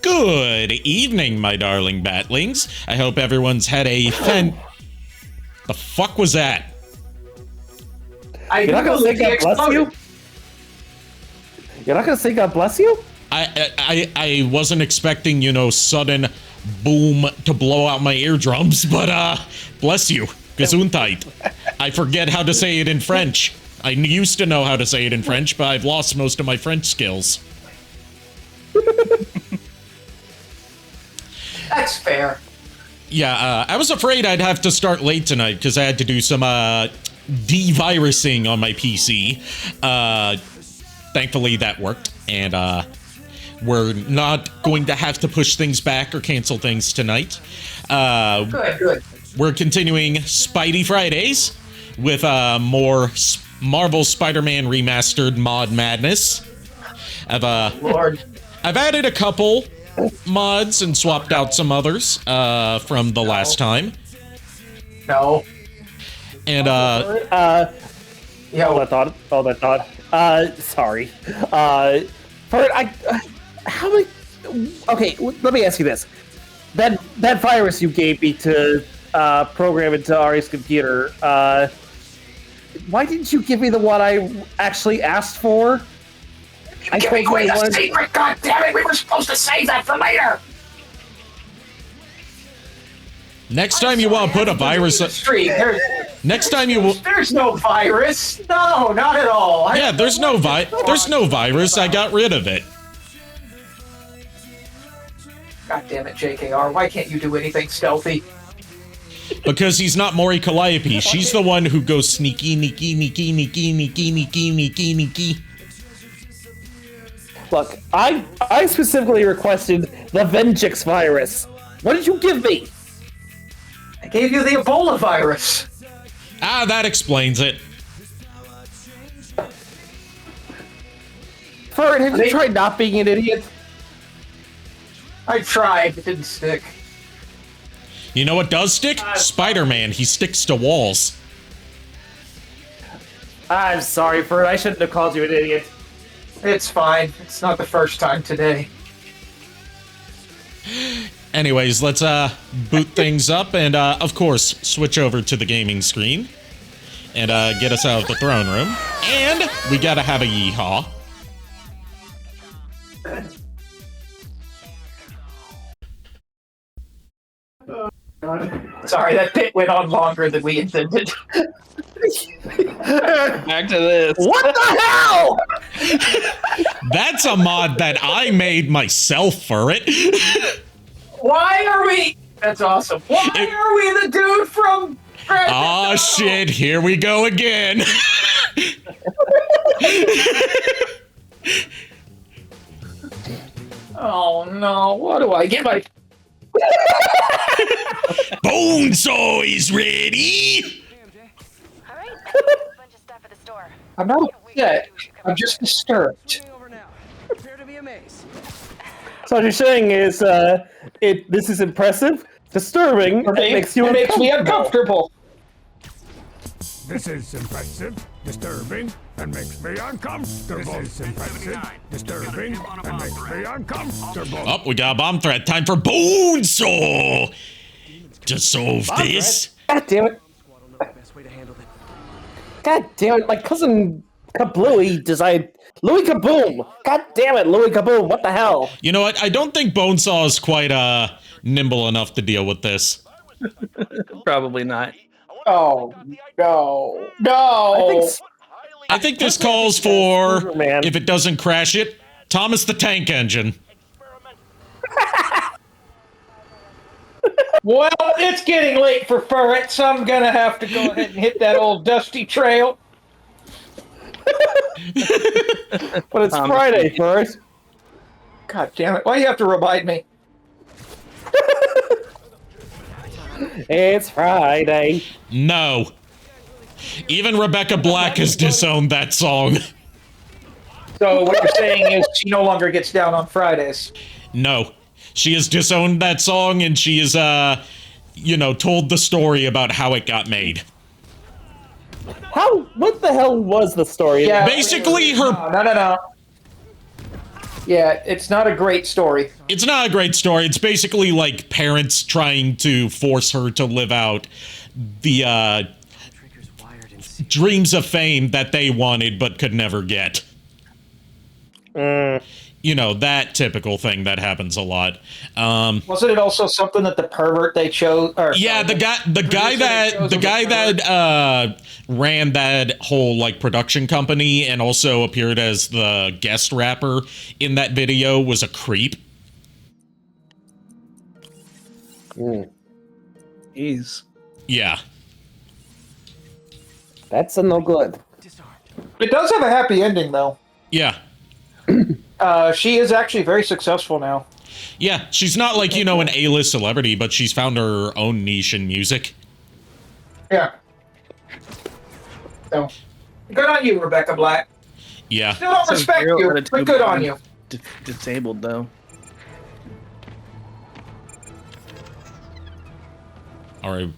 Good evening, my darling batlings. I hope everyone's had a The fuck was that? You're not gonna say God bless you? You're not gonna say God bless you? I wasn't expecting, you know, sudden boom to blow out my eardrums, but bless you. Gesundheit. I forget how to say it in French. I used to know how to say it in French, but I've lost most of my French skills. That's fair. Yeah, I was afraid I'd have to start late tonight because I had to do some de-virusing on my PC. Thankfully that worked, and we're not going to have to push things back or cancel things tonight. Good. We're continuing Spidey Fridays with more Marvel Spider-Man Remastered mod madness. I've added a couple mods and swapped out some others from the last time. No. And Yeah. Hold that thought. Sorry. Furret, how many? Okay, let me ask you this. That virus you gave me to program into Ari's computer. Why didn't you give me the one I actually asked for? Give me away the secret, goddammit! We were supposed to save that for later! next time you want to put a virus... Next time you will... There's no virus! No, not at all! Yeah, there's no virus. I got rid of it. God damn it, JKR, why can't you do anything stealthy? Because he's not Mori Calliope. She's the one who goes sneaky. Look, I specifically requested the Venjix virus. What did you give me? I gave you the Ebola virus. Ah, that explains it. Furret, have you tried not being an idiot? I tried, it didn't stick. You know what does stick? Spider-Man. He sticks to walls. I'm sorry, Furret. I shouldn't have called you an idiot. It's fine. It's not the first time today. Anyways, let's boot things up and, of course, switch over to the gaming screen and get us out of the throne room. And we gotta have a yeehaw. Sorry, that bit went on longer than we intended. Back to this. What the hell? That's a mod that I made myself for it. Why are we... That's awesome. Why are we the dude from... Aw, shit, here we go again. Oh, no. What do I get my... Bonesaw is ready. All right. Bunch of stuff at the store. I'm not upset. I'm just disturbed. So what you're saying is, this is impressive, disturbing, it makes you uncomfortable. This is impressive, disturbing, and makes me uncomfortable. This is impressive, disturbing, and makes me uncomfortable. Oh, we got a bomb threat. Time for Bonesaw to solve this. God damn it. God damn it, my cousin Kablooey designed Louis Kaboom! God damn it, Louis Kaboom, what the hell? You know what? I don't think Bonesaw is quite nimble enough to deal with this. Probably not. Oh, no. I think this calls for, if it doesn't crash it, Thomas the Tank Engine. Well, it's getting late for Furret, so I'm gonna have to go ahead and hit that old dusty trail. But it's Friday, Furret. God damn it, why do you have to remind me? It's Friday. No. Even Rebecca Black has disowned that song. So what you're saying is she no longer gets down on Fridays. No. She has disowned that song and she has, told the story about how it got made. What the hell was the story? Yeah, Basically, her... No. Yeah, it's not a great story. It's not a great story. It's basically like parents trying to force her to live out the dreams of fame that they wanted but could never get. You know, that typical thing that happens a lot. Wasn't it also something that the pervert they chose? Or, Yeah, sorry, the guy that ran that whole like production company and also appeared as the guest rapper in that video was a creep. Jeez. Yeah. That's a no good. It does have a happy ending, though. Yeah. She is actually very successful now. Yeah, she's not like, you know, an A-list celebrity, but she's found her own niche in music. Yeah. So, good on you, Rebecca Black. Yeah. Still don't respect you, but good on you. Disabled, though. All right.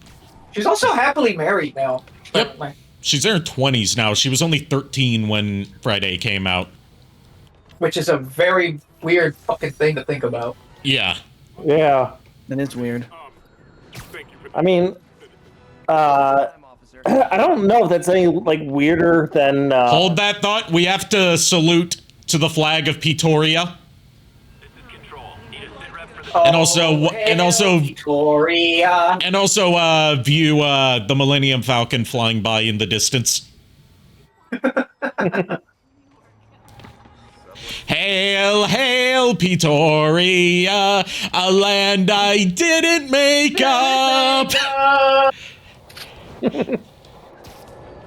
She's also happily married now. Yep. She's in her 20s now. She was only 13 when Friday came out. Which is a very weird fucking thing to think about. Yeah. Yeah. That is weird. I mean, I don't know if that's any like weirder than. Hold that thought. We have to salute to the flag of Pretoria. And also Victoria. And also view the Millennium Falcon flying by in the distance. Hail, hail, Pretoria, a land I didn't make up.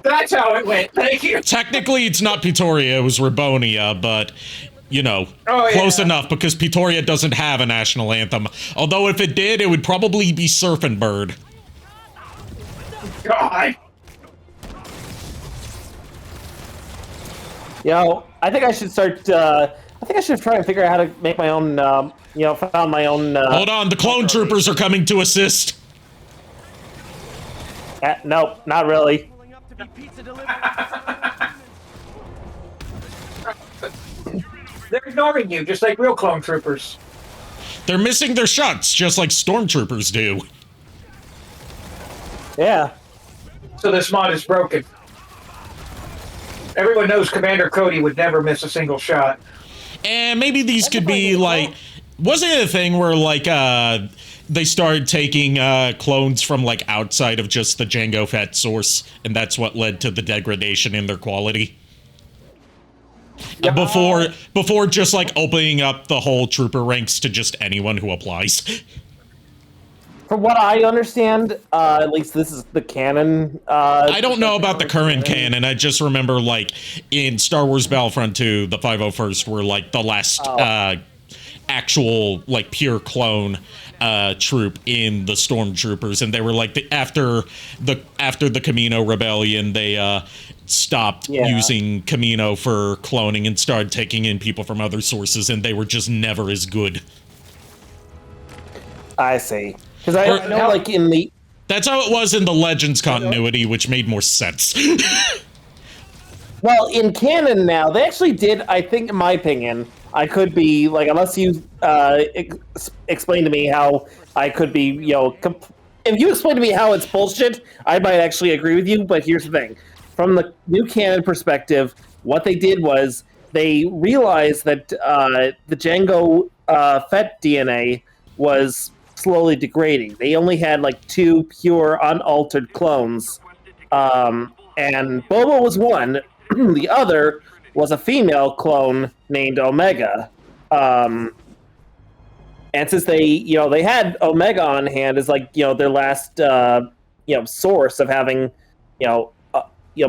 That's how it went. Thank you. Technically, it's not Pretoria, it was Ribonia, but, you know, close enough because Pretoria doesn't have a national anthem. Although if it did, it would probably be Surfing Bird. God. You know, I think I should start. I think I should try and figure out how to make my own. You know, found my own. Hold on, the clone troopers are coming to assist. Nope, not really. They're ignoring you, just like real clone troopers. They're missing their shots, just like stormtroopers do. Yeah. So this mod is broken. Everyone knows Commander Cody would never miss a single shot. And maybe these could be like, wasn't it a thing where like they started taking clones from like outside of just the Jango Fett source, and that's what led to the degradation in their quality? Before just like opening up the whole trooper ranks to just anyone who applies. From what I understand, at least this is the canon. I don't know about the current canon. I just remember, like, in Star Wars Battlefront 2, the 501st were, like, the last actual, like, pure clone troop in the Stormtroopers. And they were, like, after the Camino Rebellion, they stopped using Camino for cloning and started taking in people from other sources, and they were just never as good. I see. Because I know, like, in the... That's how it was in the Legends continuity, which made more sense. Well, in canon now, they actually did, I think, in my opinion, I could be, like, unless you explain to me how I could be, you know... if you explain to me how it's bullshit, I might actually agree with you, but here's the thing. From the new canon perspective, what they did was they realized that the Jango Fett DNA was slowly degrading. They only had like 2 pure unaltered clones, and Boba was one. The other was a female clone named Omega, and since they had Omega on hand as like their last source of having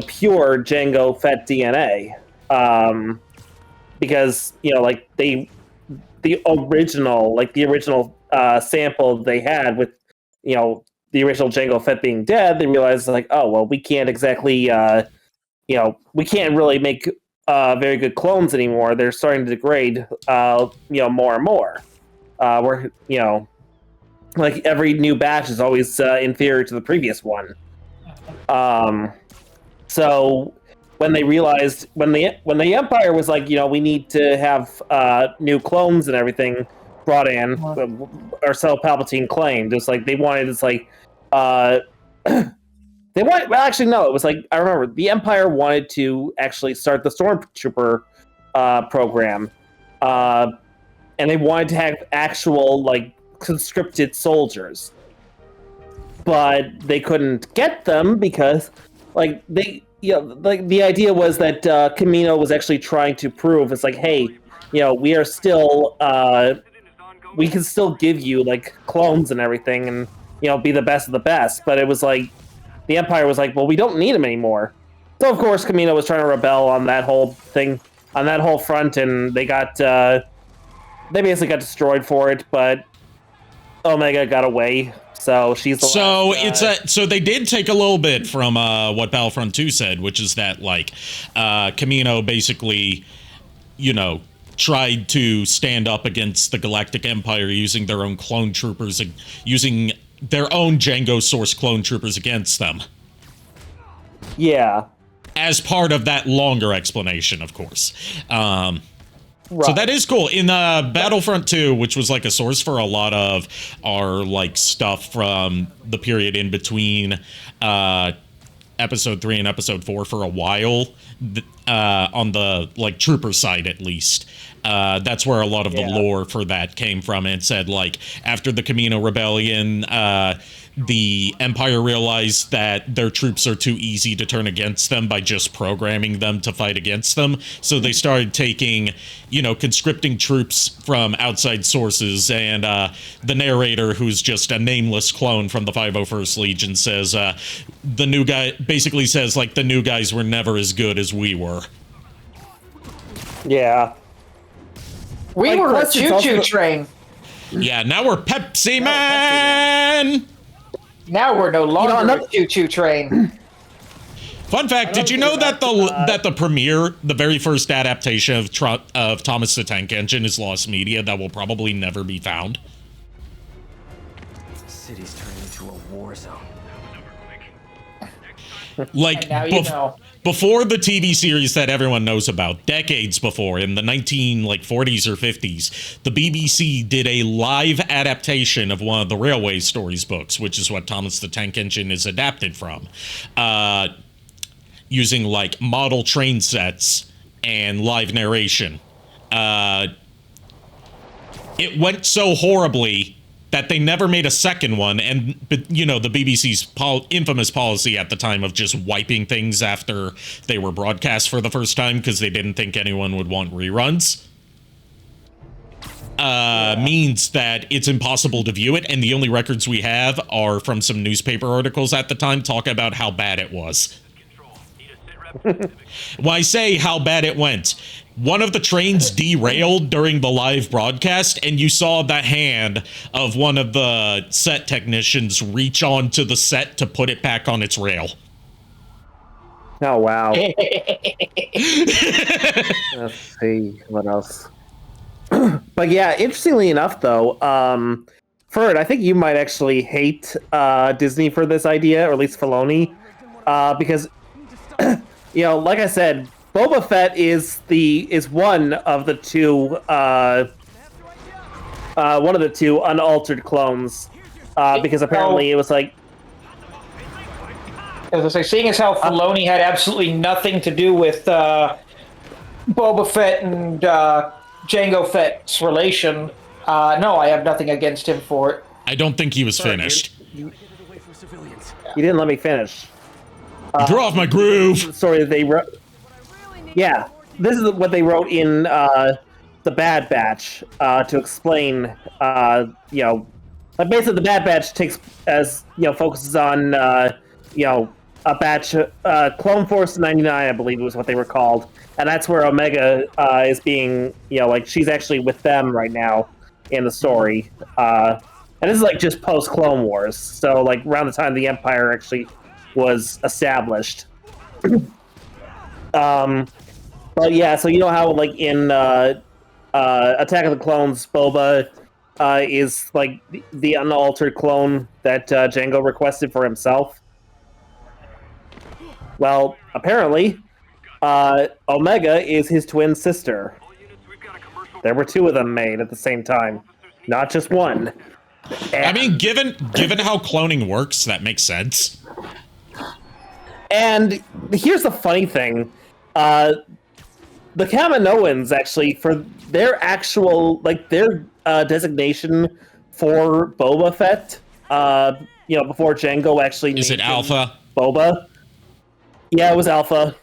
pure Jango Fett DNA, because the original sample they had with, the original Jango Fett being dead, they realized like, oh, well, we can't exactly, we can't really make very good clones anymore. They're starting to degrade, more and more. Where, like every new batch is always inferior to the previous one. So when they realized when the Empire was like, we need to have new clones and everything brought in, or so Palpatine claimed. It's like they wanted. It's like they wanted. Well, actually, no. It was like I remember the Empire wanted to actually start the Stormtrooper program, and they wanted to have actual like conscripted soldiers, but they couldn't get them because like they. Like the idea was that Kamino was actually trying to prove it's like, hey, we are still we can still give you like clones and everything, and be the best of the best. But it was like the Empire was like, well, we don't need them anymore. So of course Kamino was trying to rebel on that whole thing, on that whole front, and they basically got destroyed for it. But Omega got away. So she's the so they did take a little bit from what Battlefront 2 said, which is that like Kamino basically, tried to stand up against the Galactic Empire using their own clone troopers and using their own Django source clone troopers against them. Yeah. As part of that longer explanation, of course. Right. So that is cool. In Battlefront 2, which was like a source for a lot of our like stuff from the period in between episode 3 and episode 4 for a while, on the like trooper side at least. That's where a lot of the lore for that came from. It said like after the Kamino Rebellion, the Empire realized that their troops are too easy to turn against them by just programming them to fight against them. So they started taking, conscripting troops from outside sources. And the narrator, who's just a nameless clone from the 501st Legion, says the new guy basically says like the new guys were never as good as we were. Yeah. We were a choo-choo train. Yeah, now we're Pepsi Man! Now we're no longer a choo-choo train. Fun fact, did you know that the premiere, the very first adaptation of Thomas the Tank Engine is lost media that will probably never be found? The city's turning into a war zone. Like, before the TV series that everyone knows about, decades before, in the 40s or 50s, the BBC did a live adaptation of one of the Railway Stories books, which is what Thomas the Tank Engine is adapted from, using, like, model train sets and live narration. It went so horribly that they never made a second one, and the BBC's infamous policy at the time of just wiping things after they were broadcast for the first time because they didn't think anyone would want reruns, means that it's impossible to view it, and the only records we have are from some newspaper articles at the time talking about how bad it was. When I say how bad it went, one of the trains derailed during the live broadcast, and you saw the hand of one of the set technicians reach onto the set to put it back on its rail. Oh, wow. Let's see what else. But yeah, interestingly enough, though, Furret, I think you might actually hate Disney for this idea, or at least Filoni, because like I said, Boba Fett is one of the two unaltered clones, because apparently it was like, as I say, seeing as how Filoni had absolutely nothing to do with Boba Fett and Jango Fett's relation, no, I have nothing against him for it. I don't think he was finished. You didn't let me finish. Draw off my groove. Story that they wrote. Yeah, this is what they wrote in the Bad Batch to explain. Basically the Bad Batch focuses on a batch, Clone Force 99, I believe was what they were called, and that's where Omega is being, she's actually with them right now in the story. And this is like just post Clone Wars, so like around the time the Empire actually was established. But yeah, so how like in Attack of the Clones, Boba is like the unaltered clone that Jango requested for himself. Well, apparently, Omega is his twin sister. There were 2 of them made at the same time, not just one. I mean, given how cloning works, that makes sense. And here's the funny thing. The Kaminoans, actually, for their actual, their designation for Boba Fett, before Jango actually Is it named him Alpha? Boba. Yeah, it was Alpha.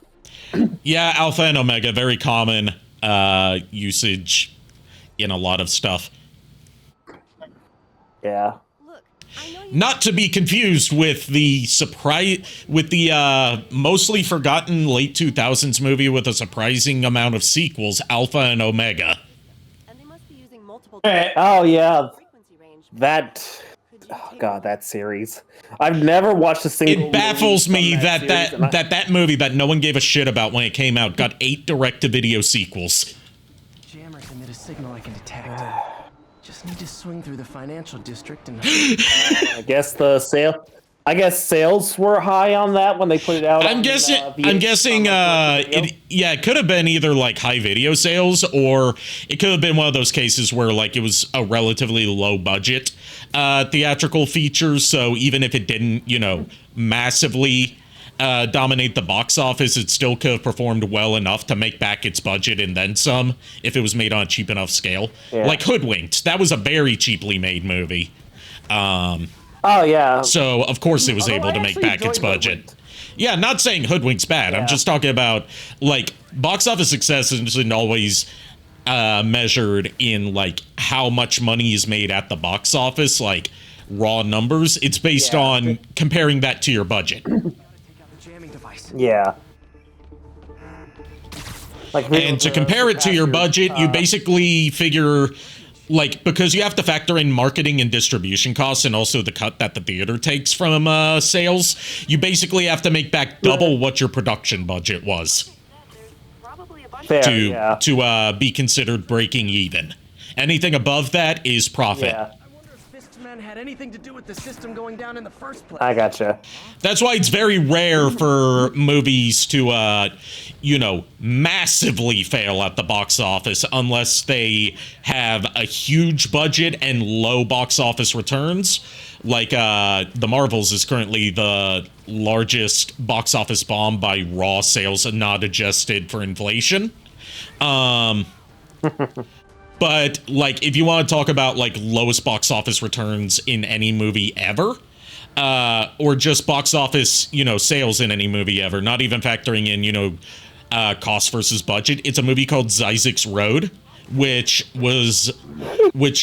Yeah, Alpha and Omega, very common usage in a lot of stuff. Yeah. Not to be confused with the mostly forgotten late 2000s movie with a surprising amount of sequels, Alpha and Omega. And they must be using multiple Oh, yeah. frequency range. That... Oh, God, that series. I've never watched a single It baffles movie me from that series, and that movie that no one gave a shit about when it came out got 8 direct-to-video sequels. Jammers emit a signal I can detect. Just need to swing through the financial district and I guess sales were high on that when they put it out. I'm guessing it could have been either like high video sales, or it could have been one of those cases where like it was a relatively low budget theatrical feature, so even if it didn't, massively dominate the box office, it still could have performed well enough to make back its budget and then some if it was made on a cheap enough scale. Yeah. Like Hoodwinked, that was a very cheaply made movie. Oh yeah. So of course it was Although able I to make actually back its enjoyed budget. Hoodwinked. Yeah, not saying Hoodwink's bad. Yeah. I'm just talking about like box office success isn't always measured in like how much money is made at the box office, like raw numbers. It's based on comparing that to your budget. jamming device. Yeah. And to compare it to your budget, you basically figure, like, because you have to factor in marketing and distribution costs and also the cut that the theater takes from sales, you basically have to make back double what your production budget was Probably a bunch Fair, to yeah. be considered breaking even. Anything above that is profit. Yeah, I wonder if Fisk's men had anything to do with the system going down in the first place. I gotcha. That's why it's very rare for movies to, massively fail at the box office unless they have a huge budget and low box office returns. Like, The Marvels is currently the largest box office bomb by raw sales, not adjusted for inflation. But, like, if you want to talk about, like, lowest box office returns in any movie ever, or just box office, sales in any movie ever, not even factoring in, cost versus budget, it's a movie called Zizek's Road, which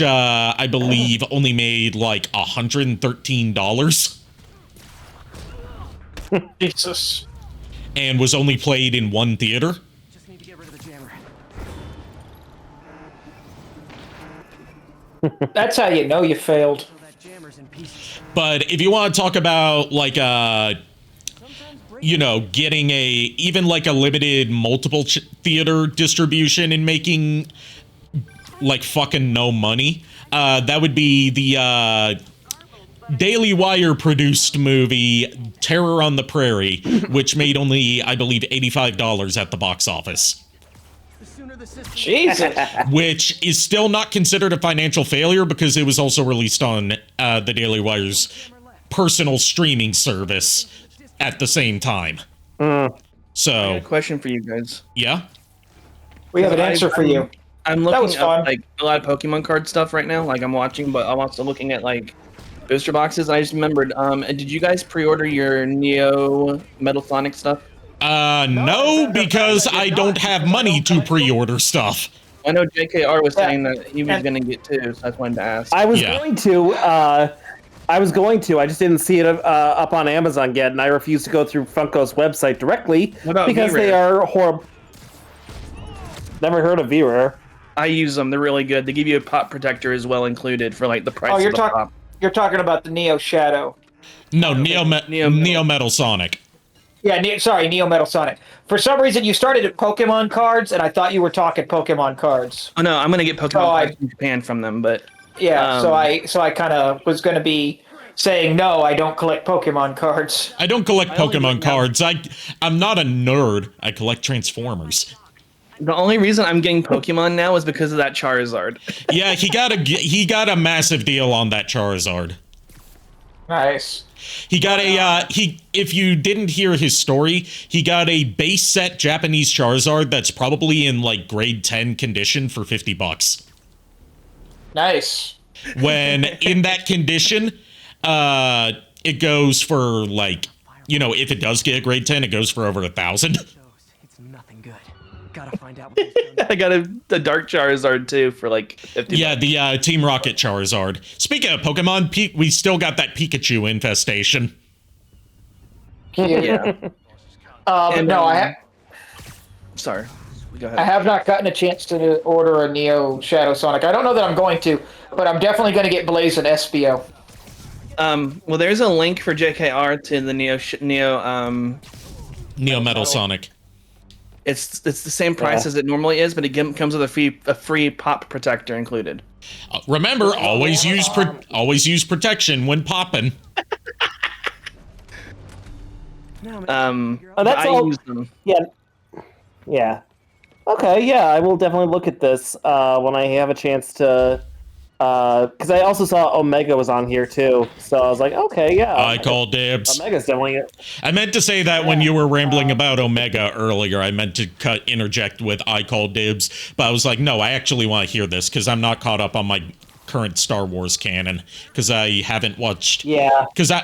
I believe only made, like, $113. Jesus. And was only played in one theater. Just need to get rid of the jammer. That's how you know you failed. So that jammer's in pieces. But if you want to talk about, like, getting even like a limited multiple theater distribution and making like fucking no money, that would be the Daily Wire produced movie Terror on the Prairie, which made only, I believe, $85 at the box office. The sooner the system Jesus. Which is still not considered a financial failure because it was also released on the Daily Wire's personal streaming service at the same time. So, Question for you guys. yeah. We have an answer for you. I'm That was looking fun. up like a lot of Pokemon card stuff right now. Like I'm watching, but I'm also looking at like booster boxes. I just remembered. Did you guys pre-order your Neo Metal Sonic stuff? No, because I don't have money to pre-order stuff. I know JKR was Yeah. saying that he was And- going to get two, so that's why I wanted to ask. I was Yeah. going to. I was going to. I just didn't see it up on Amazon yet, and I refuse to go through Funko's website directly What about because they V-Rare? are horrible. Never heard of V-Rare. I use them; they're really good. They give you a pop protector as well included for like the price Oh, of you're the talking. pop. You're talking about the Neo Shadow. No, Neo Neo Metal Sonic. Yeah, Neo Metal Sonic. For some reason, you started at Pokemon cards, and I thought you were talking Pokemon cards. Oh no, I'm going to get Pokemon Oh, cards from Japan from them, but Yeah, so I kind of was going to be saying, no, I don't collect Pokemon cards. I don't collect only Pokemon look now- cards. I'm not a nerd. I collect Transformers. The only reason I'm getting Pokemon now is because of that Charizard. Yeah, he got a massive deal on that Charizard. Nice. He got if you didn't hear his story, he got a base set Japanese Charizard that's probably in like grade 10 condition for $50. Nice. When in that condition, it goes for like, if it does get a grade 10, it goes for over 1,000. Shows it's nothing good. Gotta find out what he's done. I got a Dark Charizard too for like 50 Yeah, bucks. the Team Rocket Charizard. Speaking of Pokemon, we still got that Pikachu infestation. Yeah. But And, no, Sorry. Go I ahead. have not gotten a chance to order a Neo Shadow Sonic. I don't know that I'm going to, but I'm definitely going to get Blaze and SBO. Well, there's a link for JKR to the Neo Metal Sonic. It's the same price as it normally is, but it comes with a free pop protector included. Remember, always use protection when popping. Now, man, that's I all- use them. Yeah. Okay, yeah, I will definitely look at this when I have a chance to. Because I also saw Omega was on here too, so I was like, okay, yeah. I call dibs. Omega's definitely. I meant to say that when you were rambling about Omega earlier. I meant to interject with I call dibs, but I was like, no, I actually want to hear this because I'm not caught up on my current Star Wars canon because I haven't watched. Yeah. Because I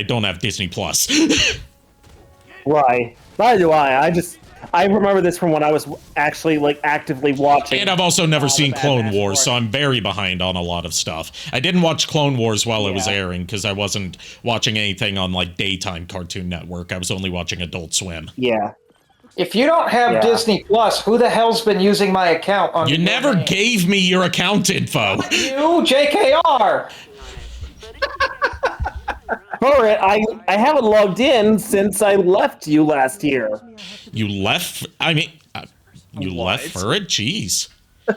don't have Disney Plus. Right. Neither do I. I remember this from when I was actually like actively watching. And I've also never seen Bad Clone Batch Wars, War. so I'm very behind on a lot of stuff. I didn't watch Clone Wars while it was airing because I wasn't watching anything on like daytime Cartoon Network. I was only watching Adult Swim. Yeah. If you don't have Yeah. Disney Plus, who the hell's been using my account on You your never name? gave me your account info. You, JKR! Furret, I haven't logged in since I left you last year. You left? I mean, you left Furret? Jeez. I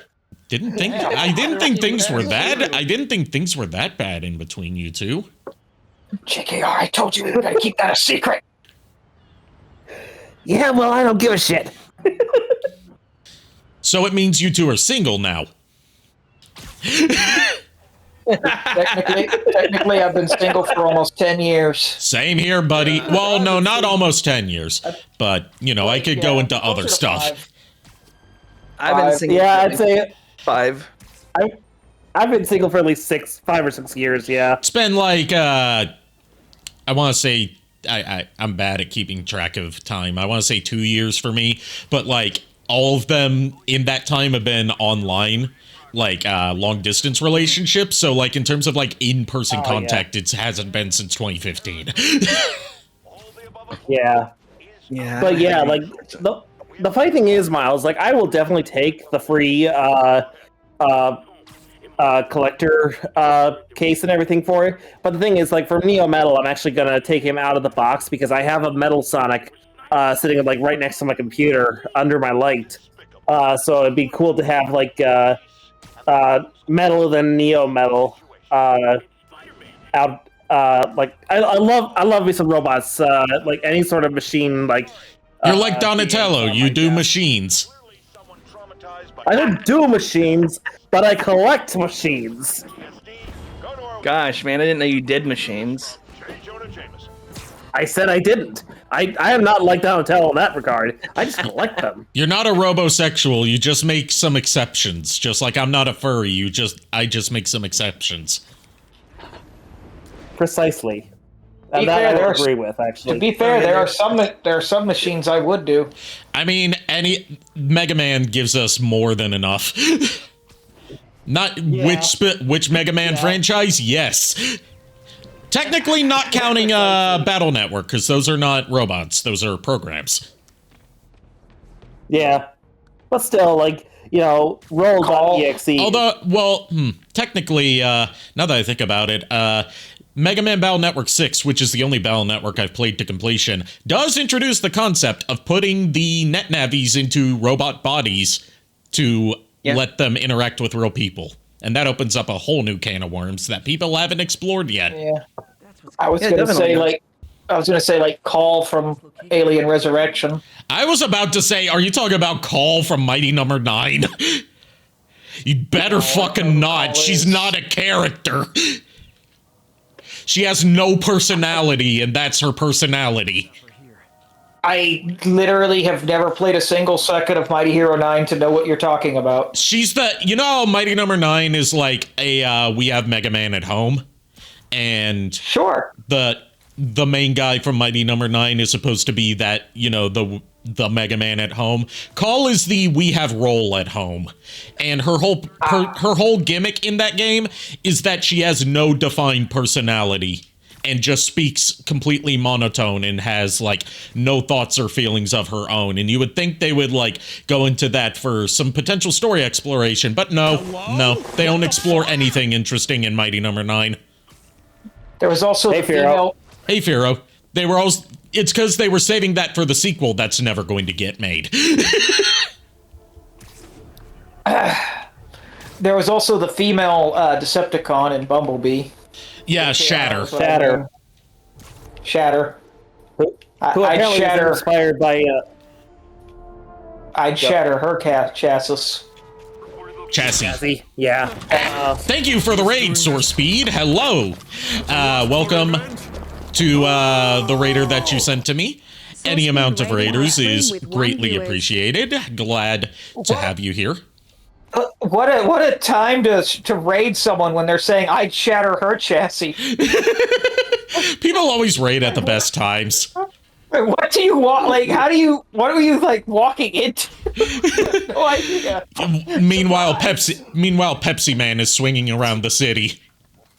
didn't think things were that bad in between you two. JKR, I told you we were gonna keep that a secret. Yeah, well, I don't give a shit. So it means you two are single now. Technically, I've been single for almost 10 years. Same here, buddy. Well, no, not almost 10 years, but I could go into other Closer to stuff. 5. I've been single. Yeah, for I'd say 5. I've been single for at least 5 or 6 years. Yeah. It's been like I want to say I'm bad at keeping track of time. I want to say 2 years for me, but like all of them in that time have been online, like long distance relationships. So like in terms of like in-person contact, it hasn't been since 2015. Yeah. Yeah. But yeah, like the funny thing is, Miles, like I will definitely take the free collector case and everything for it. But the thing is, like for Neo Metal, I'm actually gonna take him out of the box because I have a Metal Sonic sitting like right next to my computer under my light. So it'd be cool to have like Metal than Neo Metal out. Like I love me some robots. Like any sort of machine. Like You're like Donatello. You do machines. I don't do machines, but I collect machines. Gosh, man, I didn't know you did machines. I said I didn't. I am not like Donatello in that regard. I just collect them. You're not a robosexual. You just make some exceptions. Just like I'm not a furry. I just make some exceptions. Precisely. Be That fair, I there would are- agree with, actually. To be fair, there are some machines I would do. I mean, any Mega Man gives us more than enough. Not which Mega Man franchise? Yes. Technically not counting Battle Network, because those are not robots. Those are programs. Yeah. But still, like, roll.exe. Although, well, technically, now that I think about it, Mega Man Battle Network 6, which is the only Battle Network I've played to completion, does introduce the concept of putting the NetNavis into robot bodies to let them interact with real people. And that opens up a whole new can of worms that people haven't explored yet. Yeah. I was gonna definitely. say like Call from Alien Resurrection. I was about to say, are you talking about Call from Mighty Number 9? You'd better fucking not. She's not a character. She has no personality, and that's her personality. I literally have never played a single second of Mighty Hero 9 to know what you're talking about. She's the, you know, Mighty Number 9 is like a, we have Mega Man at home. And Sure. the main guy from Mighty Number 9 is supposed to be that, you know, the Mega Man at home. Call is the we have Roll at home. And her whole gimmick in that game is that she has no defined personality and just speaks completely monotone and has like no thoughts or feelings of her own. And you would think they would like go into that for some potential story exploration, but no, they don't explore anything interesting in Mighty Number 9. There was also Hey, the female. Hey, Firo. They were all. It's because they were saving that for the sequel that's never going to get made. There was also the female Decepticon in Bumblebee. Yeah, Shatter. Shatter. Who I'd apparently shatter. is inspired by I'd shatter her chassis. Chassis. yeah. Thank you for the raid, Source Speed. Hello. Welcome to the raider that you sent to me. Any amount of raiders is greatly appreciated. Glad to have you here. What a time to raid someone when they're saying I'd shatter her chassis. People always raid at the best times. What do you want? Like, what are you like walking into? No idea. Meanwhile, Pepsi Man is swinging around the city.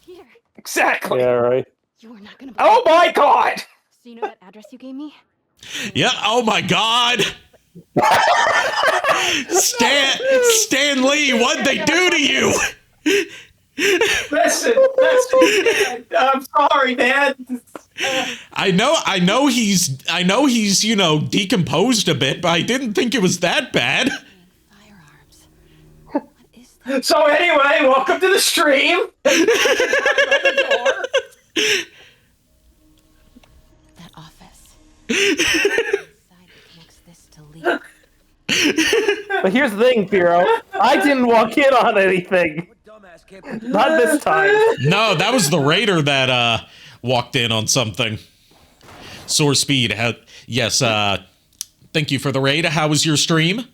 Here, Exactly. Yeah, right. you are not gonna. Oh my god! So you know that address you gave me? Yeah, oh my god! Stan Lee, what'd they do to you? Listen, I'm sorry, man. I know he's, you know, decomposed a bit, but I didn't think it was that bad. Firearms. What is that? So anyway, welcome to the stream. That office. Side connects this to Lee. But here's the thing, Firo. I didn't walk in on anything. Not this time. No, that was the raider that walked in on something. Source Speed, yes, thank you for the raid. How was your stream?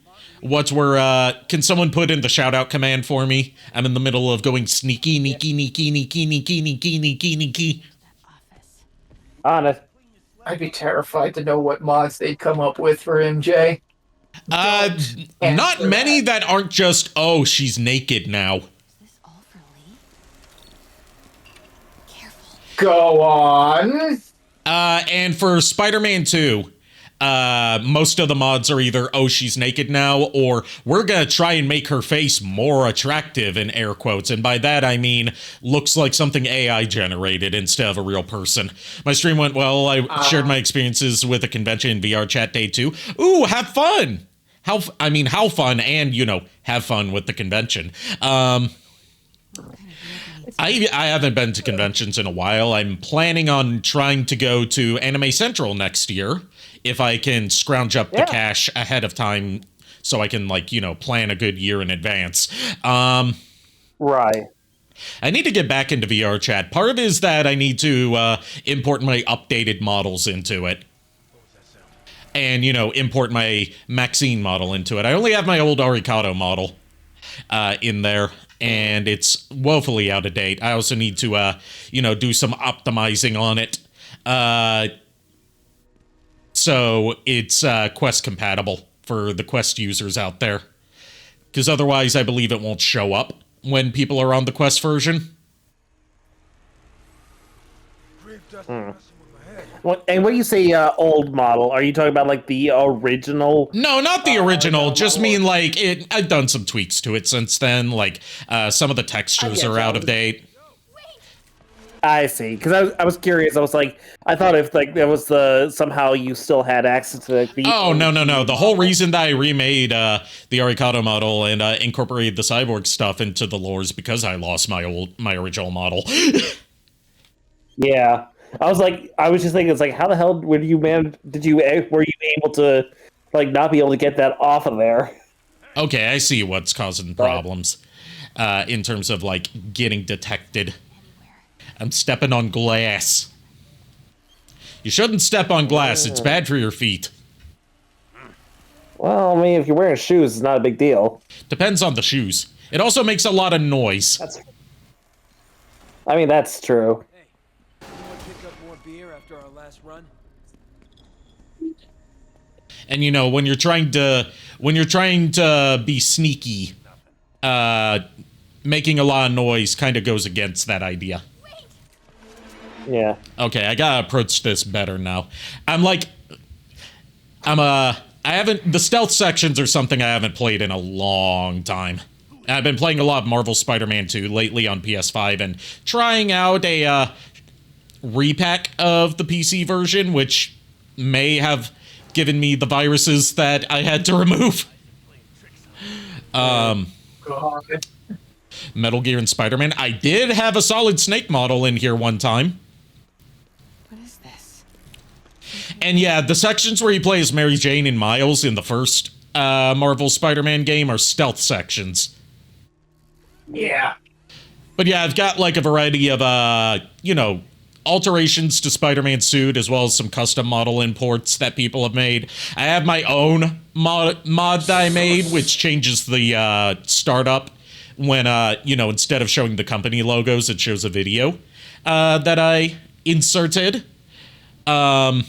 Can someone put in the shout out command for me? I'm in the middle of going sneaky. Office. Honest. I'd be terrified to know what mods they'd come up with for MJ. Not many that aren't just, oh, she's naked now. Is this all for Lee? Careful. Go on. And for Spider-Man 2, most of the mods are either, oh, she's naked now, or we're gonna try and make her face more attractive, in air quotes. And by that, I mean, looks like something AI generated instead of a real person. My stream went well. I shared my experiences with the convention in VR chat day 2. Ooh, have fun! How fun, and, you know, have fun with the convention. I haven't been to conventions in a while. I'm planning on trying to go to Anime Central next year if I can scrounge up the cash ahead of time so I can, like, you know, plan a good year in advance. Right. I need to get back into VR chat. Part of it is that I need to import my updated models into it. And, you know, import my Maxine model into it. I only have my old Arikado model in there, and it's woefully out of date. I also need to, you know, do some optimizing on it. So it's Quest compatible for the Quest users out there. Because otherwise, I believe it won't show up when people are on the Quest version. And when you say old model, are you talking about like the original? No, not the original. Just mean like it. I've done some tweaks to it since then. Like some of the textures are out of date. I see. Because I was curious. I was like, I thought if like there was somehow you still had access to the. Oh, no. The whole reason that I remade the Arikado model and incorporated the cyborg stuff into the lore is because I lost my original model. Yeah. I was just thinking, it's like, how the hell were you able to like not be able to get that off of there? Okay, I see what's causing problems in terms of like getting detected. I'm stepping on glass. You shouldn't step on glass. It's bad for your feet. Well, I mean, if you're wearing shoes, it's not a big deal. Depends on the shoes. It also makes a lot of noise. I mean, that's true. Pick up more beer after our last run? And you know, when you're trying to be sneaky, making a lot of noise kind of goes against that idea. Yeah. Okay, I gotta approach this better now. The stealth sections are something I haven't played in a long time. I've been playing a lot of Marvel Spider-Man 2 lately on PS5 and trying out a repack of the PC version, which may have given me the viruses that I had to remove. Metal Gear and Spider-Man. I did have a Solid Snake model in here one time. What is this? And yeah, the sections where he plays Mary Jane and Miles in the first Marvel Spider-Man game are stealth sections. Yeah. But yeah, I've got like a variety of, alterations to Spider-Man's suit, as well as some custom model imports that people have made. I have my own mod that I made, which changes the startup when, instead of showing the company logos, it shows a video that I inserted. And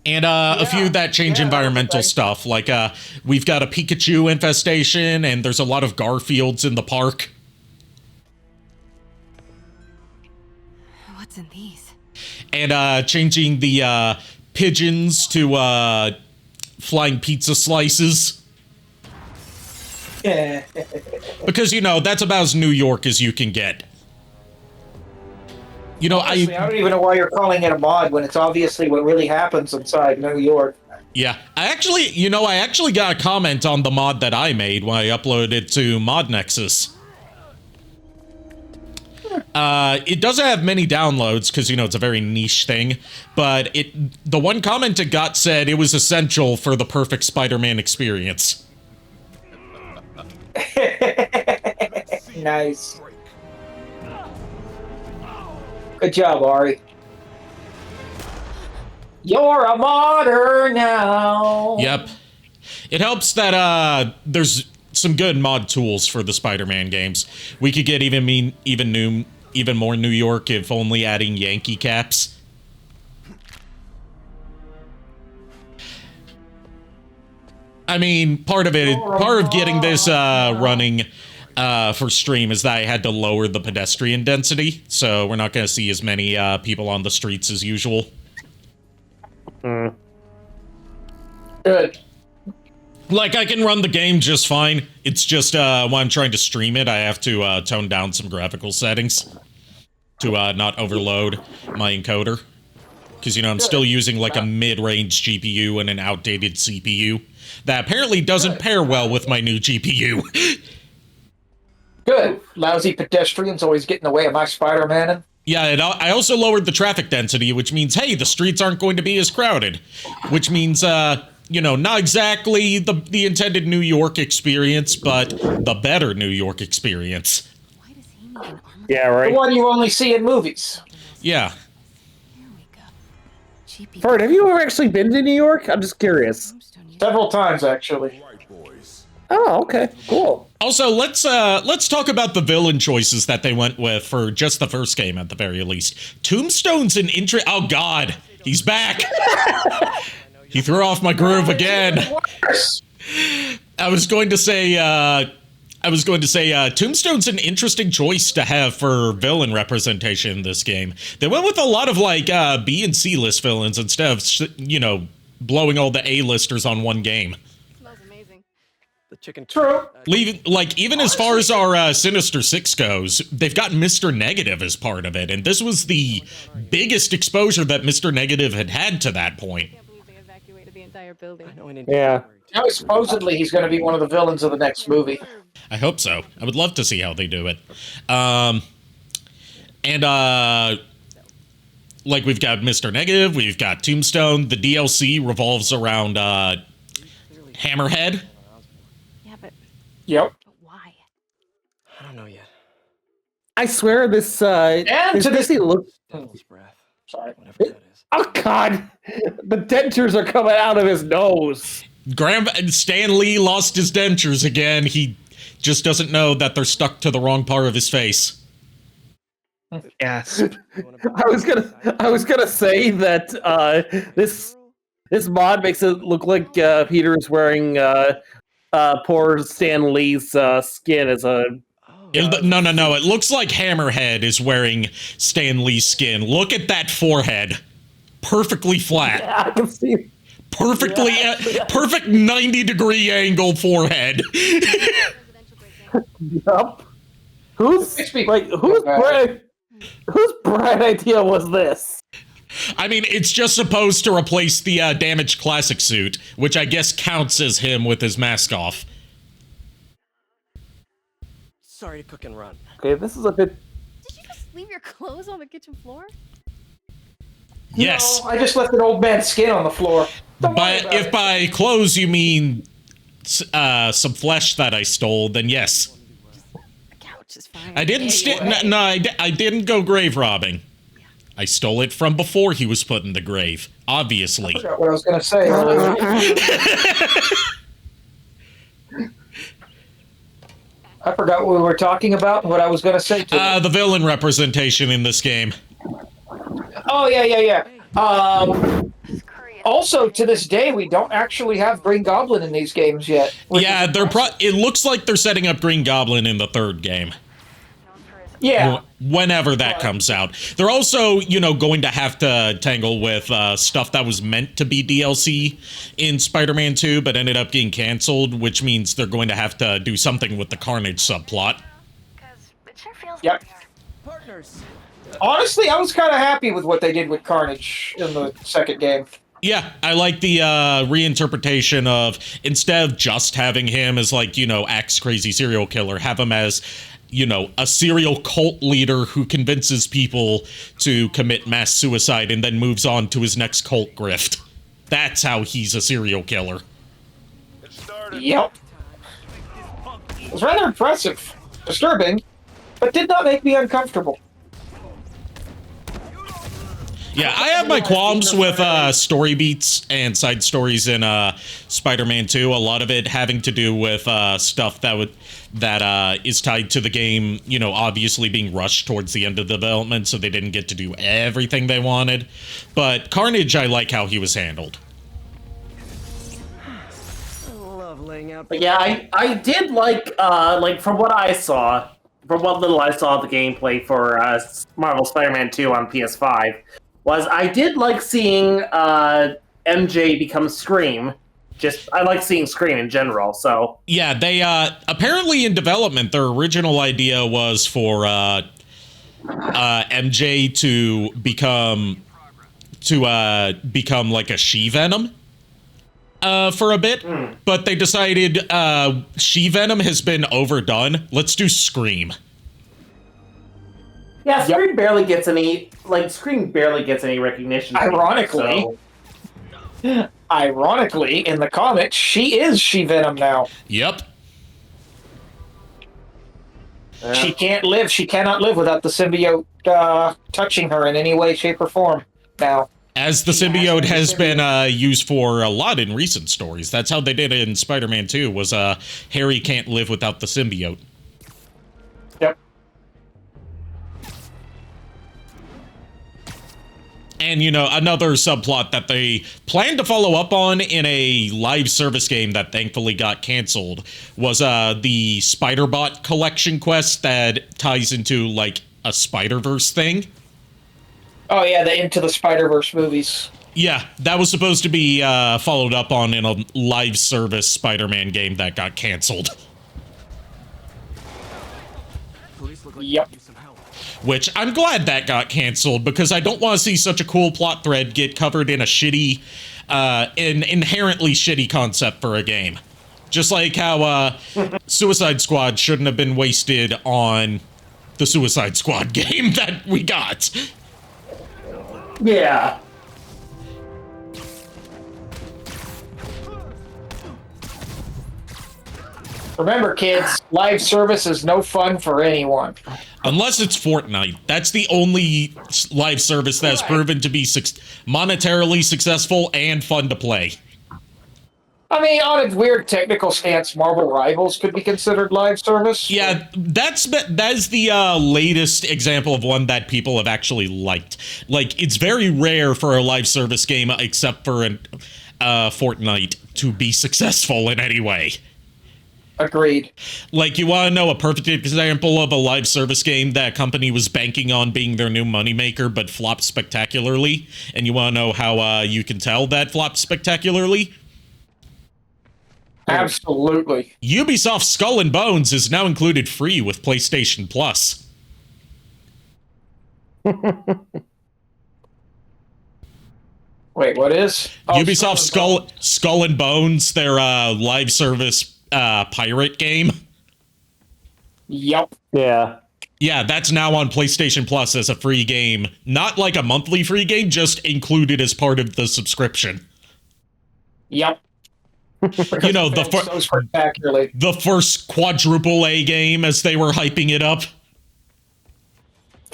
a few that change environmental stuff, like we've got a Pikachu infestation, and there's a lot of Garfields in the park. What's in these? And changing the pigeons to flying pizza slices. Because, that's about as New York as you can get. Honestly, I don't even know why you're calling it a mod when it's obviously what really happens inside New York. Yeah, I actually got a comment on the mod that I made when I uploaded it to Mod Nexus. It doesn't have many downloads because, it's a very niche thing, but the one comment it got said it was essential for the perfect Spider-Man experience. Nice. Good job, Ari. You're a modder now. Yep. It helps that there's some good mod tools for the Spider-Man games. We could get even more New York if only adding Yankee caps. I mean, part of getting this running for stream is that I had to lower the pedestrian density, so we're not going to see as many people on the streets as usual. Good. Like, I can run the game just fine. It's just when I'm trying to stream it, I have to tone down some graphical settings to not overload my encoder. Because, I'm still using like a mid-range GPU and an outdated CPU that apparently doesn't pair well with my new GPU. Good. Lousy pedestrians always get in the way of my Spider-Man. Yeah, and I also lowered the traffic density, which means, hey, the streets aren't going to be as crowded. Which means, not exactly the intended New York experience, but the better New York experience. Why does he need an armor? Yeah, right. The one you only see in movies. Yeah. Here we go. GP. Furret, have you ever actually been to New York? I'm just curious. Several times, actually. Oh, okay, cool. Also, let's talk about the villain choices that they went with for just the first game, at the very least. Tombstone's an Oh God, he's back. He threw off my groove again. I was going to say Tombstone's an interesting choice to have for villain representation in this game. They went with a lot of like B and C list villains instead of blowing all the A listers on one game. Smells amazing. The chicken. True. Even as far as our Sinister Six goes, they've got Mr. Negative as part of it, and this was the biggest exposure that Mr. Negative had to that point. I can't believe they evacuated the entire building. I know I need Yeah. Now, supposedly, he's going to be one of the villains of the next movie. I hope so. I would love to see how they do it. We've got Mr. Negative, we've got Tombstone. The DLC revolves around Hammerhead. Yeah, but Yep. why? I don't know yet. I swear this And this to this- basically looks. His breath. Sorry. Whatever that is. Oh God, the dentures are coming out of his nose. Stan Lee lost his dentures again. He just doesn't know that they're stuck to the wrong part of his face. Yes. I was gonna say that this mod makes it look like Peter is wearing poor Stan Lee's skin as a. No. It looks like Hammerhead is wearing Stan Lee's skin. Look at that forehead. Perfectly flat. Yeah, I can see. Perfect 90-degree angle forehead. Yup. Whose bright idea was this? I mean, it's just supposed to replace the damaged classic suit, which I guess counts as him with his mask off. Sorry to cook and run. Okay, this is a bit. Did you just leave your clothes on the kitchen floor? Yes. No, I just left an old man's skin on the floor. Don't worry But about if it. by clothes you mean some flesh that I stole, then yes. The couch is fine. I didn't I didn't go grave robbing. I stole it from before he was put in the grave, obviously. I forgot what I was going to say earlier. I forgot what we were talking about and what I was going to say to you. The villain representation in this game. Oh, yeah. Also, to this day, we don't actually have Green Goblin in these games yet. Yeah, it looks like they're setting up Green Goblin in the third game. Yeah. Whenever that comes out. They're also, going to have to tangle with stuff that was meant to be DLC in Spider-Man 2, but ended up getting canceled, which means they're going to have to do something with the Carnage subplot. Yep. Partners. Honestly, I was kind of happy with what they did with Carnage in the second game. Yeah, I like the reinterpretation of, instead of just having him as, axe crazy serial killer, have him as, a serial cult leader who convinces people to commit mass suicide and then moves on to his next cult grift. That's how he's a serial killer. Yep. It was rather impressive, disturbing, but did not make me uncomfortable. Yeah, I have my qualms with story beats and side stories in Spider-Man 2. A lot of it having to do with stuff that is tied to the game, obviously being rushed towards the end of development, so they didn't get to do everything they wanted. But Carnage, I like how he was handled. I love laying out. But yeah, I did like from what little I saw of the gameplay for Marvel Spider-Man 2 on PS5, was I did like seeing MJ become Scream. I like seeing Scream in general, so... Yeah, they, apparently in development, their original idea was for, MJ to become like a She-Venom, for a bit, but they decided, She-Venom has been overdone, let's do Scream. Yeah, Scream barely gets any recognition. Ironically, in the comics, she is She-Venom now. Yep. She cannot live without the symbiote touching her in any way, shape, or form now. As the symbiote has been used for a lot in recent stories. That's how they did it in Spider-Man 2, was Harry can't live without the symbiote. Yep. And, another subplot that they planned to follow up on in a live service game that thankfully got canceled was the Spider-Bot collection quest that ties into, a Spider-Verse thing. Oh yeah, the Into the Spider-Verse movies. Yeah, that was supposed to be followed up on in a live service Spider-Man game that got canceled. Police look like Yep. they need some help. Which I'm glad that got canceled because I don't want to see such a cool plot thread get covered in a shitty, an inherently shitty concept for a game. Just like how Suicide Squad shouldn't have been wasted on the Suicide Squad game that we got. Yeah. Remember, kids, live service is no fun for anyone. Unless it's Fortnite. That's the only live service that has proven to be monetarily successful and fun to play. I mean, on a weird technical stance, Marvel Rivals could be considered live service. Yeah, that's the latest example of one that people have actually liked. Like, it's very rare for a live service game, except for an Fortnite, to be successful in any way. Agreed. Like, you want to know a perfect example of a live service game that a company was banking on being their new moneymaker but flopped spectacularly? And you want to know how you can tell that flopped spectacularly? Absolutely. Ubisoft Skull and Bones is now included free with PlayStation Plus. Wait, what is? Oh, Ubisoft Skull and Bones, their live service pirate game. Yep. Yeah. Yeah, that's now on PlayStation Plus as a free game. Not like a monthly free game, just included as part of the subscription. Yep. You know, So spectacularly. the first quadruple A game as they were hyping it up.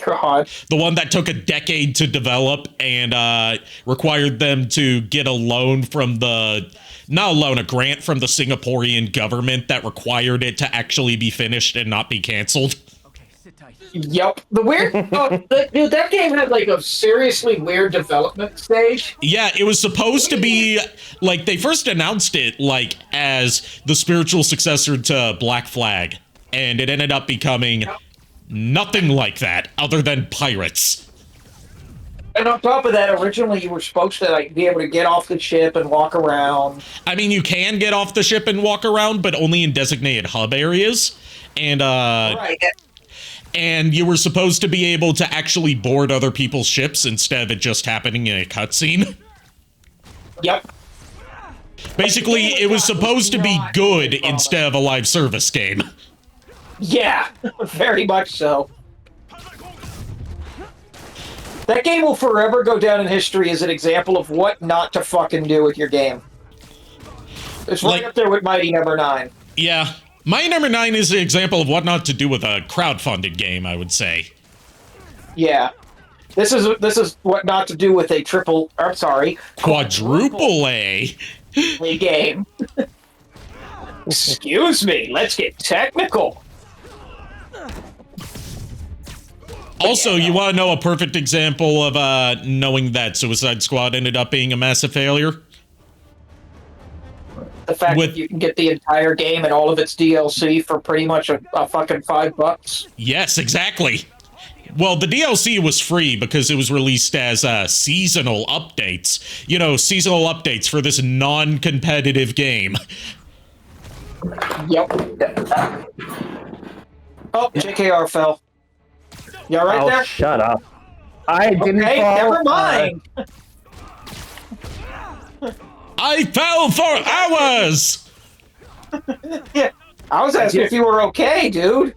God. The one that took a decade to develop and required them to get a loan from a grant from the Singaporean government that required it to actually be finished and not be canceled. Okay, sit tight. Yep. The weird... dude, that game had, like, a seriously weird development stage. Yeah, it was supposed to be, like, they first announced it, like, as the spiritual successor to Black Flag, and it ended up becoming nothing like that, other than pirates. And on top of that, originally you were supposed to, like, be able to get off the ship and walk around. I mean, you can get off the ship and walk around, but only in designated hub areas, and, Right. and you were supposed to be able to actually board other people's ships instead of it just happening in a cutscene. Yep. Basically, it was supposed to be good instead of a live service game. Yeah, very much so. That game will forever go down in history as an example of what not to fucking do with your game. It's right Like- up there with Mighty Number 9. Yeah. My number 9 is an example of what not to do with a crowdfunded game, I would say. Yeah. This is what not to do with a Quadruple A. A game. Excuse me, let's get technical. Also, you want to know a perfect example of knowing that Suicide Squad ended up being a massive failure? The fact that you can get the entire game and all of its DLC for pretty much a fucking $5. Yes, exactly. Well, the DLC was free because it was released as seasonal updates. You know, seasonal updates for this non-competitive game. Yep. Oh, JKR fell. You all right Oh, there? shut up. I didn't Okay, fall. never mind. I fell for hours! Yeah, I was asking if you were okay, dude.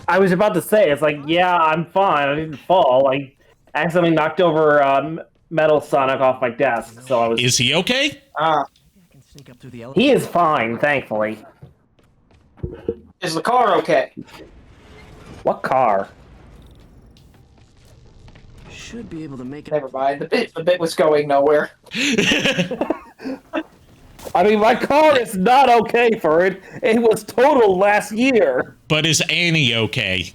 I was about to say, it's like, yeah, I'm fine. I didn't fall. I accidentally knocked over Metal Sonic off my desk, so I was... Is he okay? I can sneak up through the elevator. He is fine, thankfully. Is the car okay? What car? Should be able to make it. Never mind. The bit was going nowhere. I mean, my car is not okay for it. It was totaled last year. But is Annie okay?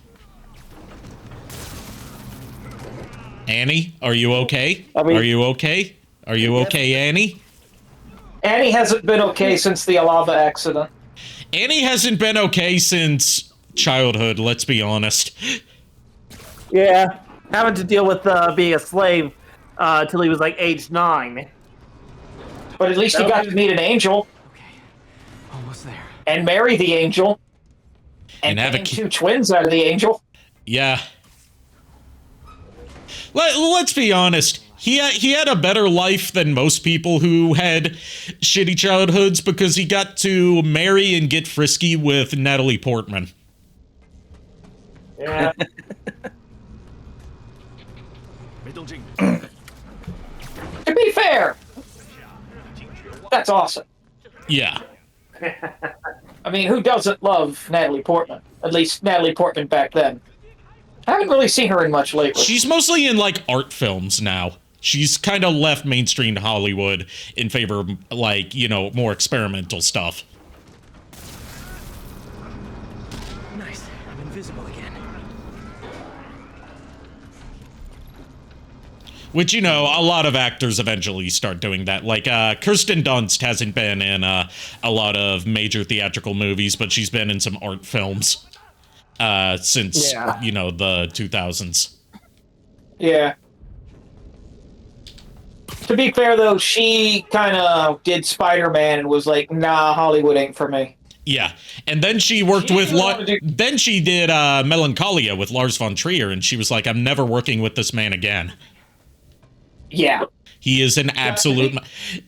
Annie, are you okay? Are you okay? Are you okay, Annie? Annie hasn't been okay since the lava accident. Annie hasn't been okay since childhood, let's be honest. Yeah, having to deal with being a slave till he was like age 9. But at least he got to meet an angel Okay, almost there. and marry the angel and have a bang 2 twins out of the angel. Yeah. Let's be honest. He had a better life than most people who had shitty childhoods because he got to marry and get frisky with Natalie Portman. Yeah. To be fair, that's awesome. Yeah. I mean, who doesn't love Natalie Portman? At least Natalie Portman back then. I haven't really seen her in much lately. She's mostly in, like, art films now. She's kind of left mainstream Hollywood in favor of, like, you know, more experimental stuff. Nice. I'm invisible again. Which, you know, a lot of actors eventually start doing that. Like, Kirsten Dunst hasn't been in a lot of major theatrical movies, but she's been in some art films since, you know, the 2000s. Yeah. To be fair, though, she kind of did Spider-Man and was like, nah, Hollywood ain't for me. Yeah, and then she worked with... Then she did Melancholia with Lars von Trier, and she was like, I'm never working with this man again. Yeah. He is an absolute...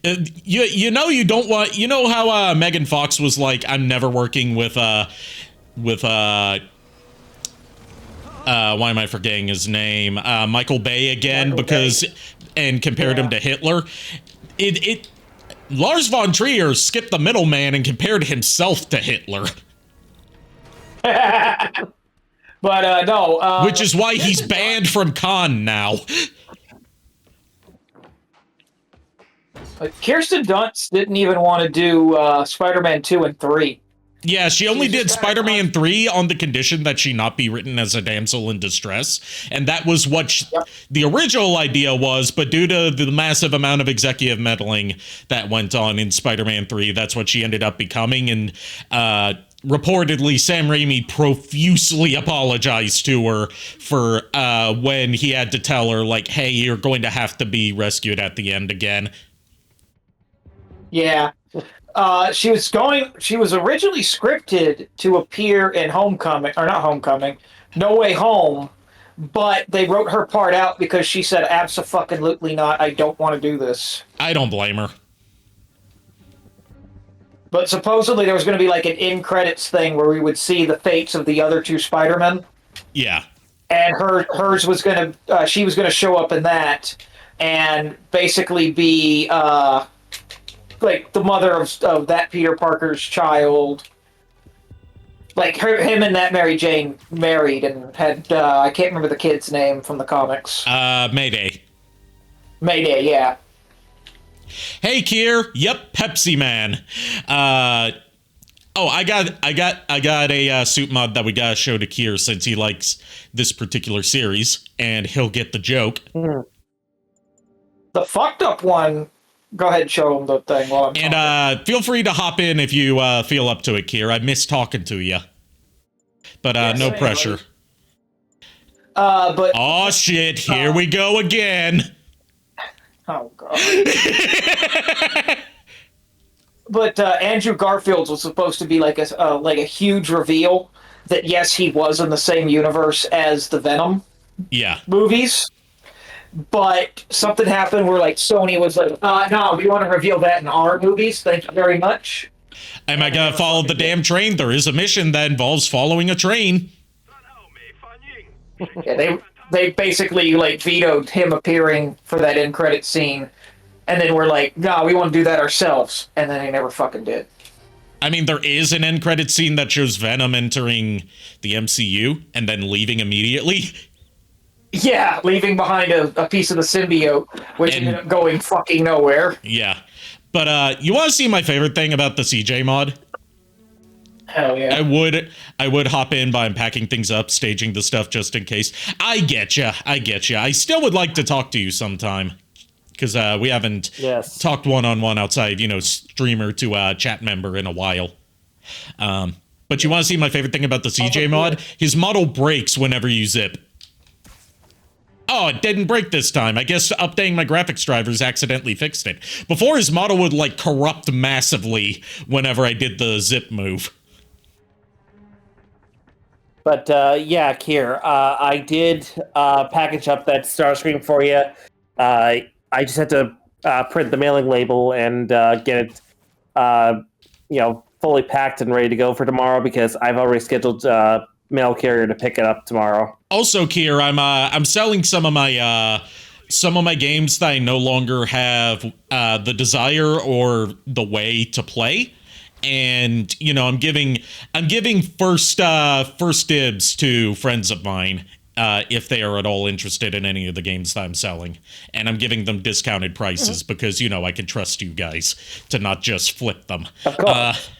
you know you don't want... You know how Megan Fox was like, I'm never working with why am I forgetting his name? Michael Bay again, because... And compared him to Hitler. Lars von Trier skipped the middleman and compared himself to Hitler. But, no. Which is why he's banned from Cannes now. Kirsten Dunst didn't even want to do Spider-Man 2 and 3. Yeah, she only did Spider-Man 3 on the condition that she not be written as a damsel in distress. And that was what the original idea was, but due to the massive amount of executive meddling that went on in Spider-Man 3, that's what she ended up becoming. And reportedly, Sam Raimi profusely apologized to her for when he had to tell her, like, hey, you're going to have to be rescued at the end again. Yeah. She was originally scripted to appear in No Way Home, but they wrote her part out because she said, abso-fucking-lutely not, I don't want to do this. I don't blame her. But supposedly there was going to be like an in-credits thing where we would see the fates of the other 2 Spider-Men. Yeah. And hers was going to, she was going to show up in that and basically be, like the mother of that Peter Parker's child. Like him and that Mary Jane married and had I can't remember the kid's name from the comics. Mayday. Mayday, yeah. Hey Kier, yep, Pepsi Man. I got a suit mod that we gotta show to Kier since he likes this particular series, and he'll get the joke. The fucked up one. Go ahead and show him the thing while I'm talking. And feel free to hop in if you feel up to it, Kier. I miss talking to you. But no pressure. But oh shit, here we go again. Oh god. But Andrew Garfield's was supposed to be like a huge reveal that yes, he was in the same universe as the Venom movies. But something happened where, like, Sony was like, no, we want to reveal that in our movies. Thank you very much. Am I going to follow the damn train? There is a mission that involves following a train. Yeah, they basically, like, vetoed him appearing for that end credit scene. And then we're like, no, we want to do that ourselves. And then they never fucking did. I mean, there is an end credit scene that shows Venom entering the MCU and then leaving immediately. Yeah, leaving behind a piece of the symbiote, which ended up going fucking nowhere. Yeah. But you want to see my favorite thing about the CJ mod? Hell yeah. I would hop in by unpacking things up, staging the stuff just in case. I get you. I still would like to talk to you sometime. Because we haven't talked one-on-one outside, streamer to chat member in a while. But you want to see my favorite thing about the CJ mod? His model breaks whenever you zip. Oh, it didn't break this time. I guess updating my graphics drivers accidentally fixed it. Before, his model would, like, corrupt massively whenever I did the zip move. But, yeah, Kier, I did package up that Starscream for you. I just had to print the mailing label and get it, fully packed and ready to go for tomorrow because I've already scheduled mail carrier to pick it up tomorrow. Also, Kier, I'm selling some of my games that I no longer have the desire or the way to play, and I'm giving first dibs to friends of mine if they are at all interested in any of the games that I'm selling, and I'm giving them discounted prices because I can trust you guys to not just flip them. Of course.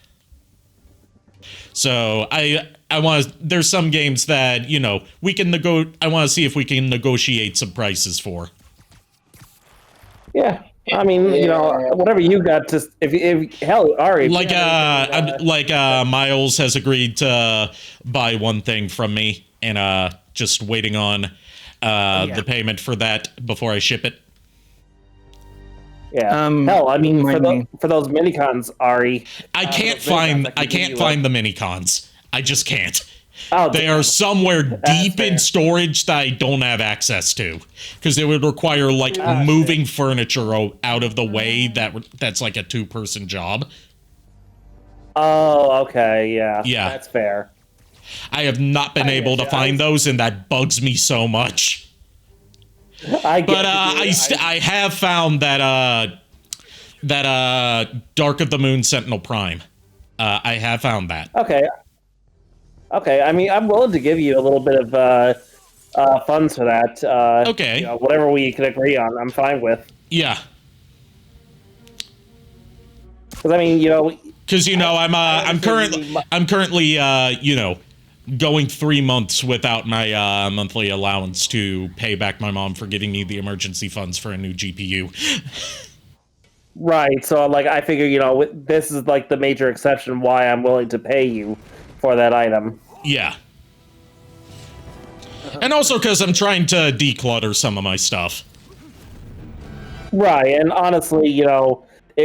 So I want. There's some games that we can I want to see if we can negotiate some prices for. Yeah, I mean, whatever you got. Just if hell, Ari. Miles has agreed to buy one thing from me, and just waiting on the payment for that before I ship it. Yeah. Hell, I mean, for those minicons, Ari. I can't find the minicons. I just can't. Oh, they are somewhere deep in storage that I don't have access to, because it would require moving furniture out of the way. That's like a 2-person job. Oh, okay, yeah, that's fair. I have not been able to find those, and that bugs me so much. I have found that Dark of the Moon Sentinel Prime. I have found that. Okay. I mean, I'm willing to give you a little bit of funds for that. Okay. Whatever we can agree on, I'm fine with. Yeah. Because I mean, because I'm currently going 3 months without my monthly allowance to pay back my mom for giving me the emergency funds for a new GPU. Right. So I figure this is the major exception why I'm willing to pay you for that item. Yeah. And also because I'm trying to declutter some of my stuff. Right, and honestly,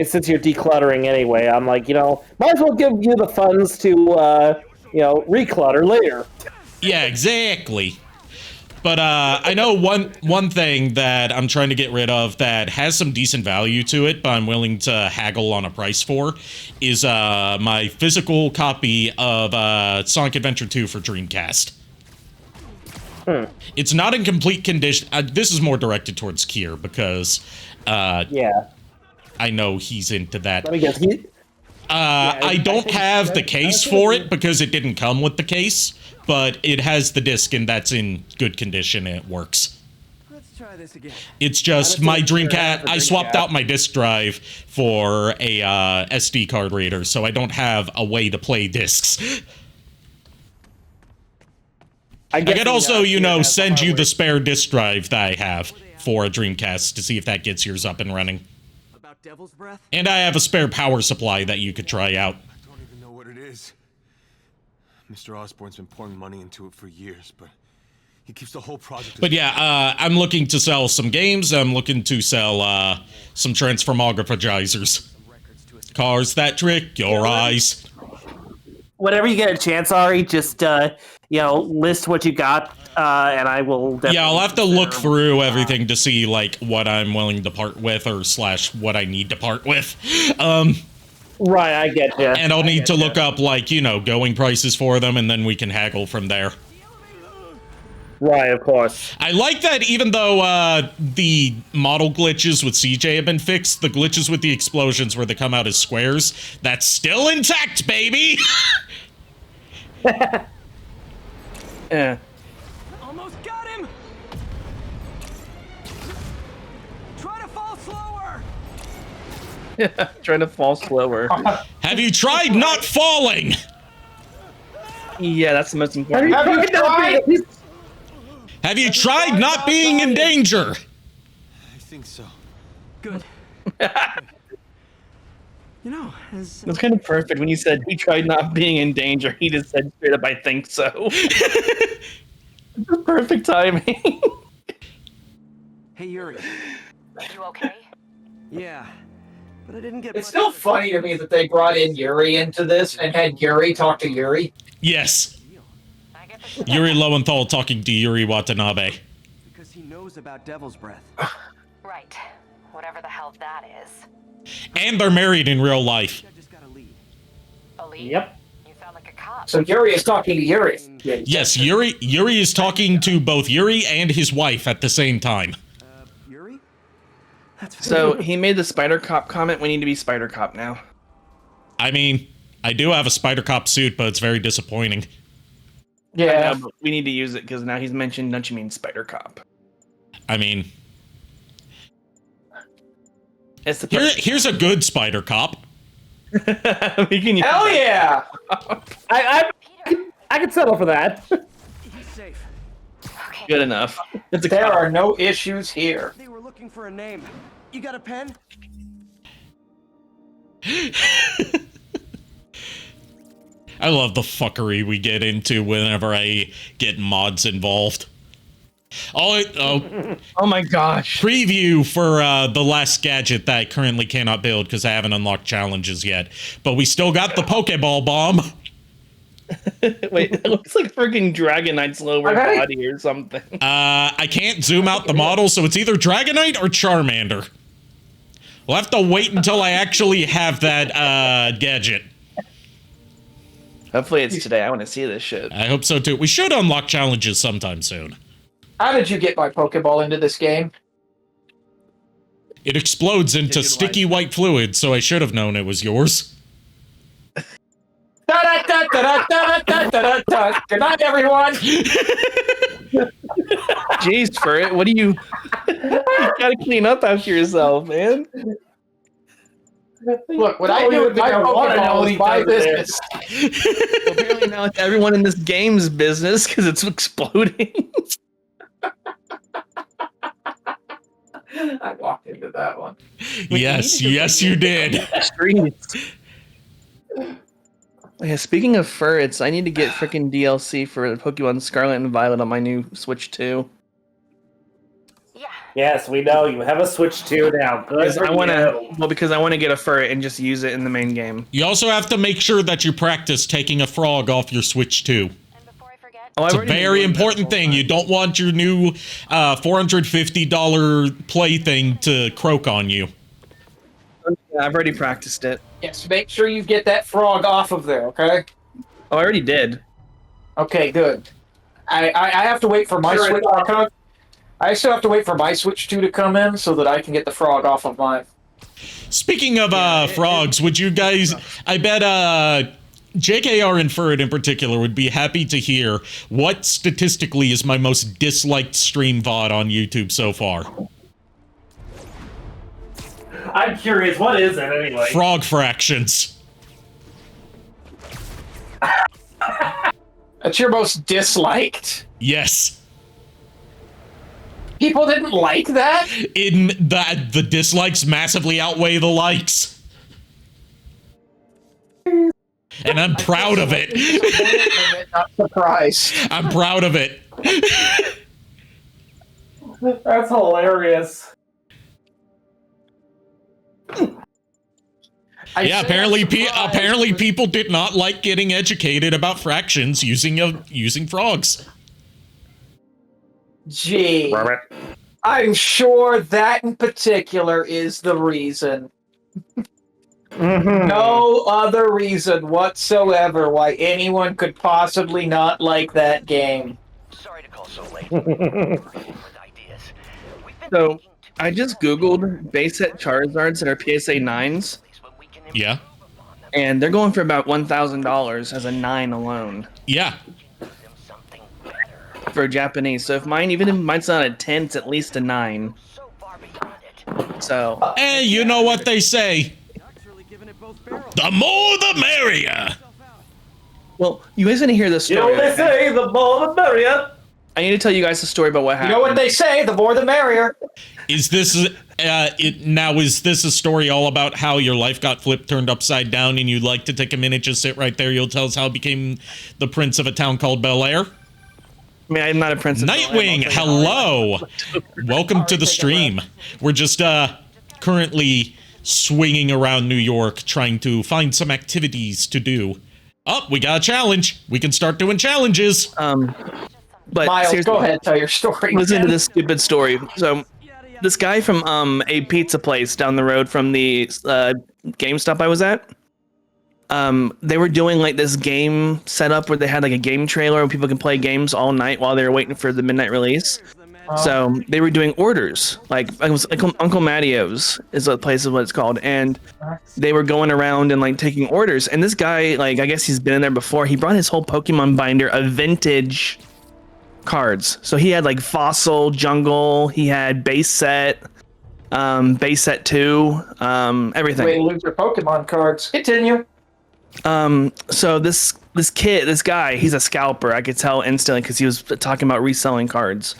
since you're decluttering anyway, I'm might as well give you the funds to, reclutter later. Yeah, exactly. But I know one thing that I'm trying to get rid of that has some decent value to it, but I'm willing to haggle on a price for, is my physical copy of Sonic Adventure 2 for Dreamcast. It's not in complete condition. This is more directed towards Kier because I know he's into that. Let me guess. I don't have the case for it because it didn't come with the case, but it has the disc and that's in good condition and it works. Let's try this again. It's just my Dreamcast. I swapped out my disc drive for a SD card reader, so I don't have a way to play discs. I could also, send you the spare disc drive that I have for a Dreamcast to see if that gets yours up and running. About Devil's Breath? And I have a spare power supply that you could try out. I don't even know what it is. Mr. Osborn's been pouring money into it for years, but he keeps the whole project. But yeah, I'm looking to sell some games. I'm looking to sell some transformographizers. Cars that trick your eyes. Whenever you get a chance, Ari, just list what you got, and I will definitely... Yeah, I'll have to look through everything to see, what I'm willing to part with, or / what I need to part with. Right, I get you. And I'll need to look up, going prices for them, and then we can haggle from there. Right, of course. I like that even though the model glitches with CJ have been fixed, the glitches with the explosions where they come out as squares, that's still intact, baby! Yeah. Almost got him! Try to fall slower! Trying to fall slower. Have you tried not falling? Yeah, that's the most important. Have you tried not being in danger? I think so. Good. As That's kind of perfect when you said he tried not being in danger. He just said straight up, I think so. Perfect timing. Hey, Yuri. You okay? Yeah, but I didn't get. It's still funny to me that they brought in Yuri into this and had Yuri talk to Yuri. Yes. Yuri Lowenthal talking to Yuri Watanabe. Because he knows about Devil's Breath. Right. Whatever the hell that is. And they're married in real life. I just got a lead. A lead? Yep. You sound like a cop. So Yuri is talking to Yuri. Yes, Yuri is talking to both Yuri and his wife at the same time. Yuri? That's So he made the Spider Cop comment. We need to be Spider Cop now. I mean, I do have a Spider Cop suit, but it's very disappointing. Yeah. But we need to use it because now he's mentioned. Don't you mean Spider Cop? I mean, It's the here's a good Spider Cop. we can use Hell that. yeah! I can settle for that. He's safe. Okay. Good enough. It's a There cop. are no issues here. They were looking for a name. You got a pen? I love the fuckery we get into whenever I get mods involved. Oh, Oh my gosh. preview for the last gadget that I currently cannot build because I haven't unlocked challenges yet. But we still got the Pokeball bomb. Wait, that looks like freaking Dragonite's lower Okay. body or something. I can't zoom out the model, so it's either Dragonite or Charmander. We'll have to wait until I actually have that gadget. Hopefully it's today. I want to see this shit. I hope so too. We should unlock challenges sometime soon. How did you get my Pokeball into this game? It explodes into Good sticky white fluid, so I should have known it was yours. Good night, everyone. Jeez, Furret, what do you... you gotta clean up after yourself, man. Look, what I do with my Pokeball is my business. Apparently now it's everyone in this game's business because it's exploding. I walked into that one. Yes, yes, you did. Streets. Yeah, speaking of Furrets, I need to get freaking DLC for Pokemon Scarlet and Violet on my new Switch 2. Yeah. Yes, we know you have a Switch 2 now. Good Because for I want you. to, because I want to get a Furret and just use it in the main game. You also have to make sure that you practice taking a frog off your Switch too. And before I forget, Oh, I've It's a already been very doing that important the whole thing. You time. don't want your new $450 plaything to croak on you. Yeah, I've already practiced it. Yes, make sure you get that frog off of there, okay? Oh, I already did. Okay, good. I have to wait for my Switch to come. I still have to wait for my Switch 2 to come in so that I can get the frog off of mine. Speaking of frogs, would you guys... I bet JKR and Furret in particular would be happy to hear what statistically is my most disliked stream VOD on YouTube so far. I'm curious, what is it anyway? Frog fractions. That's your most disliked? Yes. People didn't like that? In that the dislikes massively outweigh the likes. And I'm proud of it. Not surprised. I'm proud of it. That's hilarious. Yeah, apparently people did not like getting educated about fractions using frogs. Gee. I'm sure that in particular is the reason. No other reason whatsoever why anyone could possibly not like that game. sorry to call so late. With ideas. We've been So, thinking to I just googled base set Charizards that are PSA 9s, what we can Yeah. and they're going for about $1,000 as a 9 alone Yeah. something better. for Japanese. So if mine's not a 10, it's at least a 9. So far beyond it. So, Hey, you know what they say. The more the merrier. well, you guys didn't hear this You know story. what they say, the more the merrier. I need to tell you guys the story about what You happened. know what they say, the more the merrier. Is this is this a story all about how your life got turned upside down and you'd like to take a minute, just sit right there, you'll tell us how it became the prince of a town called Bel Air? I mean, I'm not a princess. Nightwing, hello. Welcome to the stream. We're just currently swinging around New York trying to find some activities to do. Oh, we got a challenge. We can start doing challenges. But Miles, go ahead, tell your story. Listen to this stupid story. So, this guy from a pizza place down the road from the GameStop I was at, they were doing like this game setup where they had like a game trailer where people can play games all night while they were waiting for the midnight release. So they were doing orders, like it was like Uncle Mattio's is a place is what it's called, and they were going around and like taking orders. And this guy, like I guess he's been in there before. He brought his whole Pokemon binder of vintage cards. So he had like Fossil, Jungle. He had base set 2, everything. Way to lose your Pokemon cards. Continue. So this guy, he's a scalper. I could tell instantly because he was talking about reselling cards.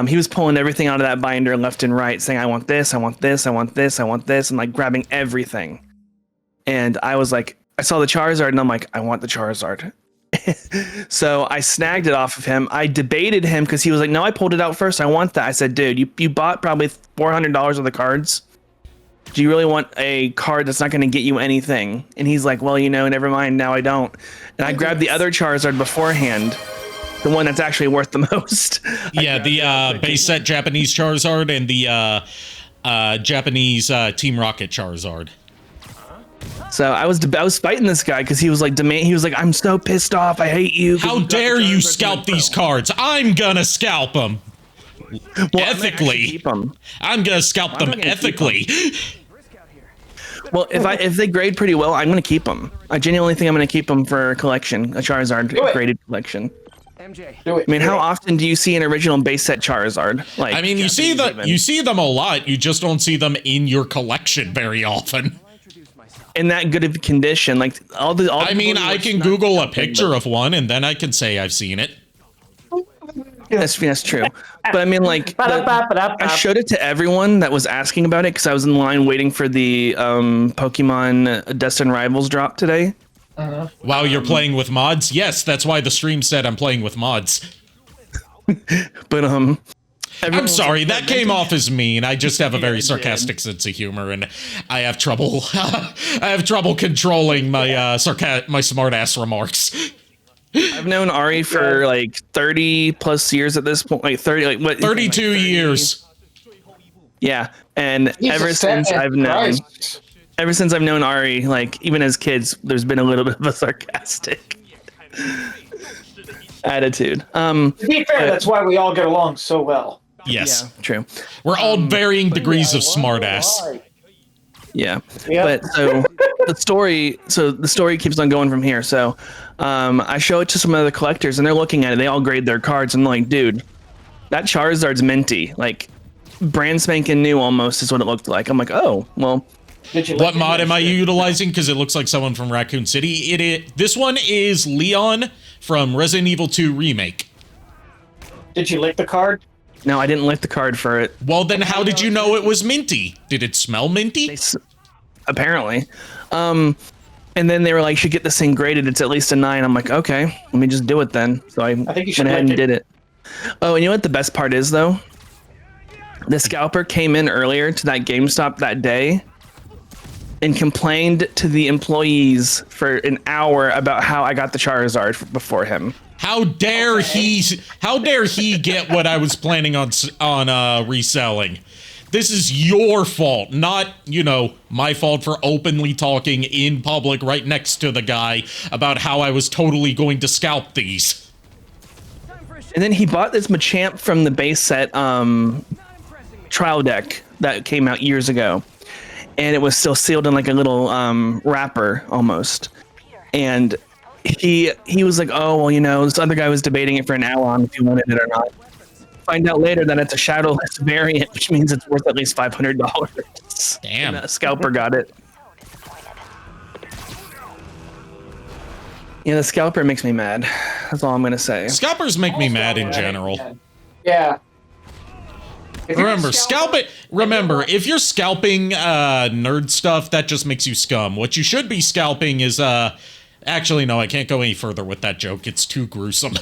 He was pulling everything out of that binder left and right, saying, I want this, I want this, I want this, I want this, and like grabbing everything. And I was like, I saw the Charizard and I'm like, I want the Charizard. So I snagged it off of him. I debated him because he was like, no, I pulled it out first. I want that. I said, dude, you bought probably $400 of the cards. Do you really want a card that's not going to get you anything? And he's like, well, never mind. Now I don't. And I grabbed the other Charizard beforehand. The one that's actually worth the most. Yeah, the base set Japanese Charizard and the Japanese Team Rocket Charizard. So I was fighting this guy because he was like, I'm so pissed off. I hate you. How dare you scalp these cards? I'm gonna scalp them. Well, ethically. I'm gonna scalp them ethically. Well, if they grade pretty well, I'm gonna keep them. I genuinely think I'm gonna keep them for a collection, a Charizard graded collection. Do it. I mean, how often do you see an original base set Charizard? Like, I mean, you see them a lot. You just don't see them in your collection very often. In that good of condition, like all the. I mean, I can Google a picture of one, and then I can say I've seen it. That's true. But I mean, like, I showed it to everyone that was asking about it because I was in line waiting for the Pokemon Destined Rivals drop today. Wow, you're playing with mods? Yes, that's why the stream said I'm playing with mods. But I'm sorry, that came off as mean. I just have a very sarcastic sense of humor, and I have trouble. I have trouble controlling my my smart-ass remarks. I've known Ari for like 30 plus years at this point. Like 30, like what? 32 years. Yeah, and ever since I've known Ari, like even as kids, there's been a little bit of a sarcastic attitude. To be fair, that's why we all get along so well. Yes, yeah, true. We're all varying degrees of smartass. Yeah, but so the story keeps on going from here. So I show it to some other collectors, and they're looking at it. They all grade their cards, and they're like, dude, that Charizard's minty, like brand spanking new almost is what it looked like. I'm like, oh, well. What mod am I utilizing? Because it looks like someone from Raccoon City. This one is Leon from Resident Evil 2 Remake. Did you lick the card? No, I didn't lick the card for it. Well, then how did you know it was minty? Did it smell minty? Apparently. And then they were like, should get this thing graded. It's at least a 9. I'm like, okay, let me just do it then. So I think you should went ahead and did it. Oh, and you know what the best part is, though? The scalper came in earlier to that GameStop that day and complained to the employees for an hour about how I got the Charizard before him. How dare he get what I was planning on reselling? This is your fault, not, my fault for openly talking in public right next to the guy about how I was totally going to scalp these. And then he bought this Machamp from the base set trial deck that came out years ago. And it was still sealed in like a little wrapper almost. And he was like, oh, well, this other guy was debating it for an hour on if he wanted it or not. Find out later that it's a shadowless variant, which means it's worth at least $500. Damn. And a scalper got it. Yeah, the scalper makes me mad. That's all I'm going to say. Scalpers make me mad in general. Yeah. Remember, if you're scalping nerd stuff, that just makes you scum. What you should be scalping is actually no, I can't go any further with that joke. It's too gruesome.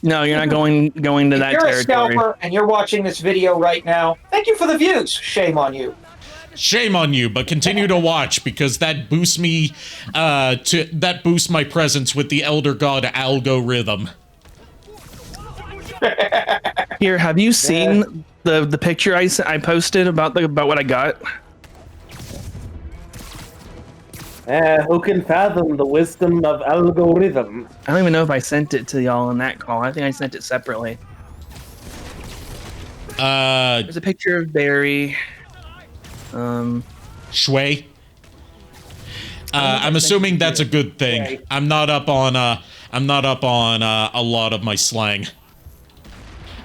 No, you're not going to If that you're a territory. scalper and you're watching this video right now, thank you for the views. Shame on you. Shame on you, but continue to watch because that boosts me that boosts my presence with the Elder God algorithm. Here, have you seen the picture I posted about what I got? Who can fathom the wisdom of algorithm? I don't even know if I sent it to y'all in that call. I think I sent it separately. There's a picture of Barry. Shui. I'm assuming that's a good thing. I'm not up on a lot of my slang.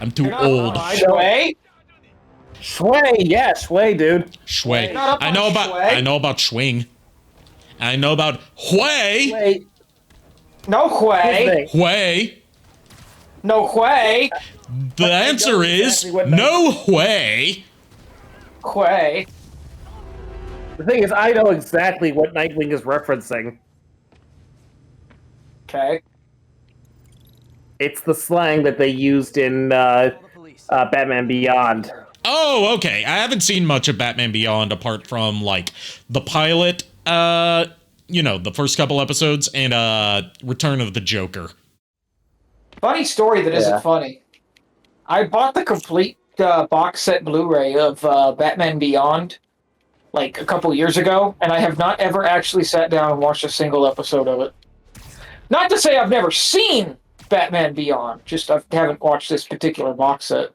I'm too old. Shui? Shui, yeah, Shui, dude. Shui. You're not up I on know about Shui? I know about swing. I know about Hui. Wait, No way. Hui. No way. The answer is exactly what no way. Quay. the thing is, I know exactly what Nightwing is referencing. Okay. It's the slang that they used in Batman Beyond. Oh, okay. I haven't seen much of Batman Beyond apart from like the pilot, the first couple episodes and Return of the Joker. Funny story that Yeah. not funny. I bought the complete box set Blu-ray of Batman Beyond like a couple years ago, and I have not ever actually sat down and watched a single episode of it. Not to say I've never seen Batman Beyond, just I haven't watched this particular box set.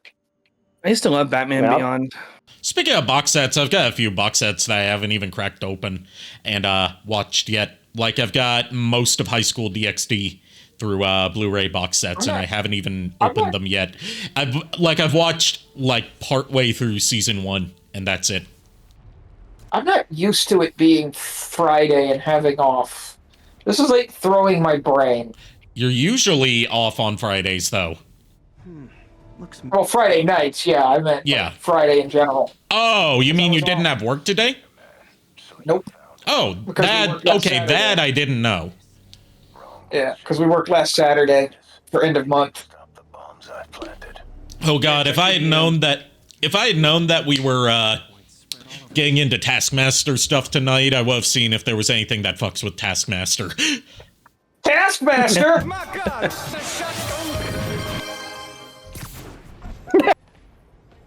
I used to love Batman Yeah. Beyond. Speaking of box sets, I've got a few box sets that I haven't even cracked open and watched yet. Like I've got most of High School DxD through Blu-ray box sets, and I haven't even opened them yet. I've watched like partway through season 1, and that's it. I'm not used to it being Friday and having off. This is like throwing my brain. You're usually off on Fridays, though. Well, Friday nights, yeah, I meant Yeah. Friday in general. Oh, you mean you didn't have work today? Nope. Oh, Because we that worked last okay. Saturday. That I didn't know. Yeah, because we worked last Saturday for end of month. Oh God, if I had known that we were getting into Taskmaster stuff tonight, I would have seen if there was anything that fucks with Taskmaster. Taskmaster! My God! The shotgun!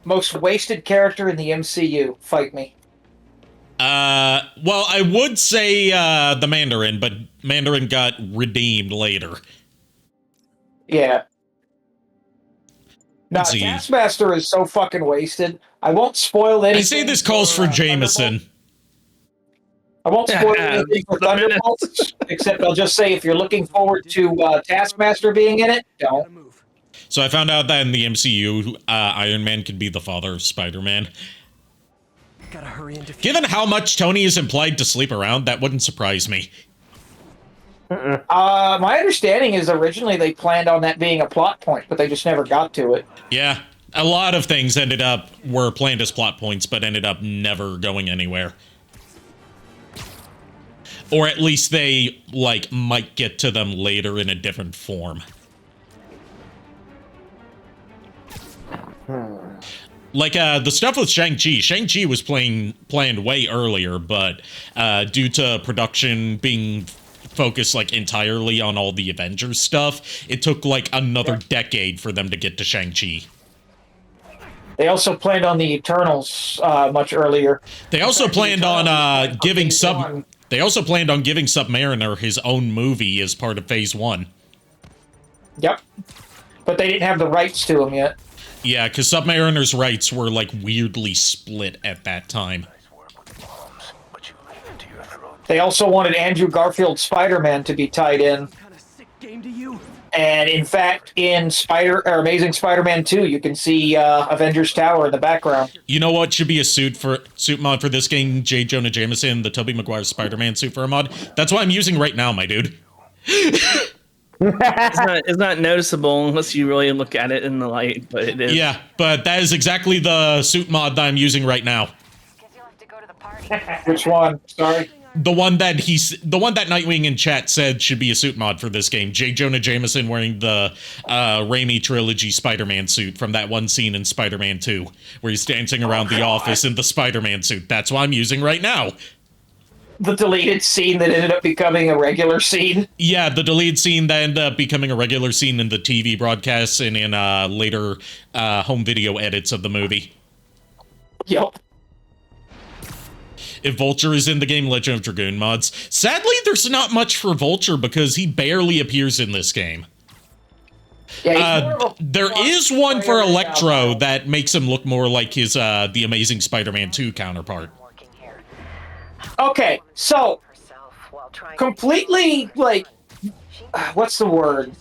Most wasted character in the MCU. Fight me. Well, I would say the Mandarin, but Mandarin got redeemed later. Yeah. No, Let's see. Taskmaster is so fucking wasted. I won't spoil anything. I say this calls for Jameson. I won't spoil anything for Thunderbolts, except I'll just say if you're looking forward to Taskmaster being in it, don't. So I found out that in the MCU, Iron Man could be the father of Spider-Man. Gotta hurry and defeat. Given how much Tony is implied to sleep around, that wouldn't surprise me. My understanding is originally they planned on that being a plot point, but they just never got to it. Yeah, a lot of things were planned as plot points, but ended up never going anywhere. Or at least they, might get to them later in a different form. Like, the stuff with Shang-Chi. Shang-Chi was planned way earlier, but due to production being focused, entirely on all the Avengers stuff, it took, another decade for them to get to Shang-Chi. They also planned on the Eternals much earlier. They also planned on giving Submariner his own movie as part of Phase 1. Yep. But they didn't have the rights to him yet. Yeah, because Submariner's rights were, weirdly split at that time. They also wanted Andrew Garfield's Spider-Man to be tied in. And in fact, in Amazing Spider-Man 2, you can see Avengers Tower in the background. You know what should be a suit mod for this game? J. Jonah Jameson, the Tobey Maguire Spider-Man suit for a mod. That's what I'm using right now, my dude. It's not noticeable unless you really look at it in the light, but it is. Yeah, but that is exactly the suit mod that I'm using right now. Which one? Sorry. the one that Nightwing in chat said should be a suit mod for this game. J. Jonah Jameson wearing the Raimi trilogy Spider-Man suit from that one scene in Spider-Man 2, where he's dancing around the office in the Spider-Man suit. That's what I'm using right now. The deleted scene that ended up becoming a regular scene. Yeah, the deleted scene that ended up becoming a regular scene in the TV broadcasts and in later home video edits of the movie. Yep. If Vulture is in the game, Legend of Dragoon mods. Sadly, there's not much for Vulture because he barely appears in this game. Yeah, there is one for Electro that makes him look more like his the Amazing Spider-Man 2 counterpart. Okay, so completely like what's the word?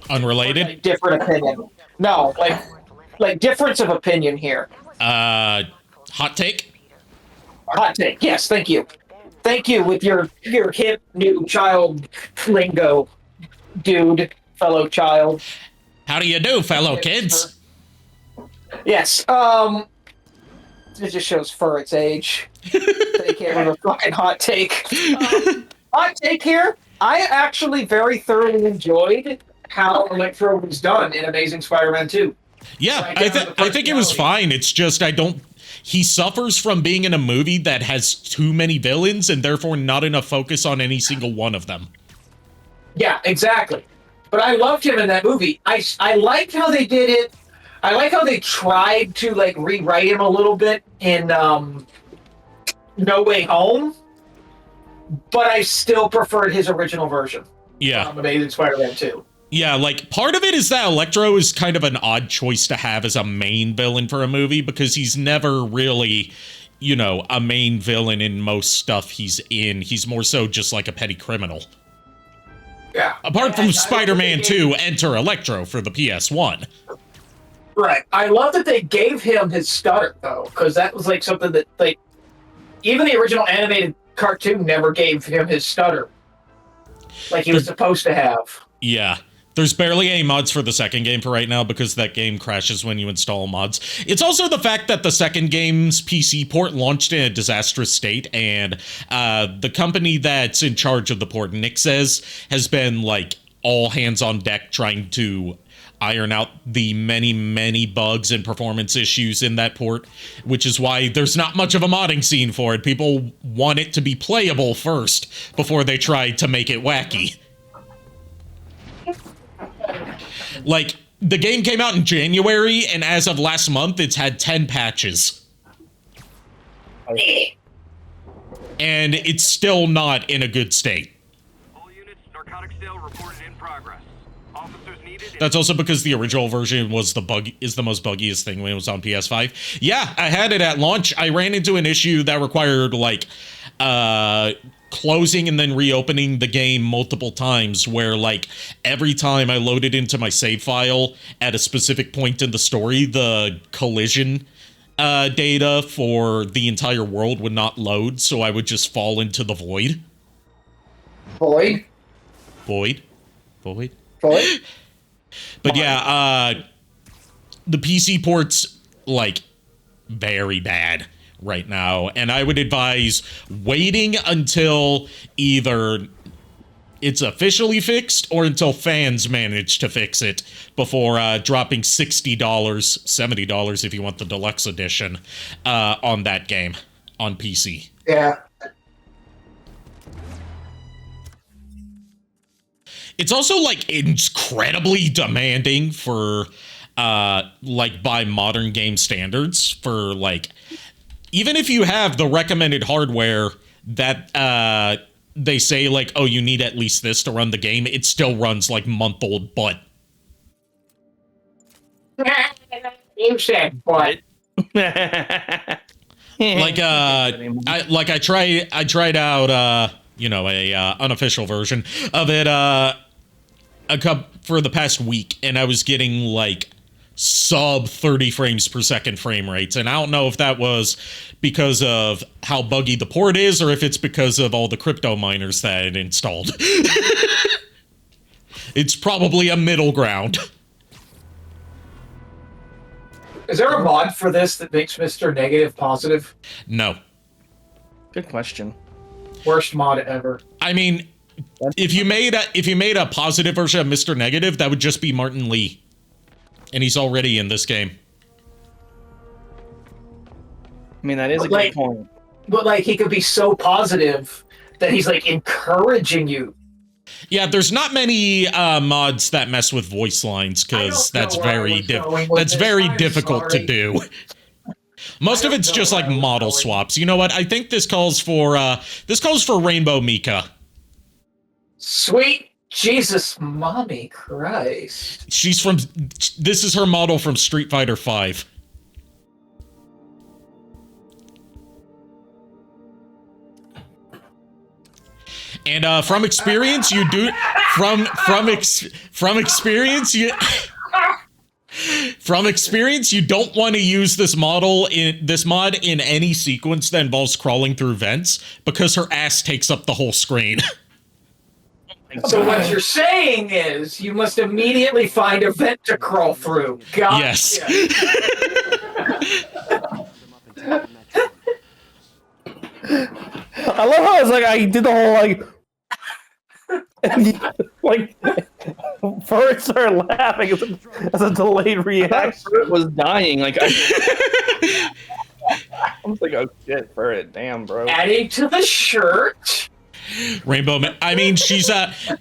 Unrelated? Like, different opinion. No, like difference of opinion here. Hot take? Hot take. Yes, thank you. Thank you with your hip new child lingo, dude, fellow child. How do you do, fellow kids? Yes. It just shows Furret's age. They can't have a fucking hot take. Hot take here. I actually very thoroughly enjoyed how Electro was done in Amazing Spider-Man 2. Yeah, I think it was fine. It's just he suffers from being in a movie that has too many villains and therefore not enough focus on any single one of them. Yeah, exactly. But I loved him in that movie. I liked how they did it. I like how they tried to like rewrite him a little bit in No Way Home, but I still preferred his original version. Yeah. Amazing Spider-Man 2. Yeah, like, part of it is that Electro is kind of an odd choice to have as a main villain for a movie because he's never really, a main villain in most stuff he's in. He's more so just like a petty criminal. Yeah. Apart from Spider-Man 2, enter Electro for the PS1. Right. I love that they gave him his stutter, though, because that was, like, something that, like, even the original animated cartoon never gave him his stutter. Like he was supposed to have. Yeah. There's barely any mods for the second game for right now because that game crashes when you install mods. It's also the fact that the second game's PC port launched in a disastrous state, and the company that's in charge of the port, Nick says, has been, like, all hands on deck trying to iron out the many, many bugs and performance issues in that port, which is why there's not much of a modding scene for it. People want it to be playable first before they try to make it wacky. Like, the game came out in January, and as of last month, it's had 10 patches. And it's still not in a good state. All units, narcotic sale reported in progress. Officers needed. That's also because the original version was the most buggiest thing when it was on PS5. Yeah, I had it at launch. I ran into an issue that required, like, closing and then reopening the game multiple times where, like, every time I loaded into my save file at a specific point in the story, the collision data for the entire world would not load, so I would just fall into the void. Void? Void? Void? But yeah, the PC port's, like, very bad right now, and I would advise waiting until either it's officially fixed or until fans manage to fix it before dropping $60, $70 if you want the deluxe edition on that game on PC. Yeah. It's also, like, incredibly demanding for, like, by modern game standards for, like, even if you have the recommended hardware that they say, like, oh, you need at least this to run the game, it still runs like month-old butt. You said butt. Like, I tried out, a unofficial version of it for the past week, and I was getting, like, sub 30 frames per second frame rates, and I don't know if that was because of how buggy the port is or if it's because of all the crypto miners that it installed. It's probably a middle ground. Is there a mod for this that makes Mr. Negative positive? No. Good question. Worst mod ever. I mean, if you made a positive version of Mr. Negative, that would just be Martin Lee, and he's already in this game. I mean, that is a good point. But like, he could be so positive that he's like encouraging you. Yeah, there's not many mods that mess with voice lines because that's very difficult to do. Most of it's just like model swaps. You know what? I think this calls for Rainbow Mika. Sweet Jesus, mommy Christ. This is her model from Street Fighter V. And from experience, you do from experience you don't want to use this mod in any sequence that involves crawling through vents because her ass takes up the whole screen. So what you're saying is you must immediately find a vent to crawl through. Gotcha. Yes. I love how it's like I did the whole like Furret started laughing as a delayed reaction. Furret was dying. Like I was like, oh shit, Furret, damn, bro. Adding to the shirt. Rainbow, I mean, she's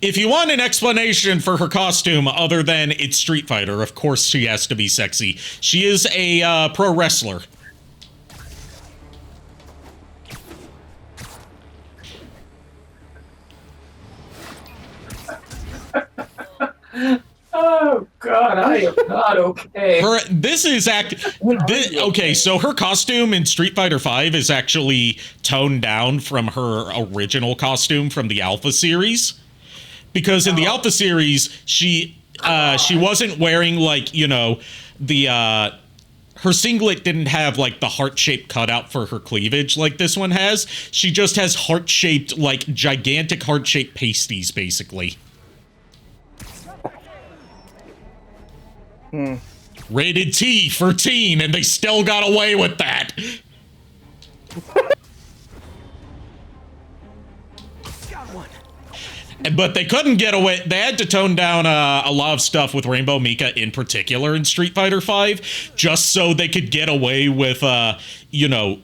if you want an explanation for her costume other than it's Street Fighter, of course she has to be sexy. She is a pro wrestler. Oh God, I am not okay. Okay, so her costume in Street Fighter V is actually toned down from her original costume from the Alpha series, because in the Alpha series she wasn't wearing like, you know, her singlet didn't have like the heart-shaped cutout for her cleavage like this one has. She just has heart-shaped, like gigantic heart-shaped pasties basically. Rated T for teen, and they still got away with that. But they couldn't get away. They had to tone down a lot of stuff with Rainbow Mika in particular in Street Fighter V, just so they could get away with, you know,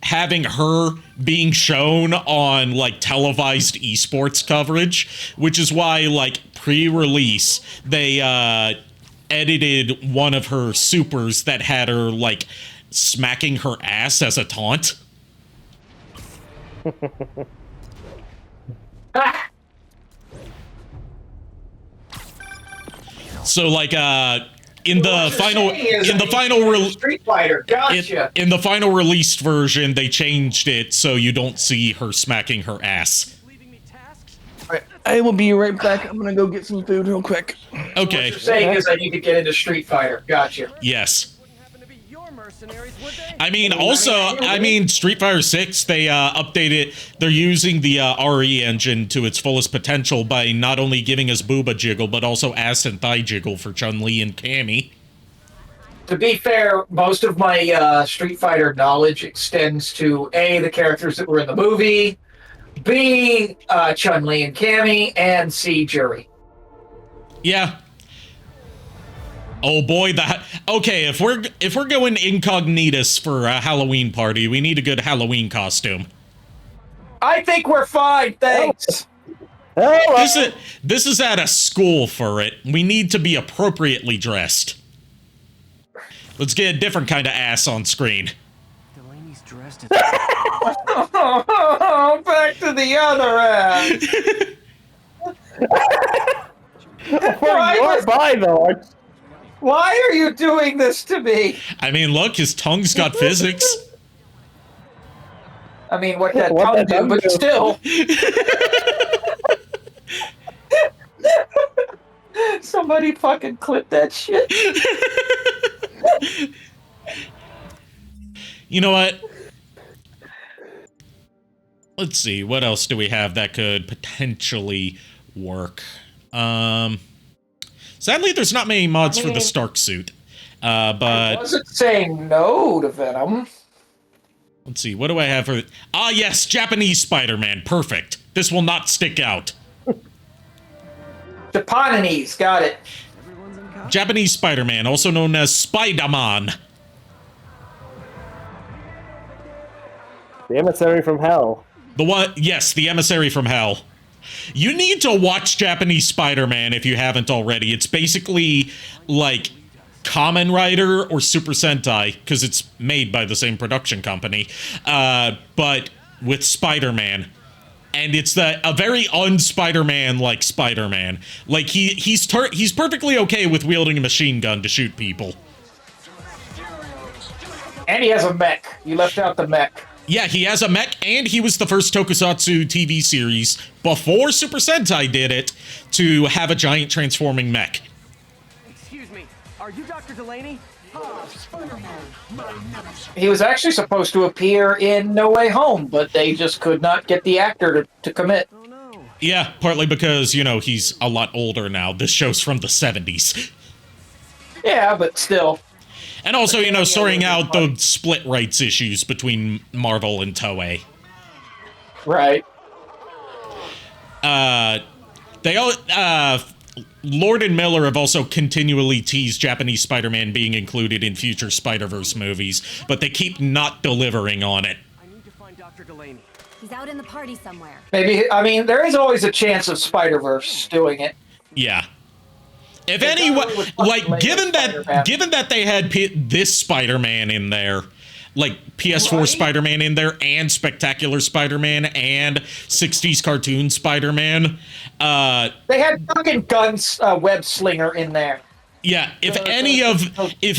having her being shown on like televised esports coverage, which is why like pre-release they edited one of her supers that had her like smacking her ass as a taunt. So like in the Street Fighter, gotcha. In the final released version, they changed it so you don't see her smacking her ass. Alright, I will be right back. I'm gonna go get some food real quick. Okay. What you're saying is I need to get into Street Fighter. Gotcha. Yes. I mean, also, Street Fighter 6, they updated. They're using the RE engine to its fullest potential by not only giving us booba jiggle, but also ass and thigh jiggle for Chun-Li and Cammy. To be fair, most of my Street Fighter knowledge extends to A, the characters that were in the movie, B, Chun-Li and Cammy, and C, Jury. Yeah. Oh boy, okay, if we're going incognitus for a Halloween party, we need a good Halloween costume. I think we're fine, thanks. This is at a school for it. We need to be appropriately dressed. Let's get a different kind of ass on screen. Delaney's dressed as back to the other ass. Why are you doing this to me? I mean, look, his tongue's got physics. I mean, what that tongue do, but still. Somebody fucking clip that shit. You know what? Let's see, what else do we have that could potentially work? Sadly, there's not many mods for the Stark suit, but... I wasn't saying no to Venom. Let's see, what do I have for... Ah, yes, Japanese Spider-Man. Perfect. This will not stick out. Japanese, got it. Japanese Spider-Man, also known as Spider-Man. The emissary from hell. The what? Yes, the emissary from hell. You need to watch Japanese Spider-Man if you haven't already. It's basically like Kamen Rider or Super Sentai, because it's made by the same production company, but with Spider-Man. And it's a very un-Spider-Man like Spider-Man. Like he's perfectly okay with wielding a machine gun to shoot people. And he has a mech. You left out the mech. Yeah, he has a mech, and he was the first tokusatsu TV series before Super Sentai did it to have a giant transforming mech. Excuse me, are you Dr. Delaney? He was actually supposed to appear in No Way Home, but they just could not get the actor to commit. Oh no. Yeah, partly because, you know, he's a lot older now. This show's from the 70s. Yeah, but still. And also, you know, sorting out the split rights issues between Marvel and Toei. Right. They all, Lord and Miller have also continually teased Japanese Spider-Man being included in future Spider-Verse movies, but they keep not delivering on it. I need to find Dr. Delaney. He's out in the party somewhere. Maybe, I mean, there is always a chance of Spider-Verse doing it. Yeah. If anyone, like, given that they had this Spider-Man in there, like PS4 Right? Spider-Man in there, and Spectacular Spider-Man, and 60s cartoon Spider-Man, They had fucking guns, web slinger in there. yeah, if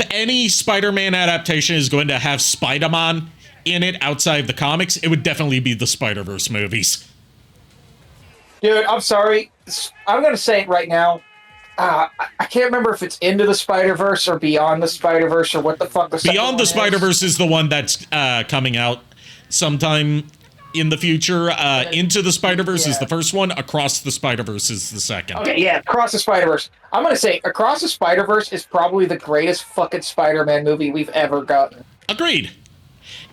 any Spider-Man adaptation is going to have Spider-Man in it outside of the comics, it would definitely be the Spider-Verse movies. Dude, I'm sorry. I'm going to say it right now. I can't remember if it's Into the Spider-Verse or Beyond the Spider-Verse or what the fuck the second Beyond the one is. Spider-Verse is the one that's coming out sometime in the future. Into the Spider-Verse is the first one. Across the Spider-Verse is the second. Okay, yeah, Across the Spider-Verse. I'm going to say Across the Spider-Verse is probably the greatest fucking Spider-Man movie we've ever gotten. Agreed.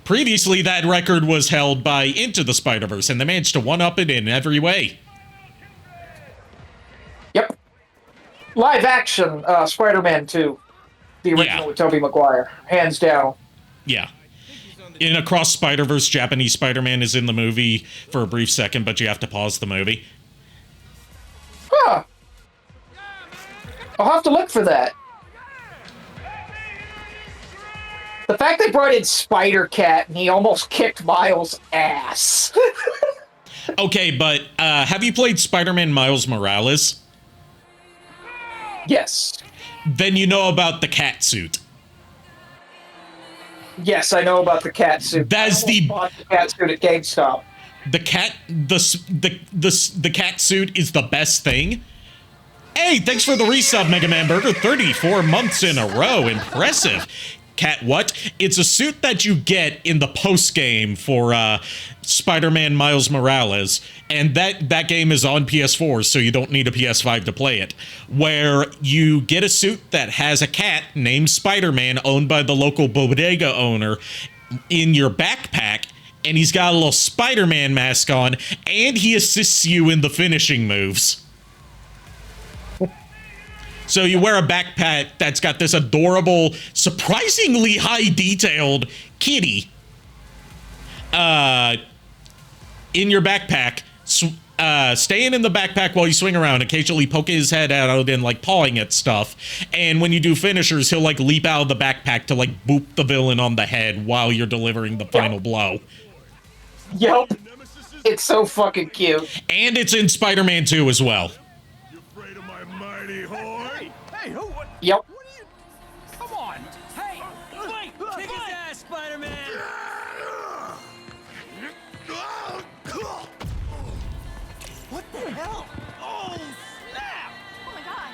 Previously, that record was held by Into the Spider-Verse, and they managed to one-up it in every way. Yep. Live action Spider-Man 2. The original with Tobey Maguire. Hands down. Yeah. In Across Spider-Verse, Japanese Spider-Man is in the movie for a brief second, but you have to pause the movie. Huh. I'll have to look for that. The fact they brought in Spider-Cat and he almost kicked Miles' ass. Okay, but have you played Spider-Man Miles Morales? Yes. Then you know about the cat suit. Yes, I know about the cat suit. That's bought the cat suit at GameStop. The cat suit is the best thing. Hey, thanks for the resub, Mega Man Burger. 34 months in a row. Impressive. Cat what? It's a suit that you get in the post game for Spider-Man Miles Morales, and that game is on PS4, so you don't need a PS5 to play it. Where you get a suit that has a cat named Spider-Man, owned by the local bodega owner, in your backpack, and he's got a little Spider-Man mask on, and he assists you in the finishing moves. So you wear a backpack that's got this adorable, surprisingly high-detailed kitty in your backpack, staying in the backpack while you swing around, occasionally poking his head out and, like, pawing at stuff. And when you do finishers, he'll, like, leap out of the backpack to, like, boop the villain on the head while you're delivering the final blow. Yep. It's so fucking cute. And it's in Spider-Man 2 as well. Hey, who? What? Yep. What are you? Come on. Hey, wait! Kick his ass, Spider-Man! What the hell? Oh, snap! Oh my god.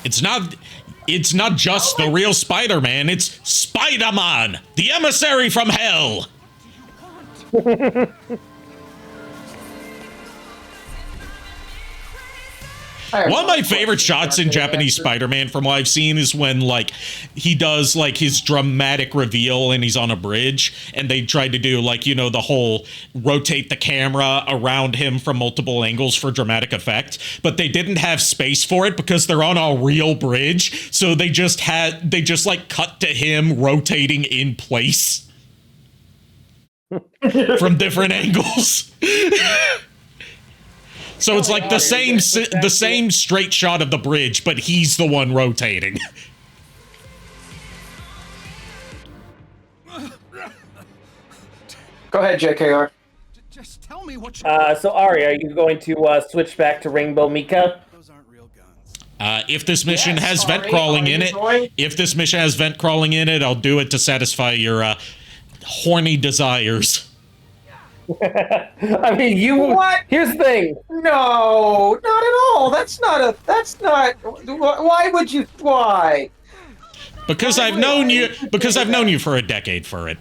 Is that a real Spider-Man? It's not just the real Spider-Man, it's Spider-Man, the emissary from hell. One of my favorite shots in Japanese Spider-Man from what I've seen is when, like, he does, like, his dramatic reveal and he's on a bridge, and they tried to do, like, you know, the whole rotate the camera around him from multiple angles for dramatic effect, but they didn't have space for it because they're on a real bridge, so they just, like, cut to him rotating in place from different angles. So it's like the same straight shot of the bridge, but he's the one rotating. Go ahead, JKR. Just tell me what So Ari, are you going to switch back to Rainbow Mika? If this mission has vent crawling in it, I'll do it to satisfy your horny desires. I mean, What? Here's the thing. No, not at all. That's not. Why would you? Why? Because I've known you for a decade, Furret.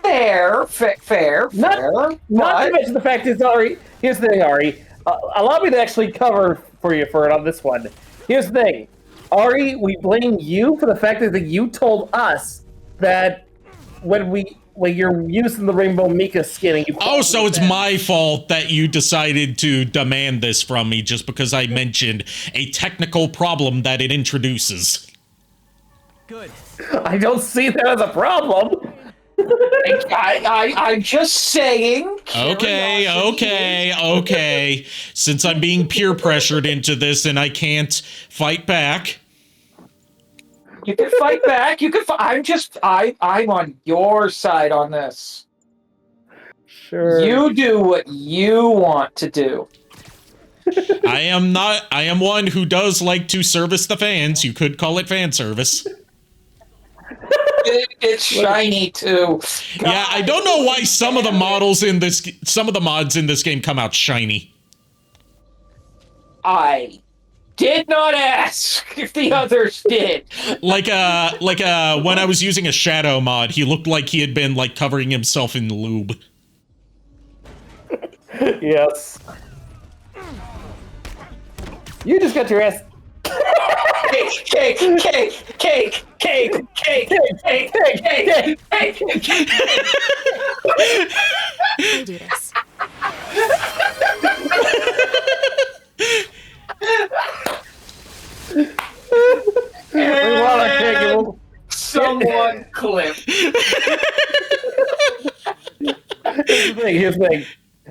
Fair. Not to mention the fact is, Ari. Here's the thing, Ari. Allow me to actually cover for you, Furret, on this one. Here's the thing, Ari. We blame you for the fact that you told us that when you're using the Rainbow Mika skin. So it's my fault that you decided to demand this from me just because I mentioned a technical problem that it introduces. Good. I don't see that as a problem. I'm just saying. Okay. Since I'm being peer pressured into this and I can't fight back. You can fight back. I'm on your side on this. Sure. You do what you want to do. I am one who does like to service the fans. You could call it fan service. It's shiny too. God. Yeah, I don't know why some of the mods in this game come out shiny. I did not ask if the others did. Like when I was using a shadow mod, he looked like he had been like covering himself in lube. Yes. You just got your ass. Cake. We'll do this. Someone clip. Here's the thing.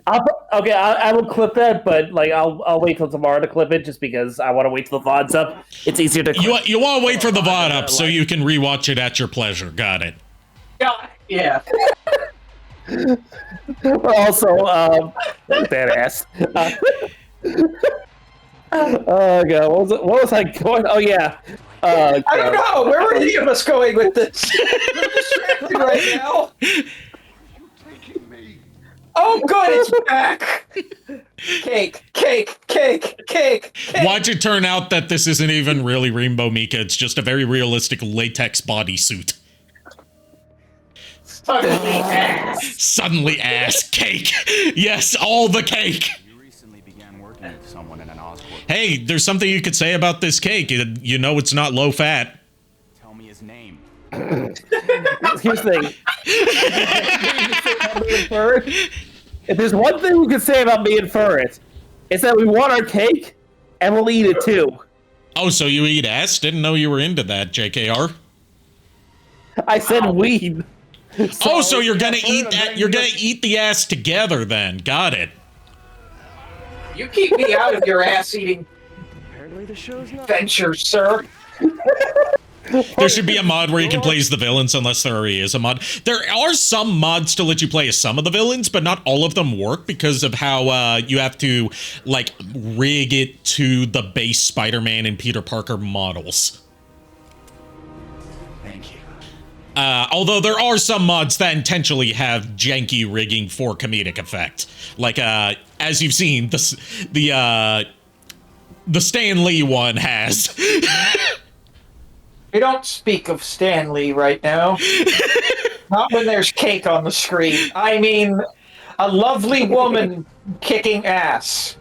I will clip that, but like I'll wait till tomorrow to clip it, just because I want to wait till the VOD's up. It's easier to. You want to wait for the VOD up so you can rewatch it at your pleasure. Got it. Yeah. Also, that ass. Oh god, what was I going? Oh yeah. I don't know. Where were any of us going with this? We're distracted right now. Oh, good, it's back. Cake. Why'd it turn out that this isn't even really Rainbow Mika? It's just a very realistic latex bodysuit. Suddenly ass. Cake. Yes, all the cake. You recently began working with someone in an Oscorp. Hey, there's something you could say about this cake. You know it's not low fat. Tell me his name. Here's the thing. If there's one thing we can say about me and Furret, it's that we want our cake, and we'll eat it too. Oh, so you eat ass? Didn't know you were into that, JKR. I said weed. So you're gonna eat that? You're gonna eat the ass together then? Got it. You keep me out of your ass-eating Apparently the show's not. venture, sir. There should be a mod where you can play as the villains, unless there already is a mod. There are some mods to let you play as some of the villains, but not all of them work because of how you have to, like, rig it to the base Spider-Man and Peter Parker models. Thank you. Although there are some mods that intentionally have janky rigging for comedic effect. Like, as you've seen, the Stan Lee one has. We don't speak of Stan Lee right now. Not when there's cake on the screen. I mean, a lovely woman kicking ass.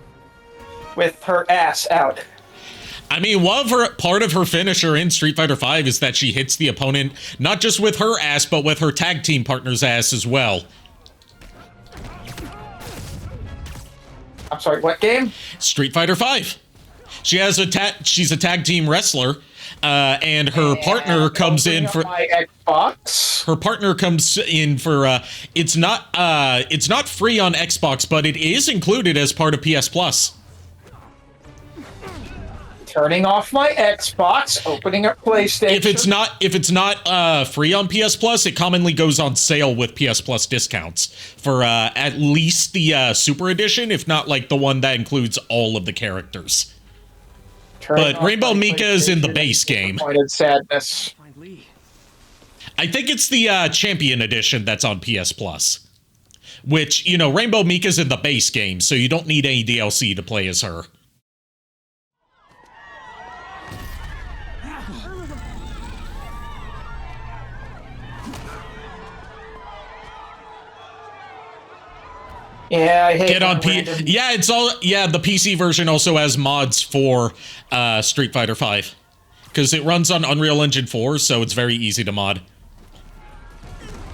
with her ass out. I mean, part of her finisher in Street Fighter V is that she hits the opponent not just with her ass, but with her tag team partner's ass as well. I'm sorry, what game? Street Fighter V. She has she's a tag team wrestler, and her partner comes in for my Xbox. Her partner comes in for it's not free on Xbox, but it is included as part of PS Plus. Turning off my Xbox, opening up PlayStation. If it's not free on PS Plus, it commonly goes on sale with PS Plus discounts for at least the Super Edition, if not like the one that includes all of the characters. But Rainbow Mika is in the base game. Sadness. I think it's the Champion Edition that's on PS Plus. Which, you know, Rainbow Mika's in the base game, so you don't need any DLC to play as her. Yeah, I hate Get on random... Yeah, the PC version also has mods for Street Fighter V. Because it runs on Unreal Engine 4, so it's very easy to mod.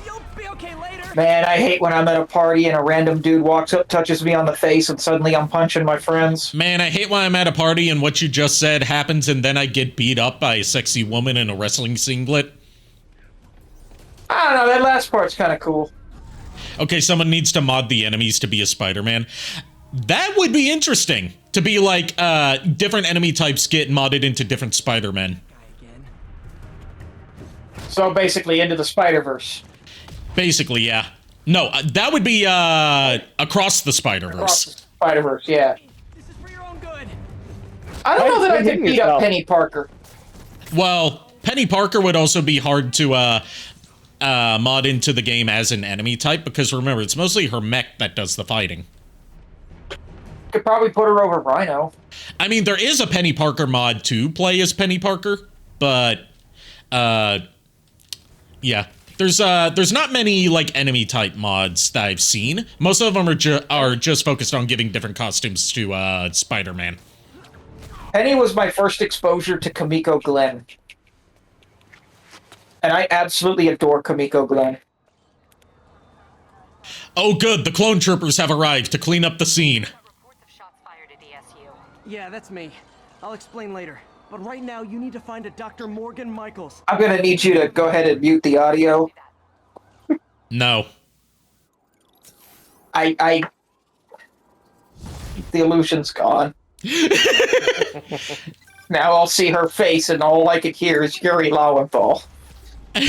You'll be okay later. Man, I hate when I'm at a party and a random dude walks up, touches me on the face, and suddenly I'm punching my friends. Man, I hate when I'm at a party and what you just said happens and then I get beat up by a sexy woman in a wrestling singlet. I don't know, that last part's kind of cool. Okay, someone needs to mod the enemies to be a Spider-Man. That would be interesting. To be like, different enemy types get modded into different Spider-Men. So basically into the Spider-Verse. Basically, yeah. No, that would be, across the Spider-Verse. Across the Spider-Verse, yeah. This is for your own good. I don't know that I could beat up Penny Parker. Well, Penny Parker would also be hard to, mod into the game as an enemy type, because remember, it's mostly her mech that does the fighting. Could probably put her over Rhino. I mean, there is a Penny Parker mod to play as Penny Parker, but, yeah. There's not many, like, enemy type mods that I've seen. Most of them are just focused on giving different costumes to, Spider-Man. Penny was my first exposure to Kamiko Glenn. And I absolutely adore Kamiko Glenn. Oh good, the clone troopers have arrived to clean up the scene. Yeah, that's me. I'll explain later. But right now, you need to find a Dr. Morgan Michaels. I'm gonna need you to go ahead and mute the audio. No. The illusion's gone. Now I'll see her face and all I can hear is Yuri Lowenthal. Her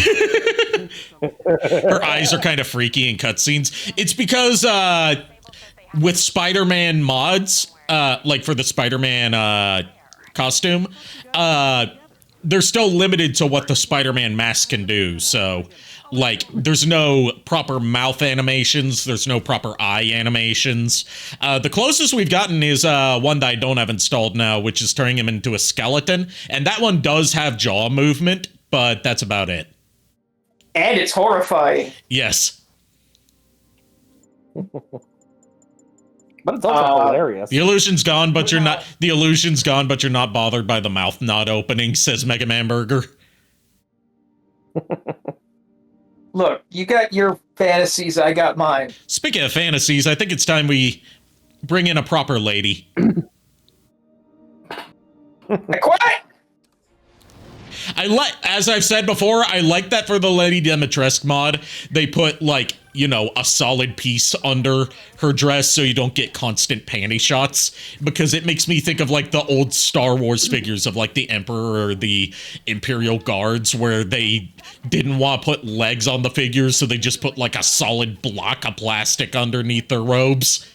eyes are kind of freaky in cutscenes. It's because with Spider-Man mods, like for the Spider-Man costume, they're still limited to what the Spider-Man mask can do. So, like, there's no proper mouth animations, there's no proper eye animations. The closest we've gotten is one that I don't have installed now, which is turning him into a skeleton. And that one does have jaw movement, but that's about it. And it's horrifying. Yes. But it's also hilarious. The illusion's gone, but you're not. The illusion's gone, but you're not bothered by the mouth not opening, says Mega Man Burger. Look, you got your fantasies, I got mine. Speaking of fantasies, I think it's time we bring in a proper lady. Quiet! As I've said before, I like that for the Lady Dimitrescu mod, they put, like, you know, a solid piece under her dress so you don't get constant panty shots, because it makes me think of, like, the old Star Wars figures of, like, the Emperor or the Imperial Guards, where they didn't want to put legs on the figures, so they just put, like, a solid block of plastic underneath their robes.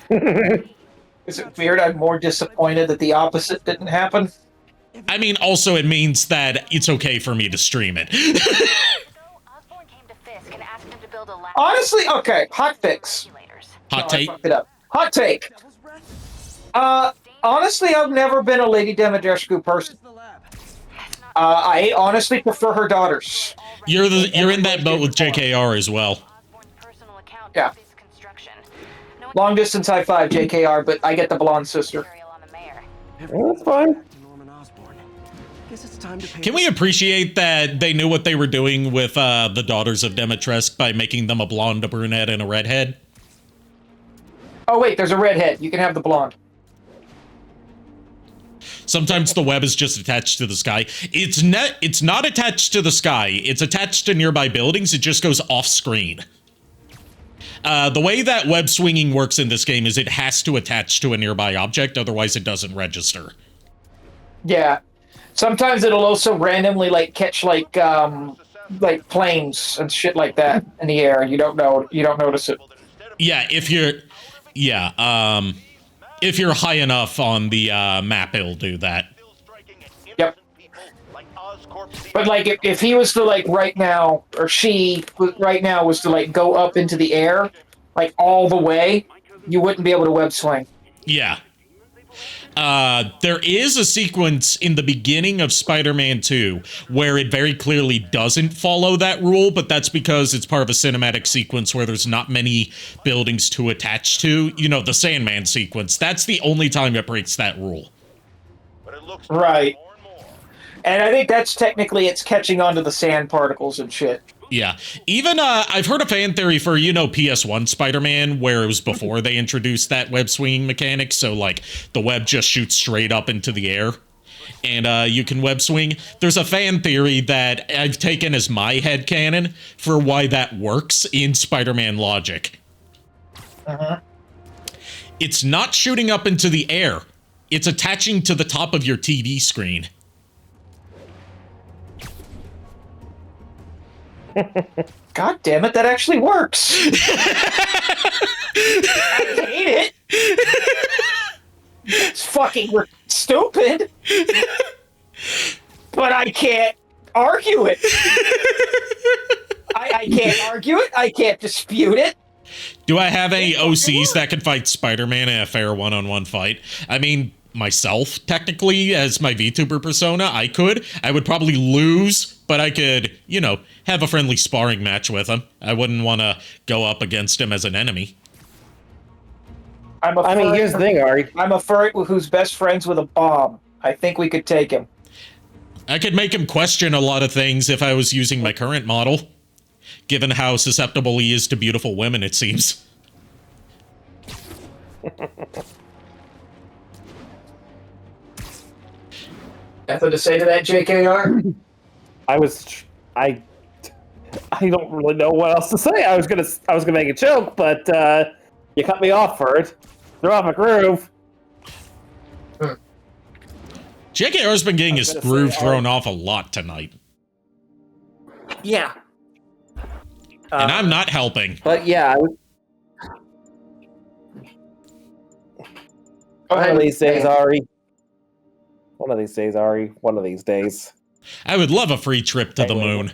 Is it weird I'm more disappointed that the opposite didn't happen? I mean, also it means that it's okay for me to stream it. Honestly, okay, hot fix. Hot take? I fucked it up. Hot take. Honestly, I've never been a Lady Dimitrescu person. I honestly prefer her daughters. You're in that boat with JKR as well. Yeah. Long distance high five, JKR, but I get the blonde sister. Well, that's fine. Guess it's time to pay. Can we appreciate that they knew what they were doing with the Daughters of Demetresk by making them a blonde, a brunette, and a redhead? Oh wait, there's a redhead. You can have the blonde. Sometimes the web is just attached to the sky. It's not attached to the sky. It's attached to nearby buildings. It just goes off screen. The way that web swinging works in this game is it has to attach to a nearby object, otherwise it doesn't register. Yeah. Sometimes it'll also randomly like catch like planes and shit like that in the air, and you don't notice it. Yeah, if you're high enough on the map, it'll do that. Yep. But like if he was to like right now, or she right now was to like go up into the air, like all the way, you wouldn't be able to web swing. Yeah. There is a sequence in the beginning of Spider-Man 2 where it very clearly doesn't follow that rule, but that's because it's part of a cinematic sequence where there's not many buildings to attach to. You know, the Sandman sequence. That's the only time it breaks that rule. Right. And I think that's technically it's catching onto the sand particles and shit. Yeah. Even, I've heard a fan theory for, PS1 Spider-Man, where it was before they introduced that web swinging mechanic, so, like, the web just shoots straight up into the air, and, you can web swing. There's a fan theory that I've taken as my headcanon for why that works in Spider-Man logic. Uh-huh. It's not shooting up into the air. It's attaching to the top of your TV screen. God damn it, that actually works. I hate it. It's fucking stupid. But I can't argue it. I can't argue it. I can't dispute it. Do I have any OCs that can fight Spider-Man in a fair one-on-one fight? I mean, myself, technically, as my VTuber persona, I could. I would probably lose, but I could, have a friendly sparring match with him. I wouldn't want to go up against him as an enemy. Here's the thing, Ari. I'm a furret who's best friends with a bomb. I think we could take him. I could make him question a lot of things if I was using my current model, given how susceptible he is to beautiful women, it seems. Nothing to say to that, JKR? I don't really know what else to say. I was gonna make a joke, but you cut me off for it. Throw off a groove. JKR's been getting his groove thrown off a lot tonight. Yeah. And I'm not helping. But yeah, one of these days, Ari. One of these days, Ari. One of these days. I would love a free trip to the moon.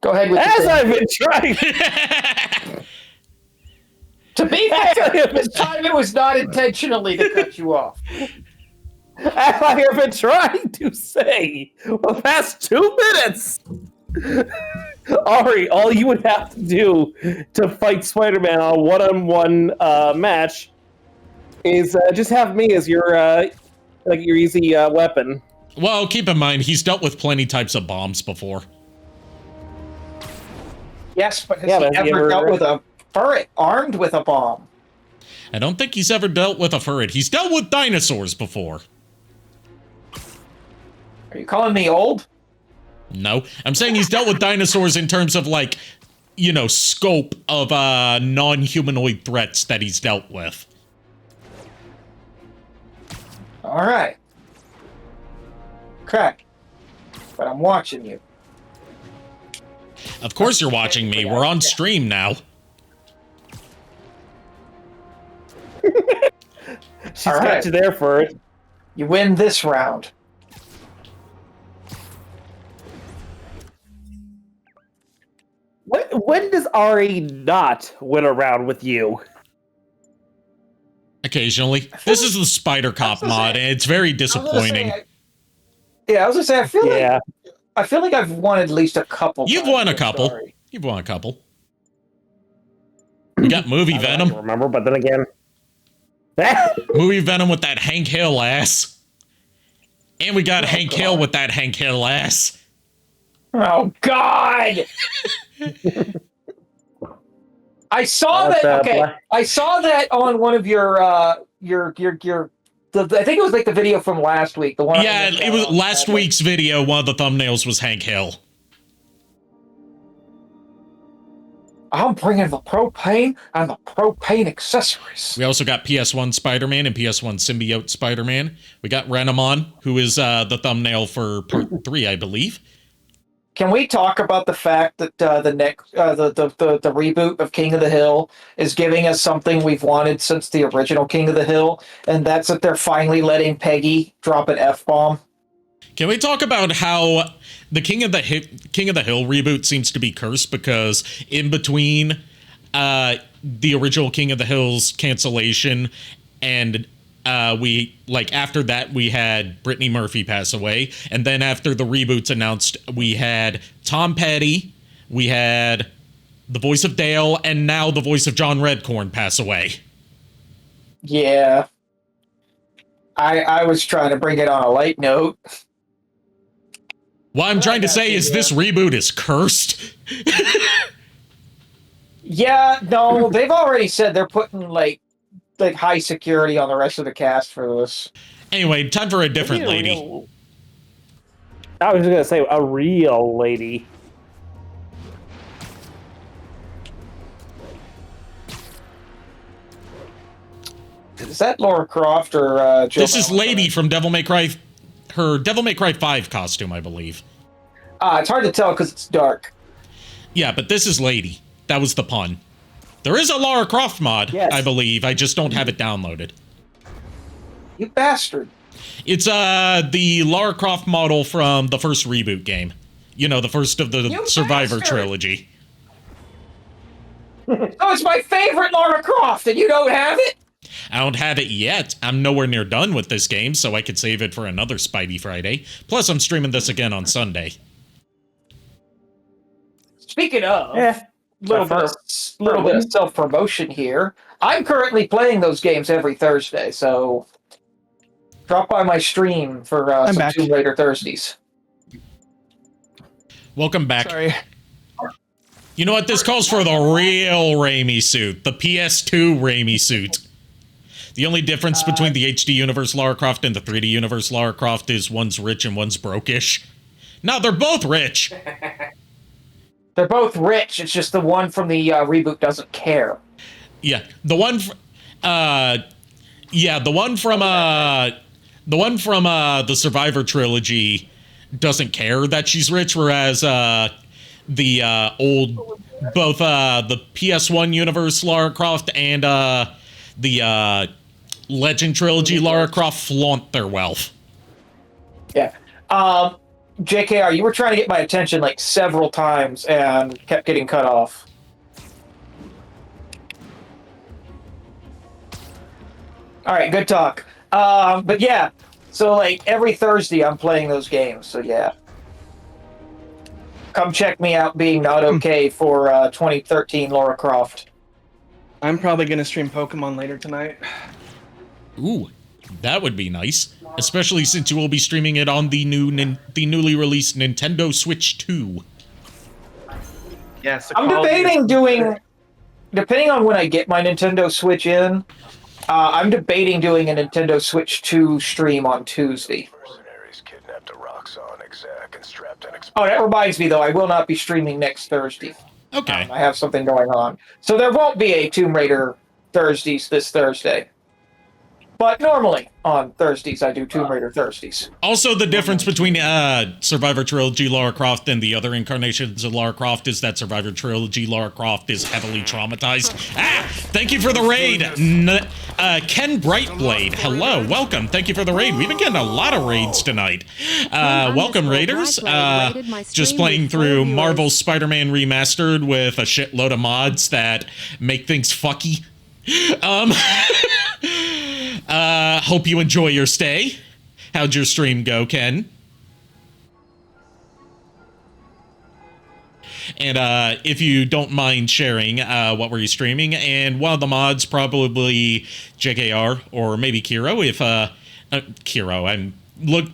Go ahead with As I've been trying. To be fair, this time it was not intentionally to cut you off. As I have been trying to say for the past 2 minutes. Ari, all you would have to do to fight Spider-Man on a one-on-one match is just have me as your easy weapon. Well, keep in mind, he's dealt with plenty types of bombs before. Yes, but has he ever dealt with a furret armed with a bomb? I don't think he's ever dealt with a furret. He's dealt with dinosaurs before. Are you calling me old? No. I'm saying he's dealt with dinosaurs in terms of, scope of non-humanoid threats that he's dealt with. All right. Crack. But I'm watching you. Of course you're watching me. We're on stream now. She's got you there for it. You win this round. When does Ari not win a round with you? Occasionally. This is the Spider Cop mod, and it's very disappointing. I was gonna say, I feel like I've won at least a couple. You've won a couple. You've won a couple. We got movie I Venom. don't remember, but then again. Movie Venom with that Hank Hill ass. And we got Hank Hill with that Hank Hill ass. Oh God! I saw that. Okay, I saw that on one of your. I think it was like the video from last week. The one. Yeah, it was last week's video. One of the thumbnails was Hank Hill. I'm bringing the propane and the propane accessories. We also got PS1 Spider-Man and PS1 Symbiote Spider-Man. We got Renamon, who is the thumbnail for Part 3, I believe. Can we talk about the fact that the reboot of King of the Hill is giving us something we've wanted since the original King of the Hill, and that's that they're finally letting Peggy drop an F-bomb? Can we talk about how the King of the Hill reboot seems to be cursed because in between the original King of the Hill's cancellation and after that we had Brittany Murphy pass away, and then after the reboots announced we had Tom Petty, we had the voice of Dale, and now the voice of John Redcorn pass away. Yeah. I was trying to bring it on a light note. What I'm trying to say is this reboot is cursed. Yeah, no, they've already said they're putting like high security on the rest of the cast for this. Anyway, time for a different lady. I was just gonna say a real lady. Is that Laura Croft or Jill? This is Lady from Devil May Cry. Her Devil May Cry 5 costume, I believe. It's hard to tell because it's dark. Yeah, but this is Lady. That was the pun. There is a Lara Croft mod, yes. I believe. I just don't have it downloaded. You bastard. It's the Lara Croft model from the first reboot game. You know, the first of the Survivor trilogy. Oh, it's my favorite Lara Croft, and you don't have it? I don't have it yet. I'm nowhere near done with this game, so I could save it for another Spidey Friday. Plus, I'm streaming this again on Sunday. Speaking of, little bit of self-promotion here. I'm currently playing those games every Thursday, so drop by my stream for some Tomb Raider Thursdays. Welcome back. Sorry. You know what? This calls for the real Raimi suit. The PS2 Raimi suit. The only difference between the HD Universe Lara Croft and the 3D Universe Lara Croft is one's rich and one's brokish. No, they're both rich. They're both rich. It's just the one from the reboot doesn't care. Yeah, the one from the Survivor trilogy doesn't care that she's rich, whereas the PS1 universe Lara Croft and the Legend trilogy Lara Croft flaunt their wealth. Yeah. JKR, you were trying to get my attention like several times and kept getting cut off. All right, good talk. But yeah, so like every Thursday I'm playing those games. So yeah, come check me out being not okay for 2013 Lara Croft. I'm probably gonna stream Pokemon later tonight. Ooh, that would be nice. Especially since you will be streaming it on the newly released Nintendo Switch 2. Yes, I'm debating doing, depending on when I get my Nintendo Switch in, I'm debating doing a Nintendo Switch 2 stream on Tuesday. Oh, that reminds me though, I will not be streaming next Thursday. Okay. I have something going on. So there won't be a Tomb Raider Thursdays this Thursday. But normally on Thursdays, I do Tomb Raider Thursdays. Also, the difference between Survivor Trilogy Lara Croft and the other incarnations of Lara Croft is that Survivor Trilogy Lara Croft is heavily traumatized. Thank you for the raid, Ken Brightblade. Hello, welcome. Thank you for the raid. We've been getting a lot of raids tonight. Welcome, raiders. Just playing through Marvel's Spider-Man Remastered with a shitload of mods that make things fucky. Hope you enjoy your stay. How'd your stream go, Ken? And if you don't mind sharing, what were you streaming? And one of the mods, probably JKR or maybe Kiro, if Kiro,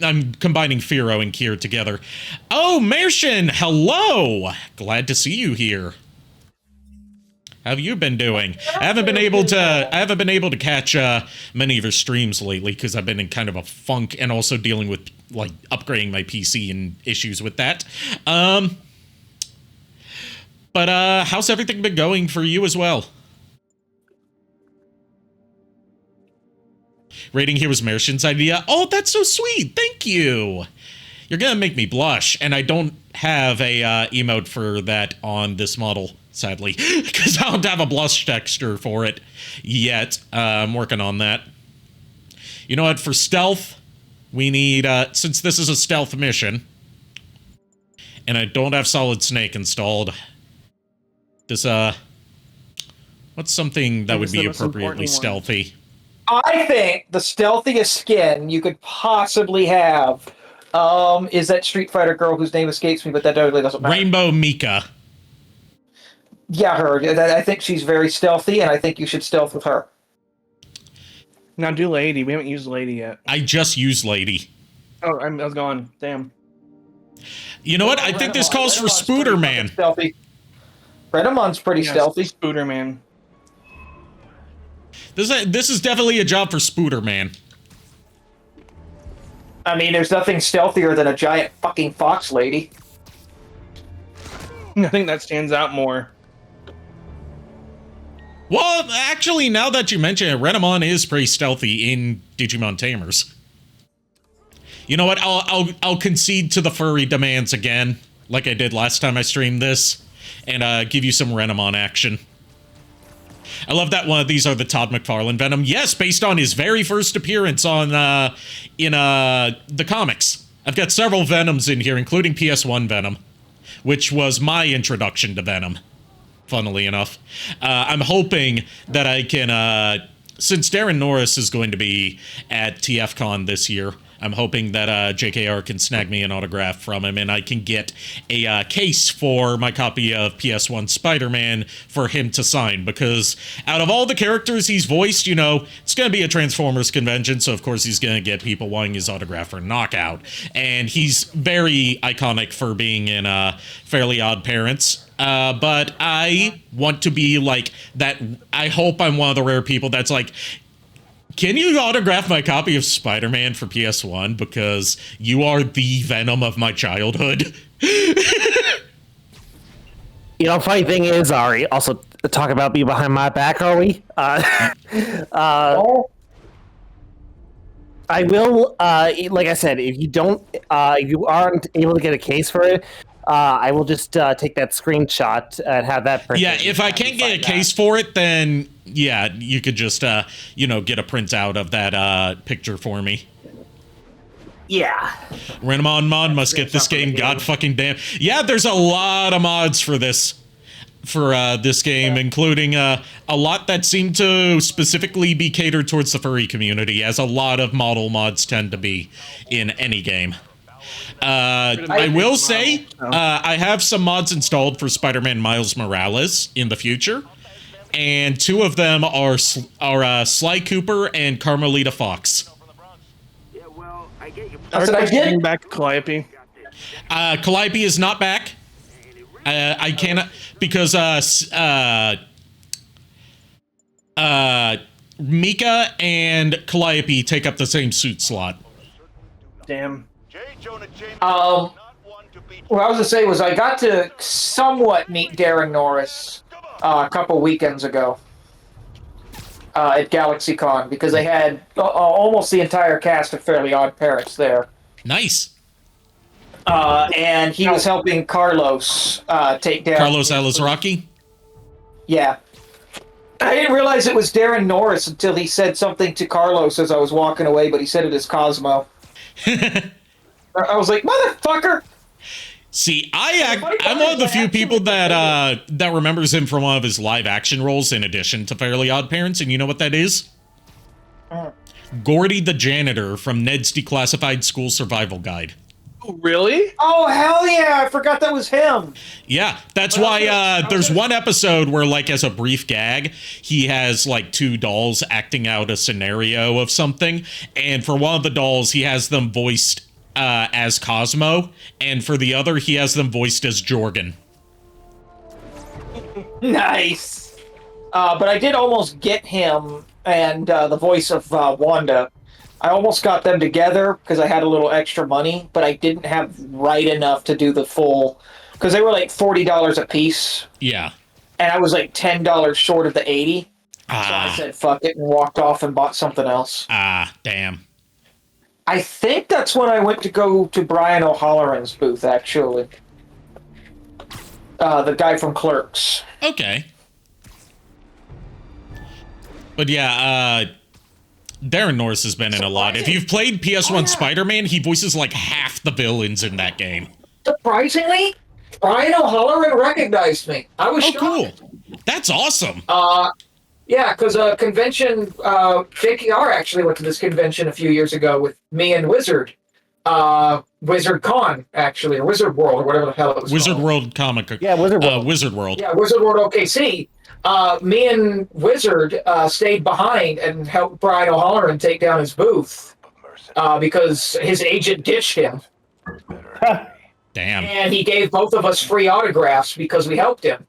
I'm combining Firo and Kier together. Oh, Mershin, hello! Glad to see you here. How have you been doing? I haven't been able to catch many of your streams lately because I've been in kind of a funk and also dealing with like upgrading my PC and issues with that. But how's everything been going for you as well? Rating here was Mershin's idea. Oh, that's so sweet. Thank you. You're gonna make me blush, and I don't have a emote for that on this model, sadly, because I don't have a blush texture for it yet. I'm working on that. You know what? For stealth, we need, since this is a stealth mission, and I don't have Solid Snake installed, this, what's something that would be appropriately stealthy? I think the stealthiest skin you could possibly have is that Street Fighter girl whose name escapes me, but that totally doesn't matter. Rainbow Mika. Yeah, her. I think she's very stealthy, and I think you should stealth with her. Now do Lady. We haven't used Lady yet. I just used Lady. Oh, I was gone. Damn. You know what? I think this calls for Spooder Man. Stealthy. Renamon's pretty stealthy. Spooder Man. This is definitely a job for Spooder Man. I mean, there's nothing stealthier than a giant fucking fox lady. I think that stands out more. Well, actually, now that you mention it, Renamon is pretty stealthy in Digimon Tamers. You know what? I'll concede to the furry demands again, like I did last time I streamed this, and give you some Renamon action. I love that one of these are the Todd McFarlane Venom. Yes, based on his very first appearance on in the comics. I've got several Venoms in here, including PS1 Venom, which was my introduction to Venom, funnily enough. I'm hoping that I can, since Darren Norris is going to be at TFCon this year, I'm hoping that JKR can snag me an autograph from him, and I can get a case for my copy of PS1 Spider-Man for him to sign, because out of all the characters he's voiced, you know, it's going to be a Transformers convention, so of course he's going to get people wanting his autograph for Knockout, and he's very iconic for being in Fairly Odd Parents. But I want to be like that. I hope I'm one of the rare people that's like, can you autograph my copy of Spider-Man for PS1? Because you are the Venom of my childhood. You know, funny thing is, Ari, also talk about me behind my back, are we? I will, like I said, if you don't, you aren't able to get a case for it, I will just take that screenshot and have that printed. Yeah, if I can't get a case for it, then yeah, you could just, you know, get a printout of that picture for me. Yeah. Renamon mod must get this game, god fucking damn. Yeah, there's a lot of mods for this. For this game, including a lot that seem to specifically be catered towards the furry community, as a lot of model mods tend to be in any game. I will say, I have some mods installed for Spider-Man Miles Morales in the future, and two of them are Sly Cooper and Carmelita Fox. That's what I did. Back Calliope. Calliope is not back. I cannot, because Mika and Calliope take up the same suit slot. Damn. What I was gonna say was I got to somewhat meet Darren Norris a couple weekends ago at GalaxyCon, because they had almost the entire cast of Fairly Odd Parents there. Nice. And he was helping Carlos take down Carlos Alazraki? Yeah. I didn't realize it was Darren Norris until he said something to Carlos as I was walking away, but he said it as Cosmo. I was like, motherfucker! See, I'm one of the few people that that remembers him from one of his live action roles in addition to Fairly Odd Parents, and you know what that is? Gordy the janitor from Ned's Declassified School Survival Guide. Really? Oh, hell yeah. I forgot that was him. Yeah, that's why there's one episode where, like, as a brief gag, he has, like, 2 dolls acting out a scenario of something. And for one of the dolls, he has them voiced as Cosmo. And for the other, he has them voiced as Jorgen. Nice. But I did almost get him and the voice of Wanda. I almost got them together because I had a little extra money, but I didn't have right enough to do the full, because they were like $40 a piece. Yeah. And I was like $10 short of the 80. So I said, fuck it, and walked off and bought something else. Damn. I think that's when I went to go to Brian O'Halloran's booth, actually. The guy from Clerks. Okay. But yeah, Darren Norris has been in a lot. If you've played PS1 Spider-Man, he voices like half the villains in that game. Surprisingly, Brian O'Halloran recognized me. I was shocked. Cool. That's awesome. Yeah, because a convention, JKR actually went to this convention a few years ago with me and Wizard. Wizard Con, actually, or Wizard World, or whatever the hell it was Wizard called. World Comic. Yeah, Wizard World. Wizard World. Yeah, Wizard World OKC. Me and Wizard stayed behind and helped Brian O'Halloran take down his booth because his agent ditched him. Damn. And he gave both of us free autographs because we helped him.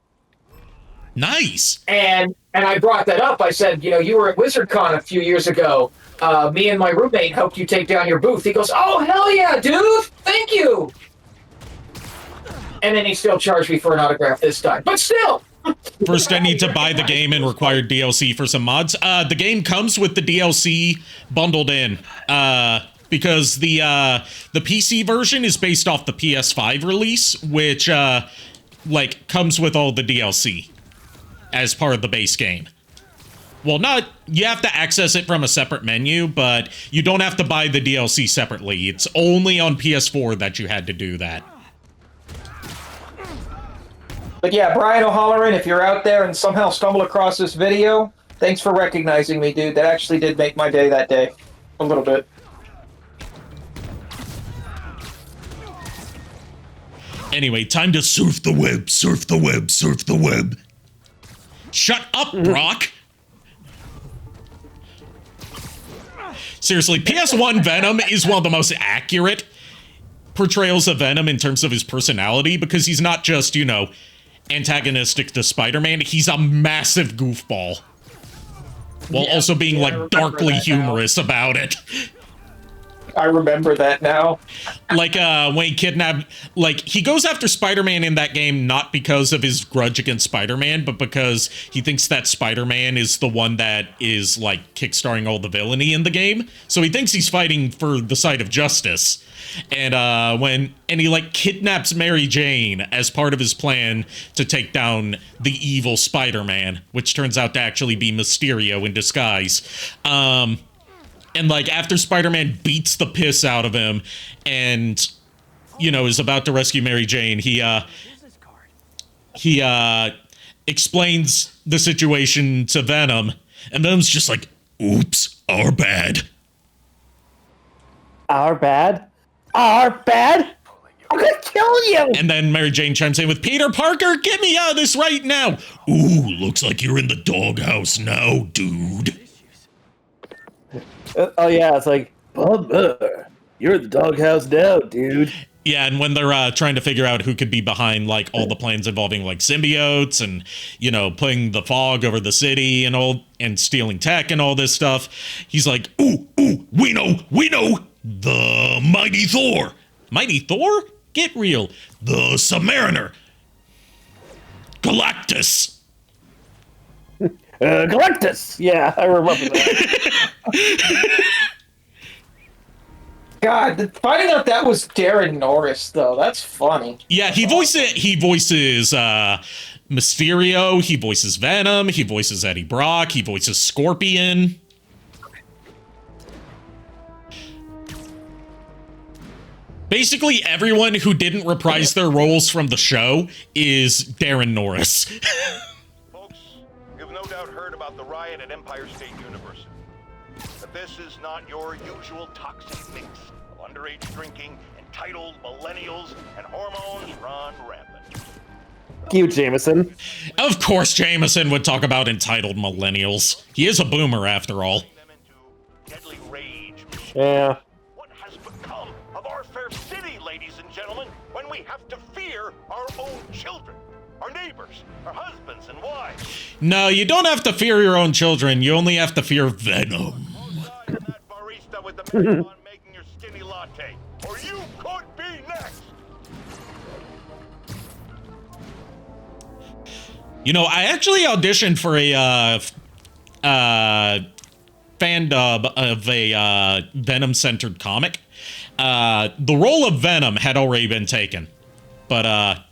Nice. And I brought that up. I said, you know, you were at WizardCon a few years ago. Me and my roommate helped you take down your booth. He goes, oh, hell yeah, dude. Thank you. And then he still charged me for an autograph this time. But still. First, I need to buy the game and require DLC for some mods. The game comes with the DLC bundled in. Because the PC version is based off the PS5 release, which, like, comes with all the DLC as part of the base game. Well, you have to access it from a separate menu, but you don't have to buy the DLC separately. It's only on PS4 that you had to do that. But yeah, Brian O'Halloran, if you're out there and somehow stumble across this video, thanks for recognizing me, dude. That actually did make my day that day. A little bit. Anyway, time to surf the web, surf the web, surf the web. Shut up, Brock! Seriously, PS1 Venom is one of the most accurate portrayals of Venom in terms of his personality, because he's not just, you know, antagonistic to Spider-Man, he's a massive goofball. While also being, like, darkly humorous about it. I remember that now. Like, when he kidnapped... Like, he goes after Spider-Man in that game not because of his grudge against Spider-Man, but because he thinks that Spider-Man is the one that is, like, kickstarting all the villainy in the game. So he thinks he's fighting for the side of justice. And, he, like, kidnaps Mary Jane as part of his plan to take down the evil Spider-Man, which turns out to actually be Mysterio in disguise. And, like, after Spider-Man beats the piss out of him and, you know, is about to rescue Mary Jane, he explains the situation to Venom, and Venom's just like, oops, our bad. Our bad? Our bad? I'm gonna kill you! And then Mary Jane chimes in with, Peter Parker, get me out of this right now! Ooh, looks like you're in the doghouse now, dude. Oh yeah, it's like, Bummer, you're in the doghouse now, dude. Yeah, and when they're trying to figure out who could be behind, like, all the plans involving, like, symbiotes and, you know, putting the fog over the city and all, and stealing tech and all this stuff, he's like, ooh, we know, the Mighty Thor. Mighty Thor? Get real. The Submariner. Galactus. Galactus! Yeah, I remember that. God, finding out that was Darren Norris, though, that's funny. Yeah, he voices Mysterio, he voices Venom, he voices Eddie Brock, he voices Scorpion. Basically, everyone who didn't reprise their roles from the show is Darren Norris. Folks, you've no doubt heard about the riot at Empire State University. But this is not your usual toxic mix of underage drinking and entitled millennials and hormones run rampant. You, Jameson. Of course Jameson would talk about entitled millennials. He is a boomer after all. Deadly rage. Yeah. What has become of our fair city, ladies and gentlemen, when we have to fear our own children, our neighbors, our husbands and wives? No, you don't have to fear your own children. You only have to fear venom. That barista with the marathon making your skinny latte, or you could be next. You know, I actually auditioned for a fan dub of a Venom-centered comic. The role of Venom had already been taken, but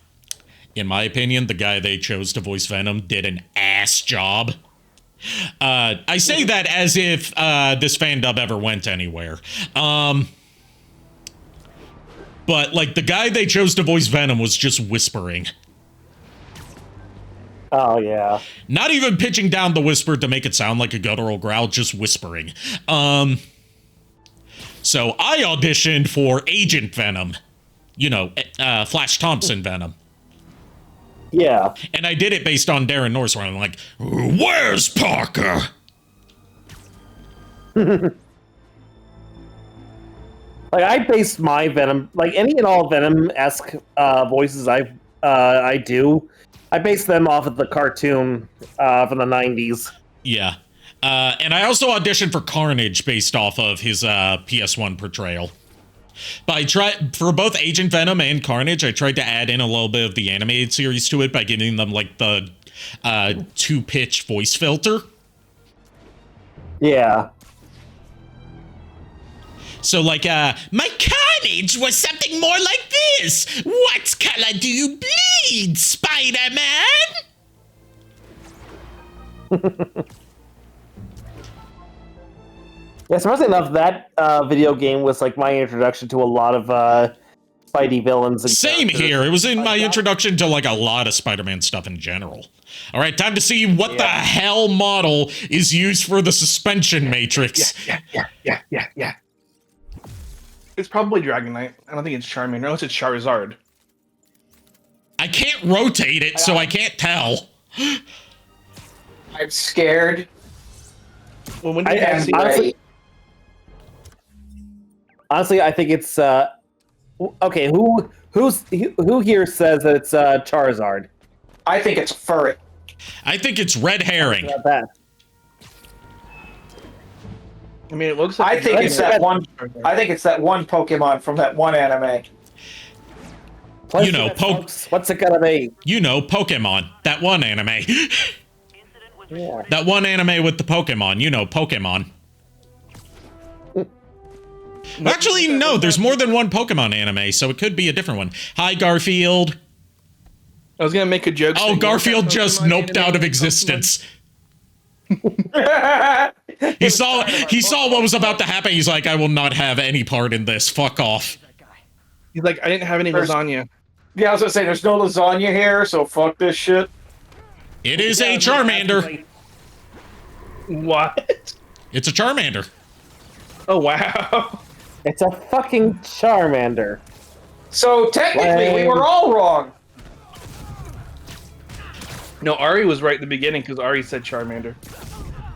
in my opinion, the guy they chose to voice Venom did an ass job. I say that as if this fan dub ever went anywhere. But like the guy they chose to voice Venom was just whispering. Oh, yeah. Not even pitching down the whisper to make it sound like a guttural growl, just whispering. So I auditioned for Agent Venom. You know, Flash Thompson Venom. Yeah. And I did it based on Darren Norris, where I'm like, where's Parker? Like, I based my Venom, like any and all Venom-esque voices I do, I base them off of the cartoon from the 90s. Yeah. And I also auditioned for Carnage based off of his PS1 portrayal. But I tried, for both Agent Venom and Carnage, I tried to add in a little bit of the animated series to it by giving them, like, the 2-pitch voice filter. Yeah. So, like, my Carnage was something more like this. What color do you bleed, Spider-Man? Yeah, surprisingly enough, that video game was like my introduction to a lot of Spidey villains. And Same here. It was in my introduction to like a lot of Spider-Man stuff in general. All right, time to see what the hell model is used for the suspension matrix. Yeah. It's probably Dragonite. I don't think it's Charmander. Unless it's Charizard. I can't rotate it, so I can't tell. I'm scared. Well, when did you see honestly, I think it's okay. Who here says that it's Charizard? I think it's Furret. I think it's Red Herring. Not that. I mean, it looks like I think it's that one. I think it's that one Pokemon from that one anime. You know, what's it gonna be? You know, Pokemon. That one anime. Yeah. That one anime with the Pokemon. You know, Pokemon. Actually, no. There's more than one Pokemon anime, so it could be a different one. Hi, Garfield. I was gonna make a joke. Oh, Garfield just noped out of existence. He saw what was about to happen. He's like, I will not have any part in this. Fuck off. He's like, I didn't have any lasagna. Yeah, I was gonna say there's no lasagna here, so fuck this shit. It is a Charmander. What? It's a Charmander. Oh wow. It's a fucking Charmander. So technically, we were all wrong. No, Ari was right at the beginning because Ari said Charmander.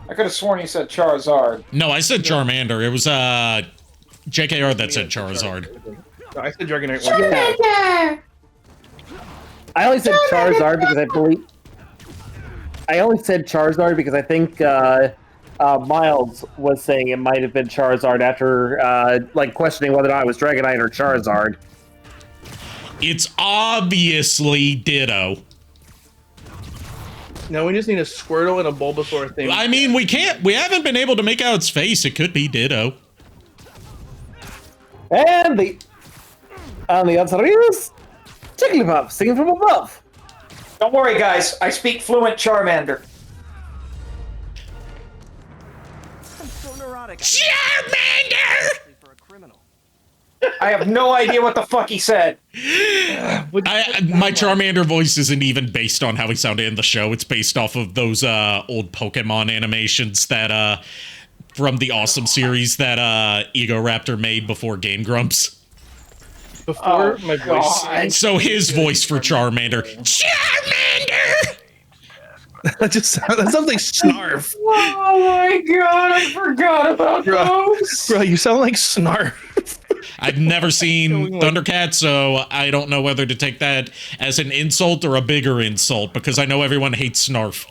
I could have sworn he said Charizard. No, I said Charmander. It was JKR that said Charizard. No, I said Dragonite. I only said Charizard because I believe. I only said Charizard because I think Miles was saying it might have been Charizard after like questioning whether or not it was Dragonite or Charizard. It's obviously Ditto. No, we just need a Squirtle and a Bulbasaur thing. I mean, we haven't been able to make out its face. It could be Ditto. And the answer is Jigglypuff singing from above. Don't worry, guys. I speak fluent Charmander. I'm so neurotic. Charmander! For a criminal. I have no idea what the fuck he said. My Charmander voice isn't even based on how he sounded in the show. It's based off of those old Pokemon animations that from the Awesome series that Ego Raptor made before Game Grumps. Before my voice. So his voice for Charmander. Charmander! That sounds like Snarf. Oh my god, I forgot about those. Bro, you sound like Snarf. I've never seen Thundercats, so I don't know whether to take that as an insult or a bigger insult, because I know everyone hates Snarf.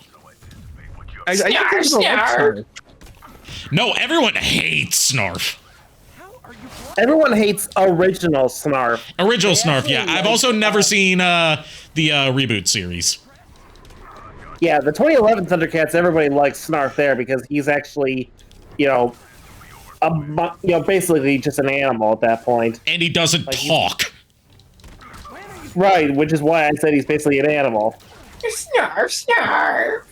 Snarf. No, everyone hates Snarf. Everyone hates original Snarf. Original Snarf, yeah. I've also never seen the reboot series. Yeah, the 2011 Thundercats, everybody likes Snarf there because he's actually, basically just an animal at that point. And he doesn't talk. Right, which is why I said he's basically an animal. Snarf.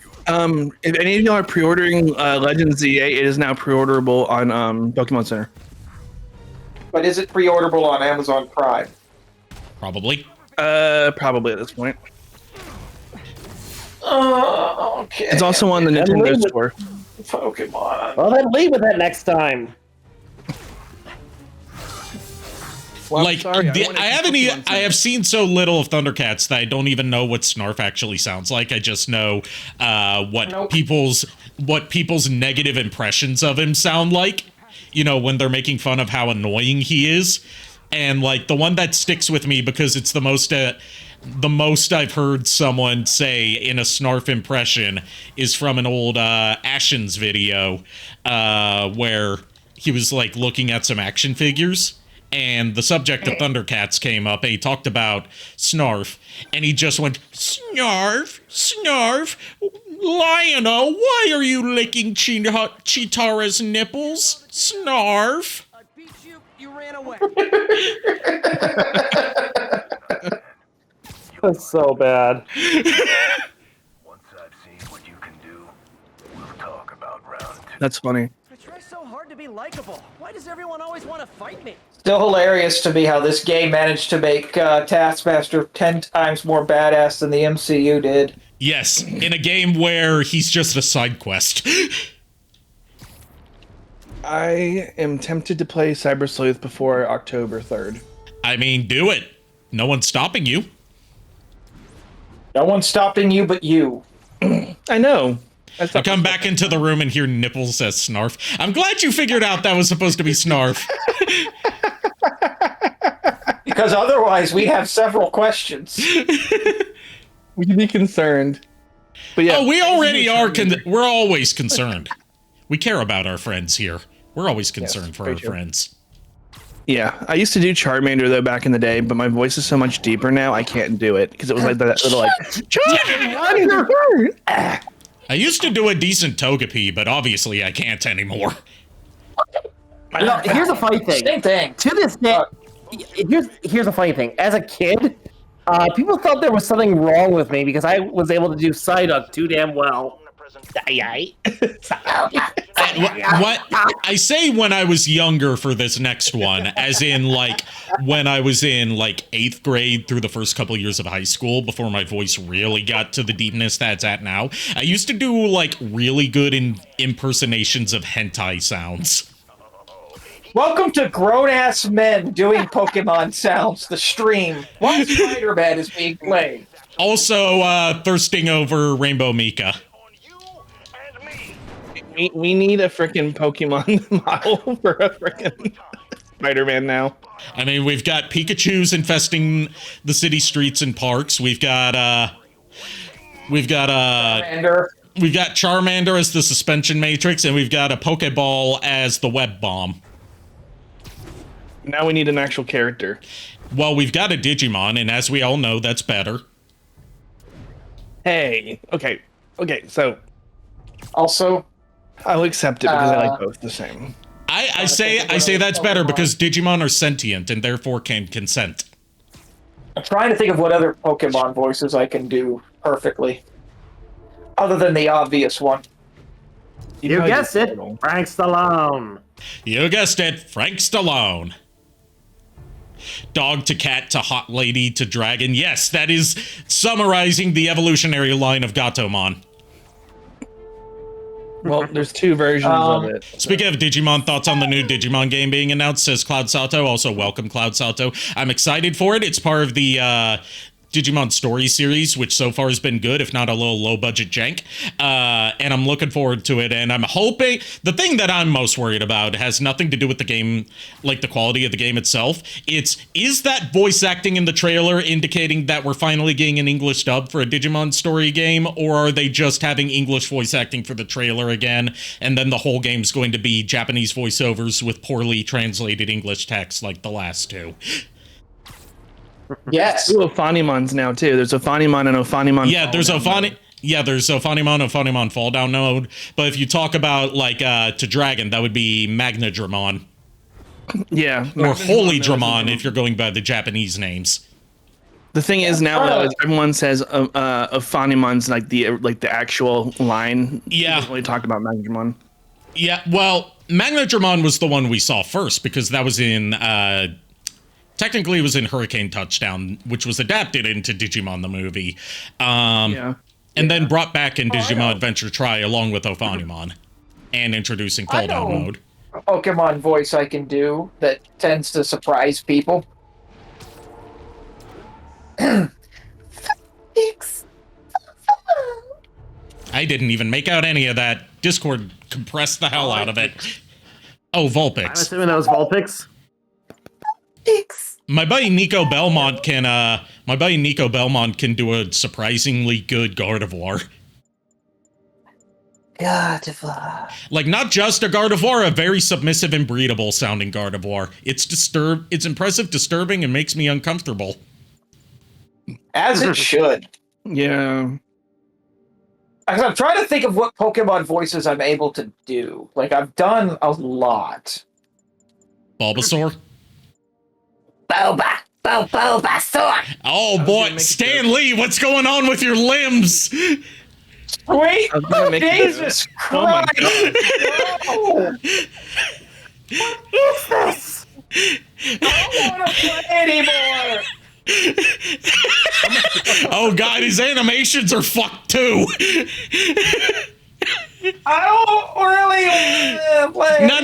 If any of y'all are pre-ordering Legends ZA, it is now pre-orderable on Pokemon Center. But is it pre-orderable on Amazon Prime? Probably. Probably at this point. Okay. It's also on the Nintendo store. Pokemon. Well, then leave with that next time. Well, Like, sorry, I have seen so little of Thundercats that I don't even know what Snarf actually sounds like. I just know what people's negative impressions of him sound like. When they're making fun of how annoying he is. And like the one that sticks with me because it's the most I've heard someone say in a Snarf impression is from an old Ashens video where he was like looking at some action figures and the subject of Thundercats came up and he talked about Snarf and he just went, Snarf, Snarf, Lionel, why are you licking Chitara's nipples? Snarf. I beat you. You ran away. That's so bad. Once I've seen what you can do, we'll talk about round 2. That's funny. I try so hard to be likable. Why does everyone always want to fight me? Still hilarious to me how this game managed to make Taskmaster 10 times more badass than the MCU did. Yes, in a game where he's just a side quest. I am tempted to play Cyber Sleuth before October 3rd. I mean, do it. No one's stopping you. No one's stopping you but you. I know. I come back into the room and hear nipples says Snarf. I'm glad you figured out that was supposed to be Snarf. Because otherwise we have several questions. We can be concerned. But yeah. Oh, we already are. We're always concerned. We care about our friends here. We're always concerned for our friends. Yeah, I used to do Charmander though back in the day, but my voice is so much deeper now I can't do it because it was like that little like. I used to do a decent Togepi, but obviously I can't anymore. Here's a funny thing. Same thing. To this day, here's a funny thing. As a kid, people thought there was something wrong with me because I was able to do Psyduck too damn well. What I say when I was younger for this next one, as in like when I was in like 8th grade through the first couple years of high school before my voice really got to the deepness that's at now, I used to do like really good impersonations of hentai sounds. Welcome to grown-ass men doing Pokemon sounds, the stream. While Spider-Man is being played. Also, thirsting over Rainbow Mika. We need a freaking Pokemon model for a freaking Spider-Man now. I mean, we've got Pikachus infesting the city streets and parks. We've got Charmander as the suspension matrix, and we've got a Pokeball as the web bomb. Now we need an actual character. Well, we've got a Digimon, and as we all know, that's better. Hey, okay, so also I'll accept it because I like both the same. I say that's better because Digimon are sentient and therefore can consent. I'm trying to think of what other Pokemon voices I can do perfectly, other than the obvious one. You guessed it, Frank Stallone. You guessed it, Frank Stallone. Dog to cat to hot lady to dragon. Yes, that is summarizing the evolutionary line of Gatomon. Well, there's two versions of it. Speaking of Digimon, thoughts on the new Digimon game being announced, says Cloud Sato. Also, welcome, Cloud Sato. I'm excited for it. It's part of the Digimon Story series, which so far has been good, if not a little low-budget jank. And I'm looking forward to it, and I'm hoping... The thing that I'm most worried about has nothing to do with the game, like the quality of the game itself. Is that voice acting in the trailer indicating that we're finally getting an English dub for a Digimon Story game, or are they just having English voice acting for the trailer again, and then the whole game's going to be Japanese voiceovers with poorly translated English text like the last two? Yes. Two Ophanimons now too. There's Ophanimon and Ophanimon. Yeah, there's there's Ophanimon Fall Down Node. But if you talk about like to Dragon, that would be Magnadramon. Yeah. Or Holy Dramon if you're going by the Japanese names. The thing is now though, is everyone says Ophanimon's like the actual line. Yeah. Doesn't really talk about Magnadramon. Yeah, well, Magnadramon was the one we saw first because that was in technically it was in Hurricane Touchdown, which was adapted into Digimon the movie. And then brought back in Digimon Adventure Tri along with Ophanimon and introducing Fall Down Mode. A Pokemon voice I can do that tends to surprise people. I didn't even make out any of that. Discord compressed the hell out of it. Oh, Vulpix. I'm assuming that was Vulpix. My buddy Nico Belmont can do a surprisingly good Gardevoir. Gardevoir. Like not just a Gardevoir, a very submissive and breedable sounding Gardevoir. It's impressive, disturbing, and makes me uncomfortable. As it should. Yeah. I'm trying to think of what Pokemon voices I'm able to do. Like, I've done a lot. Bulbasaur? Bulbasaur! Oh boy, Stan Lee, what's going on with your limbs? Wait! Jesus Oh my Christ! God. What is this? I don't want to play anymore! Oh god, his animations are fucked too. I don't really play. No.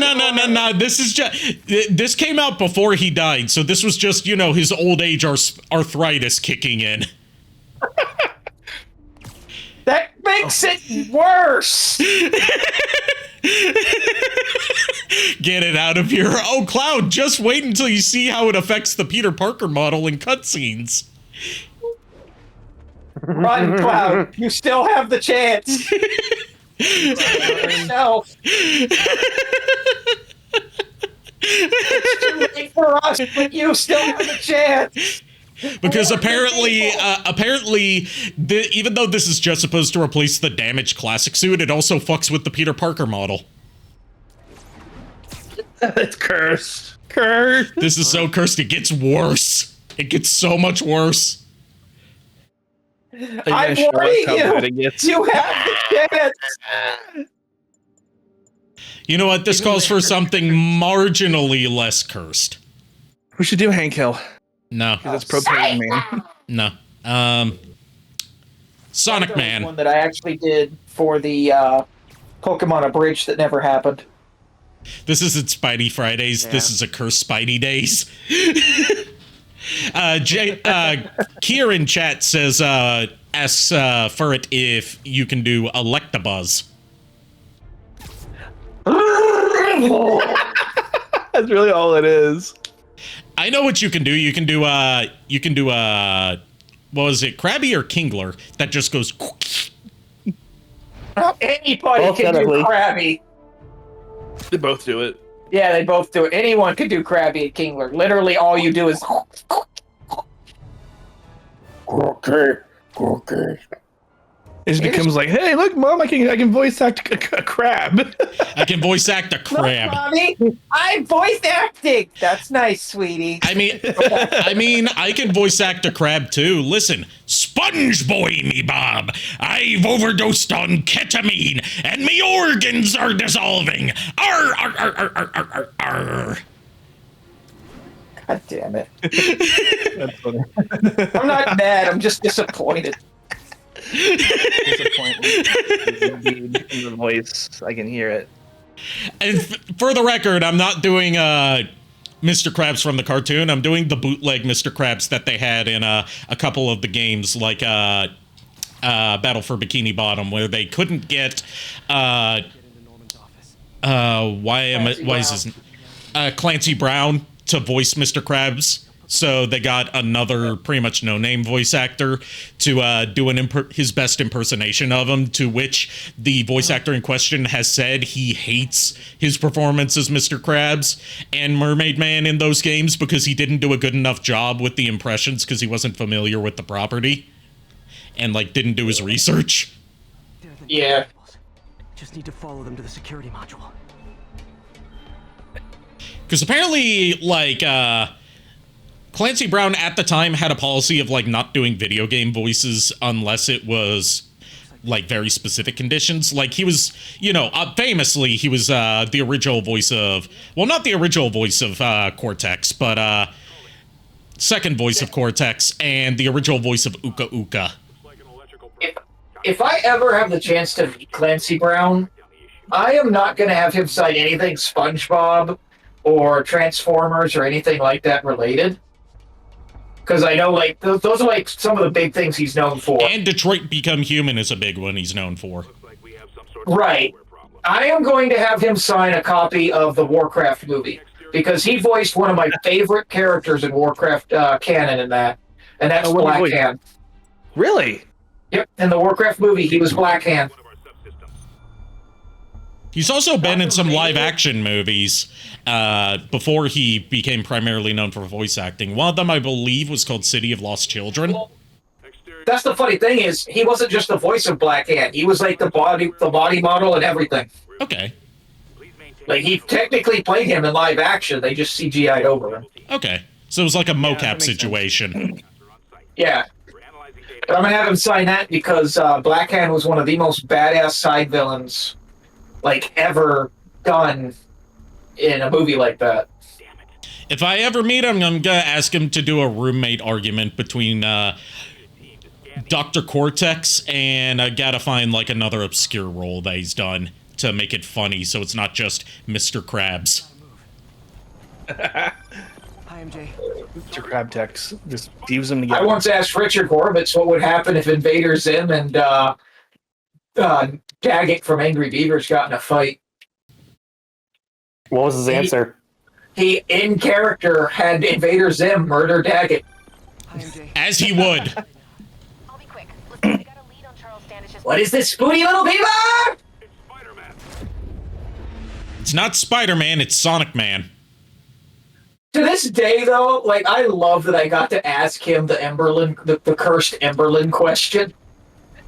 This came out before he died, so this was just, his old age arthritis kicking in. That makes it worse. Get it out of here. Oh, Cloud, just wait until you see how it affects the Peter Parker model in cutscenes. Run, Cloud. You still have the chance. Yourself. It's too late for us, but you still have a chance. Because apparently, even though this is just supposed to replace the damaged classic suit, it also fucks with the Peter Parker model. It's cursed. Cursed. This is so cursed, it gets worse. It gets so much worse. I'm warning you. You have the chance. You know what? This calls for something marginally less cursed. We should do Hank Hill. No. Because it's propane man. No. Sonic Man. One that I actually did for the Pokemon Abridged that never happened. This isn't Spidey Fridays. Yeah. This is a cursed Spidey Days. Kier in chat says, asks Furret if you can do Electabuzz. That's really all it is. I know what you can do. You can do what was it, Krabby or Kingler? That just goes. Anybody can do Krabby. They both do it. Yeah, they both do it. Anyone can do Krabby and Kingler. Literally, all you do is. Okay. It just becomes like, hey, look, Mom, I can voice act a crab. I can voice act a crab. Look, Mommy, I'm voice acting. That's nice, sweetie. I mean, I can voice act a crab too. Listen, Sponge Boy, me Bob. I've overdosed on ketamine, and me organs are dissolving. Arr, arr, arr, arr, arr, arr, arr. God damn it. That's funny. I'm not mad. I'm just disappointed. Disappointment. Indeed, in the voice, I can hear it. And for the record, I'm not doing Mr. Krabs from the cartoon. I'm doing the bootleg Mr. Krabs that they had in a couple of the games, like Battle for Bikini Bottom, where they couldn't get why is his Clancy Brown to voice Mr. Krabs. So they got another pretty much no-name voice actor to do his best impersonation of him, to which the voice actor in question has said he hates his performance as Mr. Krabs and Mermaid Man in those games because he didn't do a good enough job with the impressions because he wasn't familiar with the property and, like, didn't do his research. Yeah. Just need to follow them to the security module. Because apparently, like, Clancy Brown at the time had a policy of, like, not doing video game voices unless it was, like, very specific conditions. Like, he was, you know, famously, he was the original voice of, well, not the original voice of Cortex, but second voice of Cortex and the original voice of Uka Uka. If I ever have the chance to meet Clancy Brown, I am not going to have him sign anything SpongeBob or Transformers or anything like that related. Because I know, like, those are, like, some of the big things he's known for. And Detroit Become Human is a big one he's known for. Right. I am going to have him sign a copy of the Warcraft movie, because he voiced one of my favorite characters in Warcraft canon in that, and that's Black Hand. Really? Yep, in the Warcraft movie, he was Black Hand. He's also been in some live-action movies before he became primarily known for voice acting. One of them, I believe, was called City of Lost Children. Well, that's the funny thing is, he wasn't just the voice of Black Hand. He was like the body model and everything. Okay. Like, he technically played him in live action. They just CGI'd over him. Okay. So it was like a mocap situation. Yeah. But I'm going to have him sign that because Black Hand was one of the most badass side villains, like, ever done in a movie like that. If I ever meet him, I'm gonna ask him to do a roommate argument between Dr. Cortex, and I gotta find, like, another obscure role that he's done to make it funny, so it's not just Mr. Krabs. Hi, MJ. Mr. Crabtex. Just fuse them together. I once asked Richard Horvitz what would happen if Invader Zim and Daggett from Angry Beavers got in a fight. What was his answer? He, in character, had Invader Zim murder Daggett. As he would. I'll be quick. Listen, we got a lead on Charles Standish's... What is this spooky little beaver? It's not Spider-Man, it's Sonic Man. To this day, though, like, I love that I got to ask him the Emberlin, the cursed Emberlin question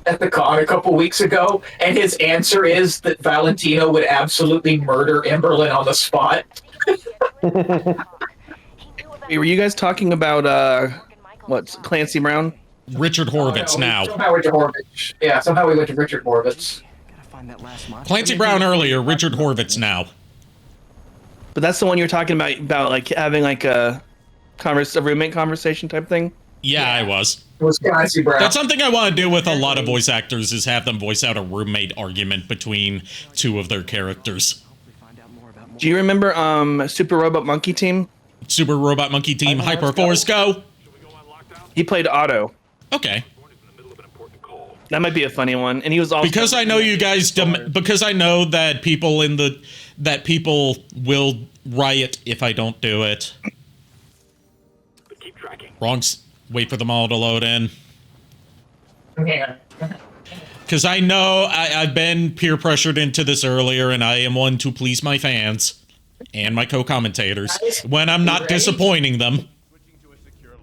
at the con a couple weeks ago, and his answer is that Valentino would absolutely murder Emberlin on the spot. Wait, were you guys talking about what's Clancy Brown? Richard Horvitz now. Somehow went to Horvitz. Yeah, somehow we went to Richard Horvitz. Clancy Brown earlier, Richard Horvitz now. But that's the one you're talking about like having like a roommate conversation type thing? Yeah, I was. It was Clancy Brown. That's something I want to do with a lot of voice actors, is have them voice out a roommate argument between two of their characters. Do you remember Super Robot Monkey Team? Super Robot Monkey Team, Hyperforce Go? He played Otto. Okay. That might be a funny one. And he was also... Because I know you guys... because I know that people people will riot if I don't do it. Keep tracking. Wrong... Wait for them all to load in. Yeah. Because I know I've been peer pressured into this earlier, and I am one to please my fans and my co-commentators when I'm not disappointing them.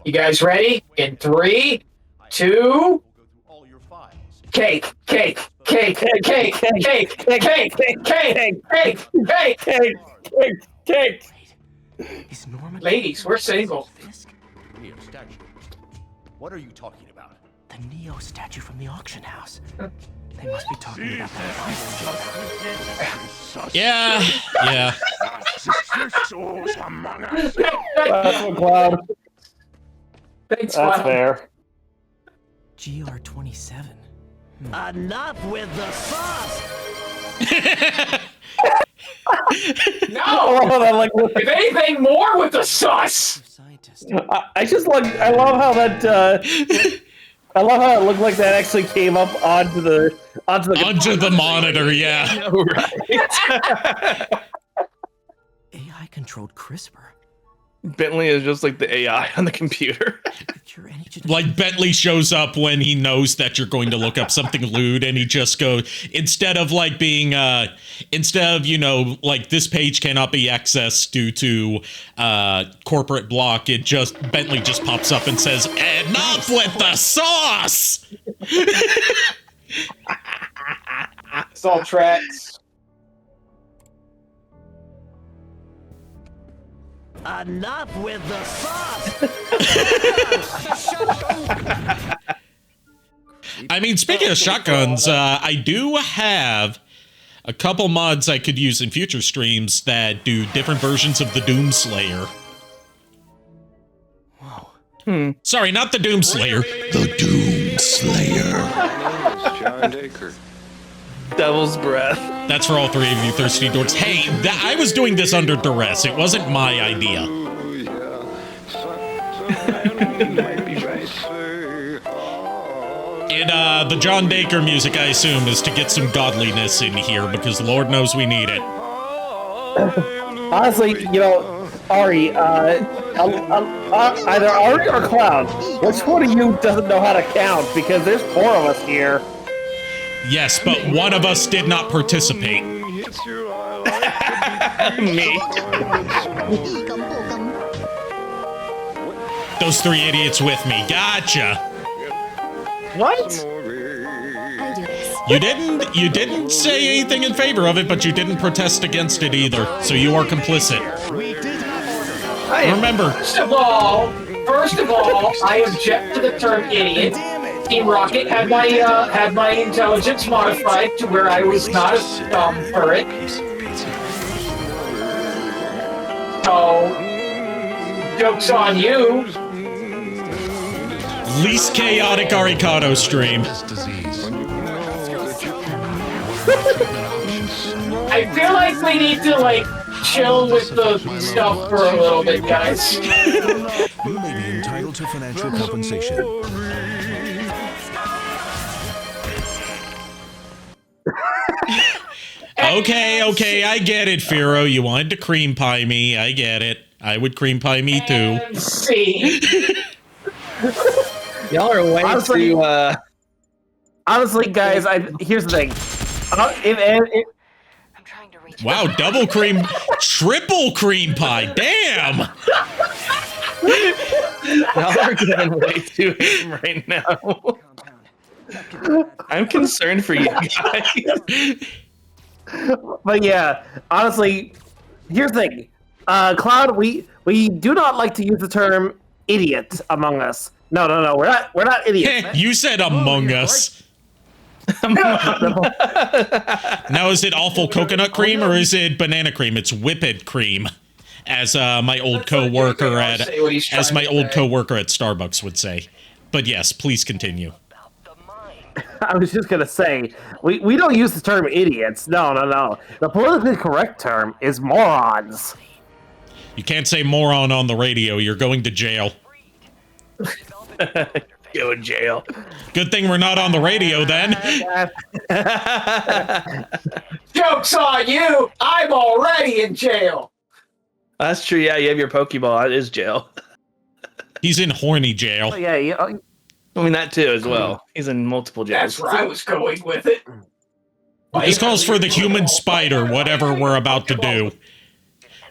You guys ready? In 3, 2... Cake, cake, cake, cake, cake, cake, cake, cake, cake. Ladies, we're single. Neo statue. What are you talking about? The Neo statue from the auction house. They must be talking about that. Yeah. Cloud. Thanks, That's fair. GR27. Enough with the sauce! No! If anything, more with the sauce! I love how that. I love how it looked like that actually came up onto the monitor. Yeah. Right. AI-controlled CRISPR. Bentley is just like the AI on the computer. Like Bentley shows up when he knows that you're going to look up something lewd, and he just goes, instead of like being like this page cannot be accessed due to corporate block, Bentley just pops up and says, enough with the sauce. It's all tracks. Enough with the sauce! I mean, speaking of shotguns, I do have a couple mods I could use in future streams that do different versions of the Doomslayer. Wow. Sorry, not the Doomslayer. The Doomslayer. John Dacre. Devil's breath. That's for all three of you thirsty dorks. Hey, I was doing this under duress. It wasn't my idea. And the John Dacre music, I assume, is to get some godliness in here, because Lord knows we need it. Honestly, Ari, either Ari or Cloud, which one of you doesn't know how to count? Because there's 4 of us here. Yes, but one of us did not participate. Me. Those 3 idiots with me. Gotcha. What? You didn't say anything in favor of it, but you didn't protest against it either, so you are complicit. Remember. First of all, I object to the term idiot. Team Rocket had my intelligence modified to where I was not a dumb Furret. So, joke's on you. Least chaotic Arikado stream. I feel like we need to, chill with the stuff for a little bit, guys. You may be entitled to financial compensation. Okay, I get it, Firo. You wanted to cream pie me. I get it. I would cream pie me too. See. Y'all are way too, Honestly, guys, here's the thing. Wow, double cream, triple cream pie. Damn! Y'all are getting way too him right now. I'm concerned for you guys. But yeah, honestly, here's the thing. Cloud, we do not like to use the term idiot among us. No, we're not idiots. You said among us. Now, is it awful coconut cream or is it banana cream? It's whipped cream, as my old coworker at Starbucks would say. But yes, please continue. I was just gonna say we don't use the term idiots. No. The politically correct term is morons. You can't say moron on the radio. You're going to jail. Go in jail. Good thing we're not on the radio then. Joke's on you! I'm already in jail! That's true, yeah, you have your Pokeball. That is jail. He's in horny jail. Oh, yeah. I mean, that too, as well. He's in multiple jails. That's where I was going with it. This calls for the human spider, whatever we're about to do.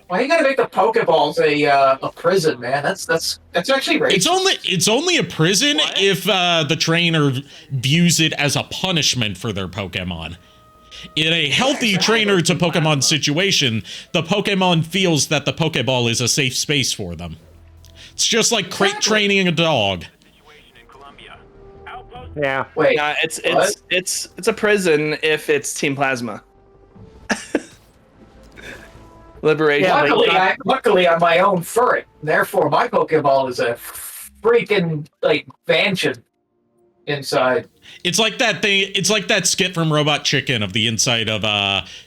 Why you gotta make the Pokeballs a prison, man? That's actually racist. It's only a prison if the trainer views it as a punishment for their Pokemon. In a healthy trainer to Pokemon situation, the Pokemon feels that the Pokeball is a safe space for them. It's just like crate training a dog. Yeah. Wait. It's a prison if it's Team Plasma. Liberation. Yeah, luckily, I'm my own Furret. Therefore, my Pokeball is a freaking mansion. inside. It's like that thing. It's like that skit from Robot Chicken of the inside of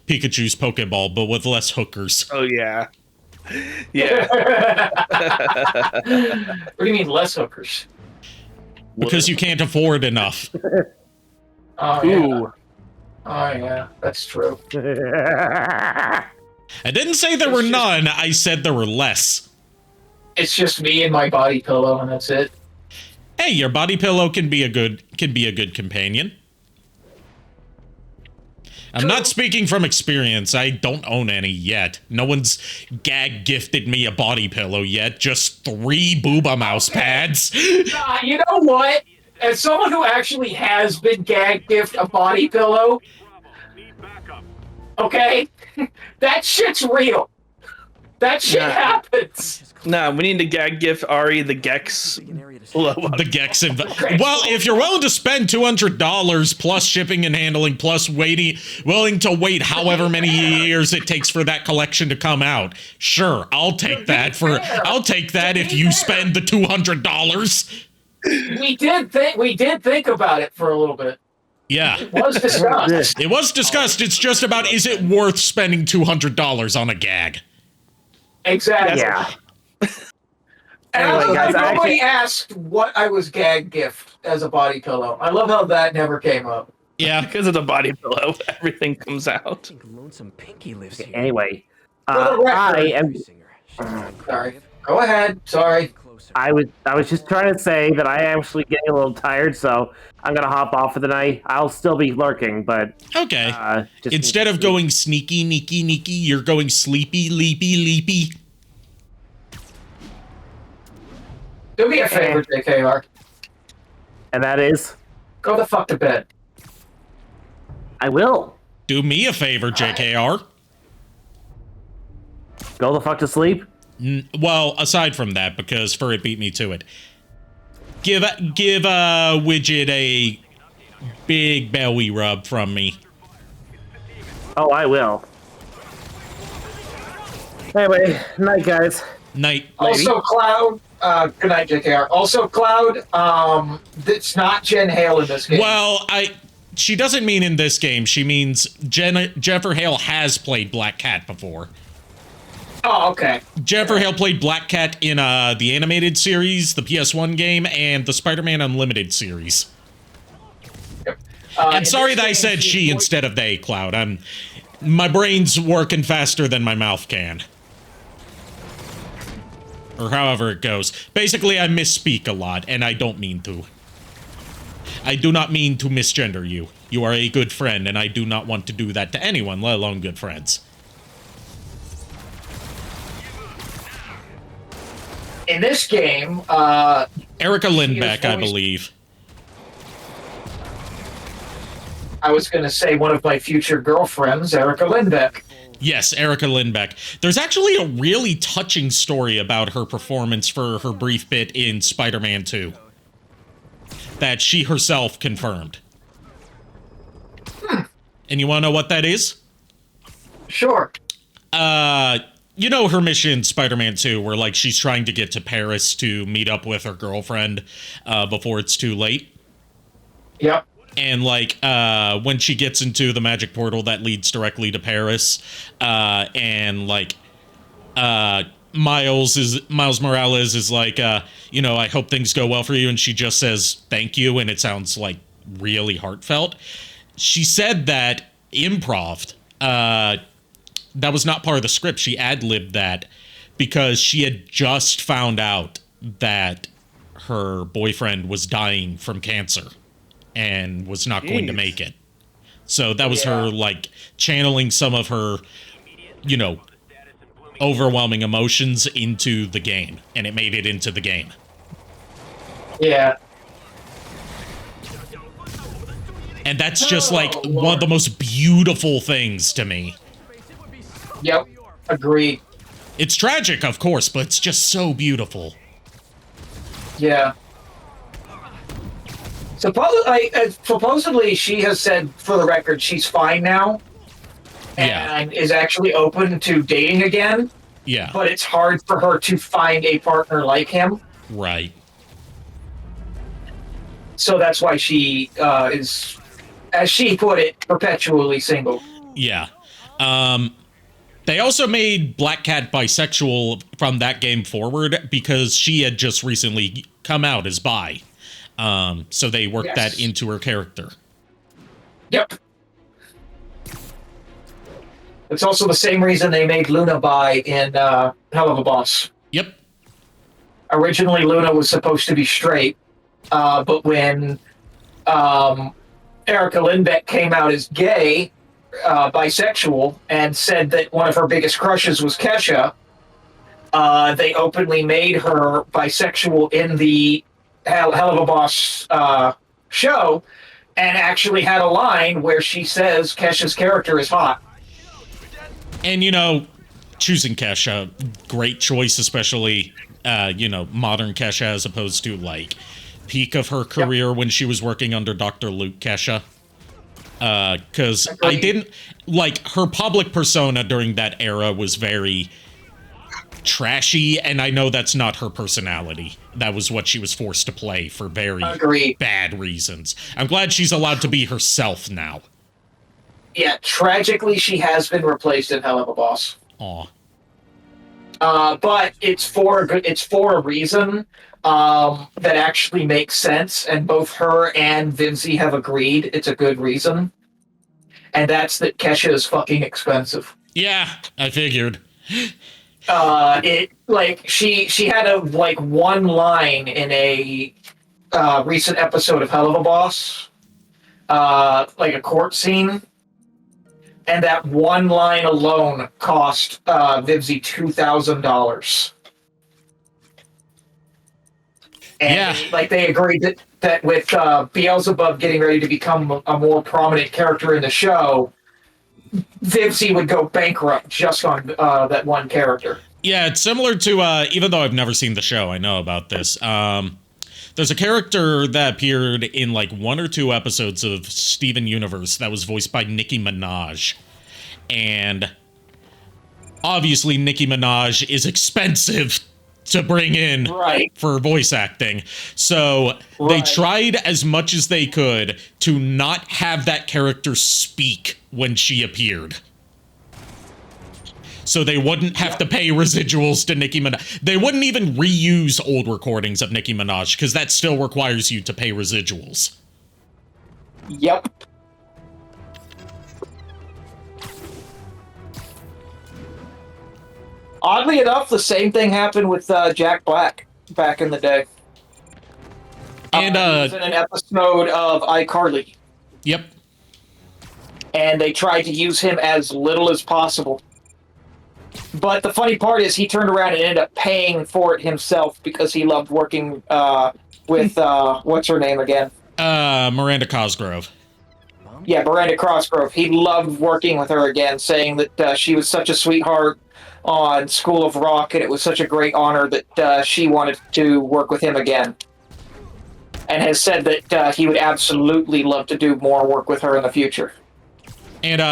Pikachu's Pokeball, but with less hookers. Oh yeah, yeah. What do you mean less hookers? Because you can't afford enough. Oh yeah. Oh yeah, that's true. I didn't say there were none. I said there were less. It's just me and my body pillow, and that's it. Hey, your body pillow can be a good companion. I'm not speaking from experience. I don't own any yet. No one's gag gifted me a body pillow yet. Just 3 booba mouse pads. You know what? As someone who actually has been gag gift a body pillow, okay, that shit's real. That shit happens. Nah, we need to gag gift Ari the Gex. The Gex. Well, if you're willing to spend $200 plus shipping and handling plus willing to wait however many years it takes for that collection to come out, sure, I'll take that if you spend the $200. We did think about it for a little bit. Yeah. It was discussed. It was discussed. It's just about, is it worth spending $200 on a gag? Exactly. Yeah. And Anyway, I love guys, how I nobody asked what I was gag gift as a body pillow. I love how that never came up. Yeah. Because of the body pillow, everything comes out. Lonesome Pinky lives here. Anyway, For the I record- am. Sorry. Go ahead. Sorry. I was just trying to say that I am actually getting a little tired, so I'm gonna hop off for the night. I'll still be lurking, but okay. Just Instead of going sneaky, neaky, neaky, you're going sleepy, leapy, leapy. Do me a favor, JKR. And that is? Go the fuck to bed. I will. Do me a favor, JKR. Go the fuck to sleep? Well, aside from that, because Furret beat me to it. Give Widget a big belly rub from me. Oh, I will. Anyway, night, guys. Night. Also, Cloud. Good night, JKR. Also, Cloud. It's not Jen Hale in this game. Well, she doesn't mean in this game. She means Jennifer Hale has played Black Cat before. Oh, okay. Jennifer Hale played Black Cat in the animated series, the PS1 game, and the Spider-Man Unlimited series. And sorry that I said she instead of they, Cloud. My brain's working faster than my mouth can. Or however it goes. Basically, I misspeak a lot, and I don't mean to. I do not mean to misgender you. You are a good friend, and I do not want to do that to anyone, let alone good friends. In this game, Erica Lindbeck, I believe. I was going to say one of my future girlfriends, Erica Lindbeck. Yes, Erica Lindbeck. There's actually a really touching story about her performance for her brief bit in Spider-Man 2 that she herself confirmed. And you want to know what that is? Sure. You know her mission in Spider-Man 2 where, like, she's trying to get to Paris to meet up with her girlfriend before it's too late? Yep. And, like, when she gets into the magic portal that leads directly to Paris, and, like, Miles Morales is like, you know, I hope things go well for you, and she just says, thank you, and it sounds, like, really heartfelt. She said that improv, that was not part of the script. She ad-libbed that because she had just found out that her boyfriend was dying from cancer and was not going to make it. So that was her, like, channeling some of her, you know, overwhelming emotions into the game, and it made it into the game. Yeah. And that's just, like, one of the most beautiful things to me. Yep. Agreed. It's tragic, of course, but it's just so beautiful. Yeah. Supposedly, she has said, for the record, she's fine now. And is actually open to dating again. Yeah. But it's hard for her to find a partner like him. Right. So that's why she is, as she put it, perpetually single. Yeah. They also made Black Cat bisexual from that game forward because she had just recently come out as bi. So they worked that into her character. Yep. It's also the same reason they made Luna bi in Hell of a Boss. Yep. Originally, Luna was supposed to be straight, but when Erica Lindbeck came out as gay, bisexual, and said that one of her biggest crushes was Kesha, they openly made her bisexual in the Hell of a Boss show, and actually had a line where she says Kesha's character is hot. And, choosing Kesha, great choice, especially, modern Kesha as opposed to, peak of her career when she was working under Dr. Luke Kesha. Because I didn't, her public persona during that era was very trashy, and I know that's not her personality. That was what she was forced to play for very bad reasons. I'm glad she's allowed to be herself now. Yeah, tragically, she has been replaced in Hell of a Boss. Aw. But it's for a reason that actually makes sense, and both her and Vimsy have agreed it's a good reason. And that's that Kesha is fucking expensive. Yeah, I figured. She had one line in a recent episode of Hell of a Boss, a court scene. And that one line alone cost Vivsy $2,000. And they agreed that with Beelzebub getting ready to become a more prominent character in the show, Vivsy would go bankrupt just on that one character. Yeah, it's similar to, even though I've never seen the show, I know about this. There's a character that appeared in one or two episodes of Steven Universe that was voiced by Nicki Minaj. And obviously Nicki Minaj is expensive to bring in for voice acting. So they tried as much as they could to not have that character speak when she appeared. So they wouldn't have to pay residuals to Nicki Minaj. They wouldn't even reuse old recordings of Nicki Minaj, because that still requires you to pay residuals. Yep. Oddly enough, the same thing happened with Jack Black back in the day. And he was in an episode of iCarly. Yep. And they tried to use him as little as possible. But the funny part is he turned around and ended up paying for it himself because he loved working with, what's her name again? Miranda Cosgrove. Yeah, Miranda Cosgrove. He loved working with her again, saying that she was such a sweetheart on School of Rock, and it was such a great honor that she wanted to work with him again. And has said that he would absolutely love to do more work with her in the future. And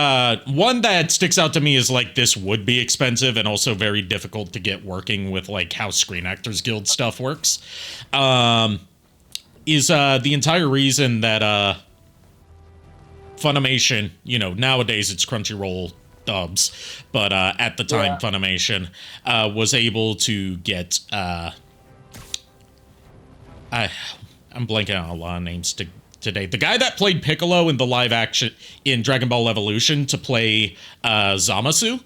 one that sticks out to me is this would be expensive and also very difficult to get working with how Screen Actors Guild stuff works. Is the entire reason that Funimation, nowadays it's Crunchyroll dubs, but at the time Funimation was able to get I'm blanking on a lot of names today. The guy that played Piccolo in the live action in Dragon Ball Evolution to play Zamasu.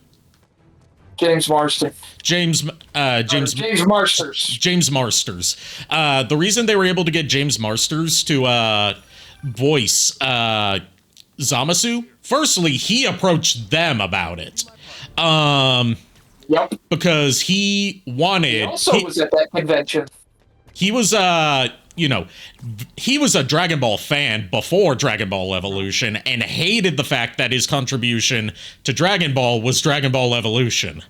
James Marston. James Marsters. James Marsters. The reason they were able to get James Marsters to voice Zamasu, firstly, he approached them about it. Yep. Because he wanted... He also was at that convention. He was, he was a Dragon Ball fan before Dragon Ball Evolution and hated the fact that his contribution to Dragon Ball was Dragon Ball Evolution.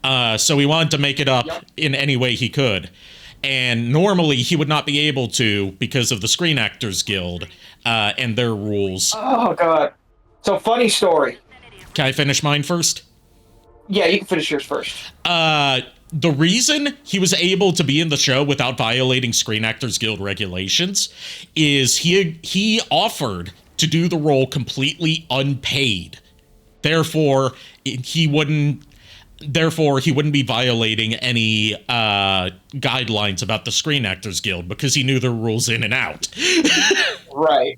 So he wanted to make it up in any way he could. And normally he would not be able to because of the Screen Actors Guild and their rules. Oh, God. So, funny story. Can I finish mine first? Yeah, you can finish yours first. the reason he was able to be in the show without violating Screen Actors Guild regulations is he offered to do the role completely unpaid. Therefore, he wouldn't be violating any guidelines about the Screen Actors Guild because he knew the rules in and out. Right.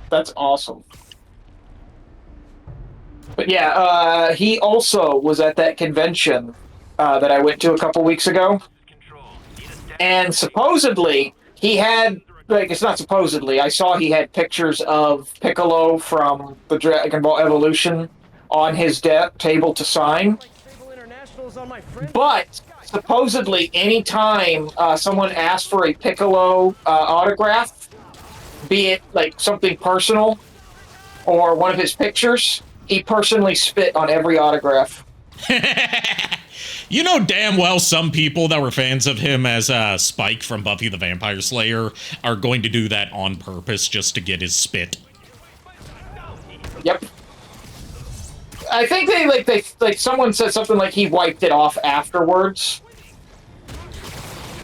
That's awesome. But yeah, he also was at that convention that I went to a couple weeks ago. And supposedly, he had, like, it's not supposedly, I saw he had pictures of Piccolo from the Dragon Ball Evolution on his table to sign. But supposedly, anytime someone asked for a Piccolo autograph, be it like something personal or one of his pictures, he personally spit on every autograph. You know damn well some people that were fans of him as Spike from Buffy the Vampire Slayer are going to do that on purpose just to get his spit. Yep. I think they someone said something like he wiped it off afterwards.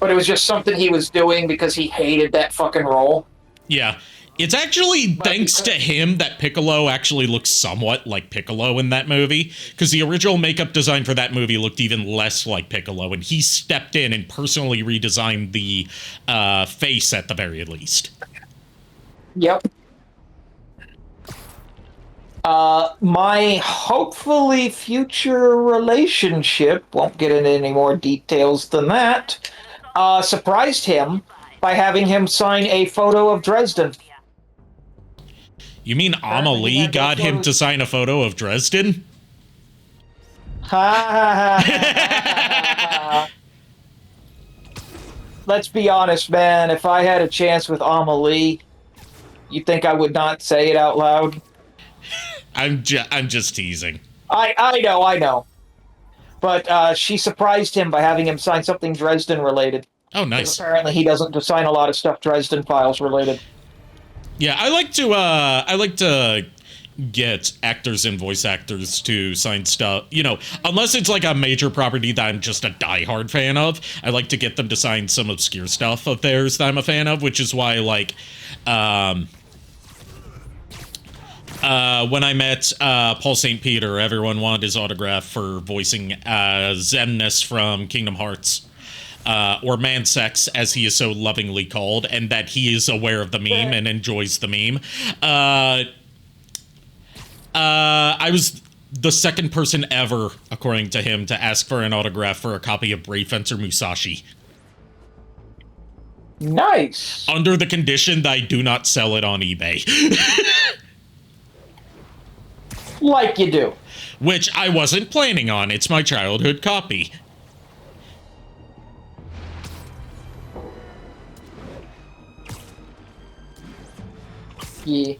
But it was just something he was doing because he hated that fucking role. Yeah. It's actually thanks to him that Piccolo actually looks somewhat like Piccolo in that movie, because the original makeup design for that movie looked even less like Piccolo, and he stepped in and personally redesigned the face at the very least. Yep. My hopefully future relationship, won't get into any more details than that, surprised him by having him sign a photo of Dresden. You mean Amelie got him to sign a photo of Dresden? Let's be honest, man. If I had a chance with Amelie, you think I would not say it out loud? I'm just teasing. I know. But she surprised him by having him sign something Dresden related. Oh, nice. Apparently, he doesn't sign a lot of stuff Dresden Files related. Yeah, I like to get actors and voice actors to sign stuff, you know, unless it's like a major property that I'm just a diehard fan of. I like to get them to sign some obscure stuff of theirs that I'm a fan of, which is why, like, when I met Paul St. Peter, everyone wanted his autograph for voicing Xemnas from Kingdom Hearts. Or Mansex, as he is so lovingly called, and that he is aware of the meme and enjoys the meme. I was the second person ever, according to him, to ask for an autograph for a copy of Brave Fencer Musashi. Nice! Under the condition that I do not sell it on eBay. Like you do. Which I wasn't planning on. It's my childhood copy. Yeah.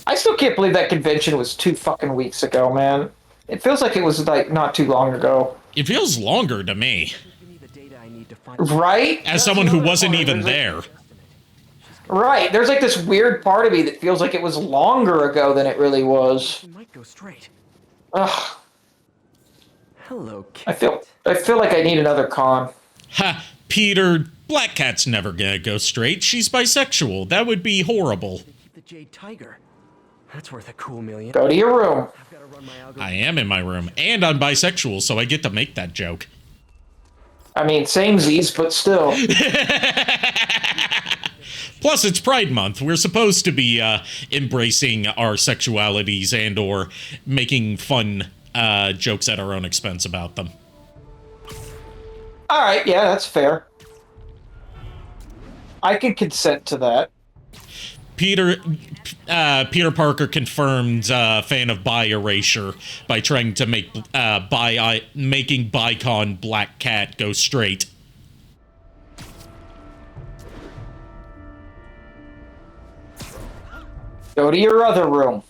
I still can't believe that convention was 2 fucking weeks ago, man. It feels like it was, like, not too long ago. It feels longer to me. Right? As someone who wasn't even there. Right. There's, like, this weird part of me that feels like it was longer ago than it really was. It might go straight. Ugh. Hello, Kate. I feel like I need another con. Ha! Peter, Black Cat's never gonna go straight. She's bisexual. That would be horrible. The Jade Tiger. That's worth a cool $1 million. Go to your room. I am in my room, and I'm bisexual, so I get to make that joke. I mean, samesies, but still. Plus, it's Pride Month. We're supposed to be embracing our sexualities and or making fun jokes at our own expense about them. All right, yeah, that's fair. I can consent to that. Peter Parker confirmed fan of bi erasure by trying to make making Bicon Black Cat go straight. Go to your other room.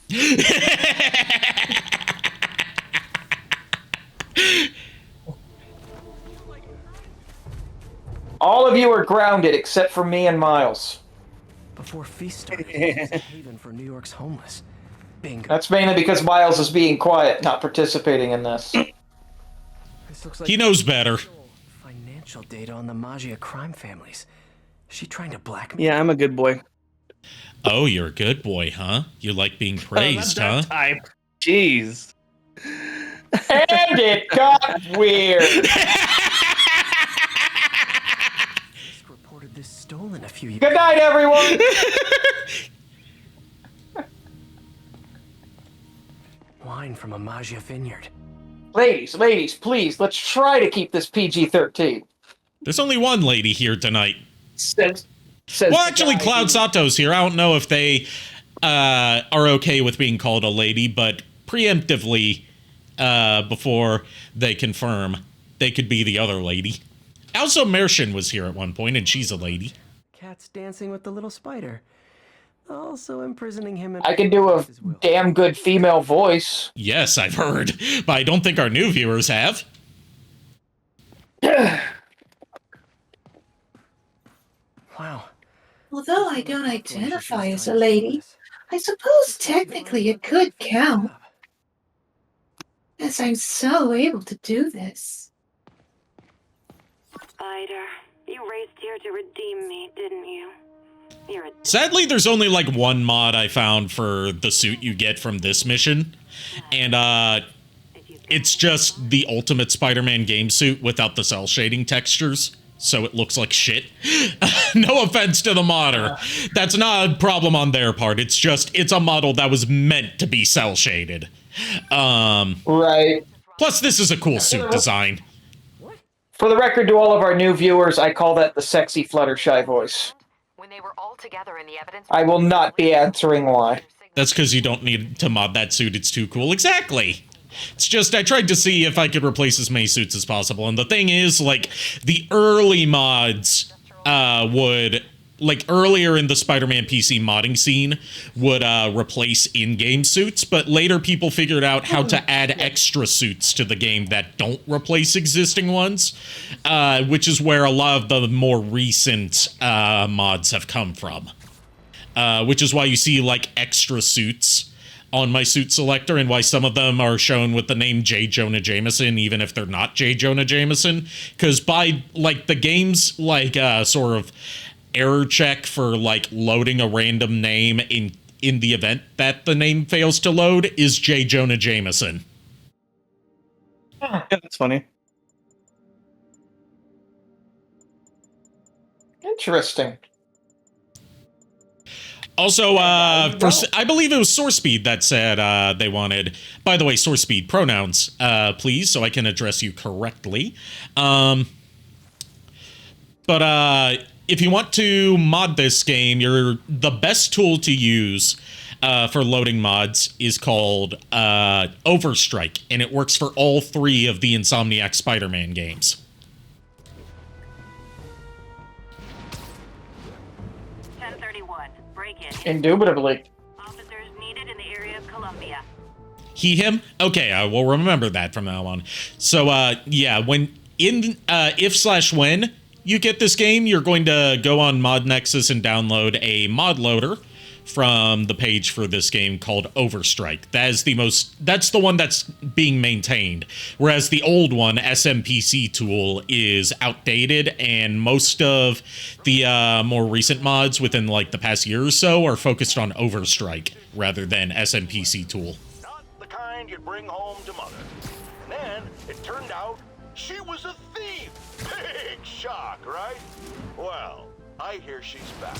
All of you are grounded except for me and Miles. Before feast started, it was a haven for New York's homeless. Bingo. That's mainly because Miles is being quiet, not participating in this. This looks like He knows better. financial data on the Magia crime families. Is she trying to blackmail? Yeah, I'm a good boy. Oh, you're a good boy, huh? You like being praised, huh? Type. Jeez. And it got weird. Just reported this stolen a few years. Good night, everyone. Wine from a Magia vineyard. Ladies, please, let's try to keep this PG-13. There's only one lady here tonight. Says Well, the actually, guy Cloud who- Sato's here. I don't know if they are okay with being called a lady, but preemptively, before they confirm, they could be the other lady. Also, Mershin was here at one point, and she's a lady. Cat's dancing with the little spider. Also imprisoning him in I can do a damn good female voice. Yes, I've heard, but I don't think our new viewers have. Wow. Although I don't identify as a lady, I suppose technically it could count. As I'm so able to do this. Spider, you raced here to redeem me, didn't you? You're a Sadly, there's only like one mod I found for the suit you get from this mission, and it's just the Ultimate Spider-Man game suit without the cell shading textures, so it looks like shit. No offense to the modder. That's not a problem on their part. It's just, it's a model that was meant to be cell shaded. Right. Plus, this is a cool suit design. For the record, to all of our new viewers, I call that the sexy Fluttershy voice. When they were all together in the evidence, I will not be answering why. That's because you don't need to mod that suit. It's too cool. Exactly. It's just, I tried to see if I could replace as many suits as possible. And the thing is, like, the early mods would, like, earlier in the Spider-Man PC modding scene, would replace in-game suits. But later people figured out how to add extra suits to the game that don't replace existing ones. Which is where a lot of the more recent mods have come from. Which is why you see, like, extra suits on my suit selector, and why some of them are shown with the name J. Jonah Jameson, even if they're not J. Jonah Jameson. Because by, like, the game's, like, sort of error check for, like, loading a random name in the event that the name fails to load is J. Jonah Jameson. Yeah, that's funny. Interesting. Also, I believe it was SourceSpeed that said they wanted, by the way, SourceSpeed, pronouns, please, so I can address you correctly. But if you want to mod this game, the best tool to use for loading mods is called Overstrike, and it works for all three of the Insomniac Spider-Man games. 1031. Break in. Indubitably. Officers needed in the area of Columbia. He, him? Okay, I will remember that from now on. So, yeah, when if/when you get this game, you're going to go on Mod Nexus and download a mod loader from the page for this game called Overstrike. That's the one that's being maintained. Whereas the old one, SMPC tool, is outdated, and most of the more recent mods within like the past year or so are focused on Overstrike rather than SMPC tool. Not the kind you'd bring home to mother. And then it turned out she was a thief. Big shock, right? Well, I hear she's back.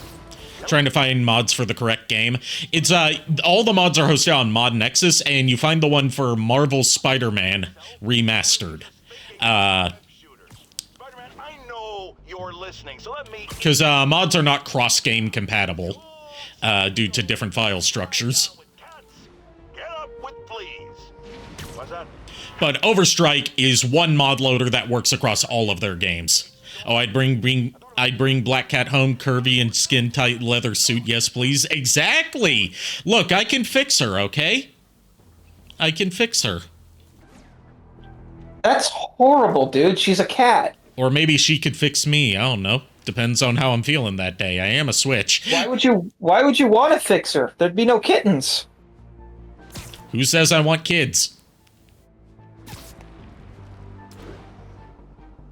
Trying to find mods for the correct game. It's all the mods are hosted on Mod Nexus, and you find the one for Marvel's Spider-Man Remastered. Spider-Man, I know you're listening, so let me... Because mods are not cross-game compatible due to different file structures. Get up with fleas. What's that? But Overstrike is one mod loader that works across all of their games. Oh, I'd bring Black Cat home, curvy and skin-tight leather suit. Yes, please. Exactly. Look, I can fix her, okay? I can fix her. That's horrible, dude. She's a cat. Or maybe she could fix me. I don't know. Depends on how I'm feeling that day. I am a switch. Why would you want to fix her? There'd be no kittens. Who says I want kids?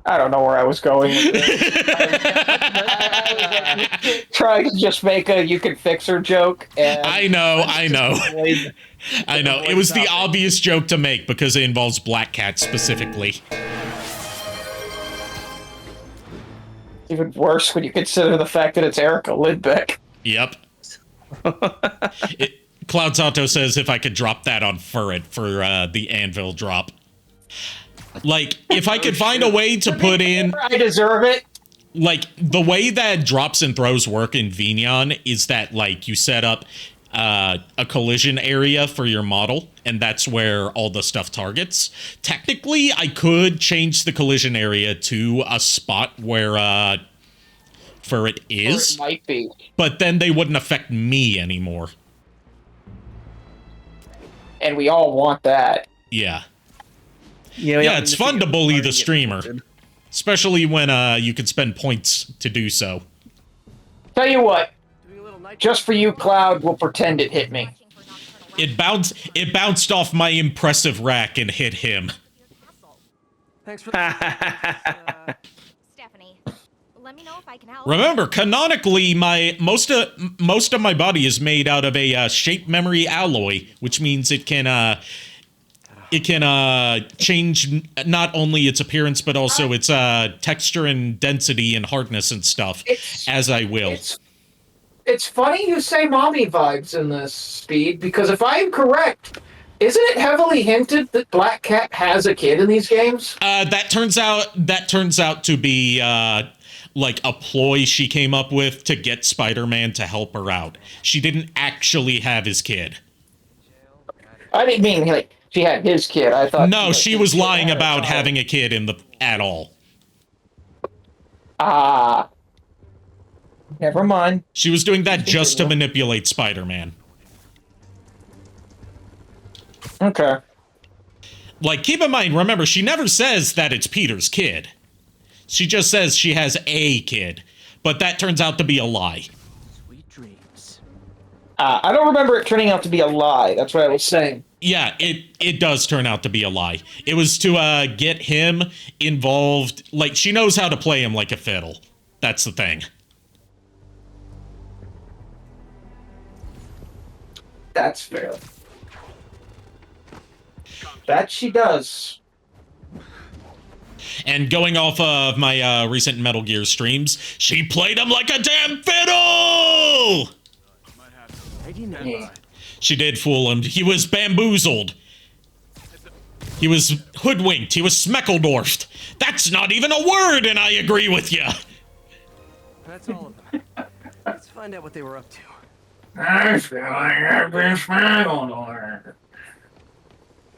I don't know where I was going with this. I was trying to just make a "you can fix her" joke. And I know. I know. It was the obvious joke to make because it involves Black Cat specifically. Even worse when you consider the fact that it's Erica Lidbeck. Yep. Cloud Sato says if I could drop that on Furret for the anvil drop. Like, if I could find a way to put in... I deserve it. Like, the way that drops and throws work in Vignon is that, like, you set up a collision area for your model, and that's where all the stuff targets. Technically, I could change the collision area to a spot where Furret is. Or it might be. But then they wouldn't affect me anymore. And we all want that. Yeah. Yeah, it's fun to bully the streamer. Especially when you can spend points to do so. Tell you what. Just for you, Cloud, we'll pretend it hit me. It bounced off my impressive rack and hit him. Thanks for Stephanie, let me know if I can help. Remember, canonically, most of my body is made out of a shape memory alloy, which means it can change not only its appearance but also its texture and density and hardness and stuff as I will. It's funny you say mommy vibes in this, Speed, because if I am correct, isn't it heavily hinted that Black Cat has a kid in these games? That turns out to be like a ploy she came up with to get Spider-Man to help her out. She didn't actually have his kid. I didn't mean like she had his kid. I thought no, she was lying about having a kid at all. Never mind. She was doing that just to manipulate Spider-Man. Okay. Like, keep in mind, remember, she never says that it's Peter's kid. She just says she has a kid. But that turns out to be a lie. Sweet dreams. I don't remember it turning out to be a lie. That's what I was saying. Yeah, it does turn out to be a lie. It was to get him involved. Like, she knows how to play him like a fiddle. That's the thing. That's fair. That she does. And going off of my recent Metal Gear streams, she played him like a damn fiddle! She did fool him. He was bamboozled. He was hoodwinked. He was smeckledorfed. That's not even a word, and I agree with you. That's all of them. Let's find out what they were up to. I feel like I've been smuggled.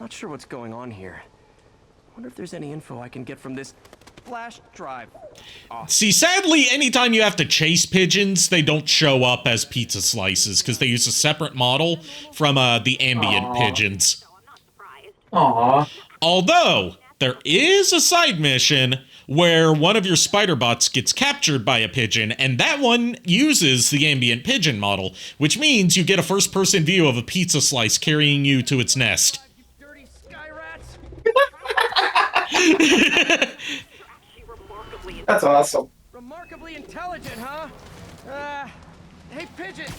Not sure what's going on here. Wonder if there's any info I can get from this flash drive. See, sadly, anytime you have to chase pigeons, they don't show up as pizza slices because they use a separate model from the ambient pigeons. Aww. Although, there is a side mission where one of your spider bots gets captured by a pigeon, and that one uses the ambient pigeon model, which means you get a first-person view of a pizza slice carrying you to its nest. That's awesome. Remarkably intelligent, huh? Hey, pigeons.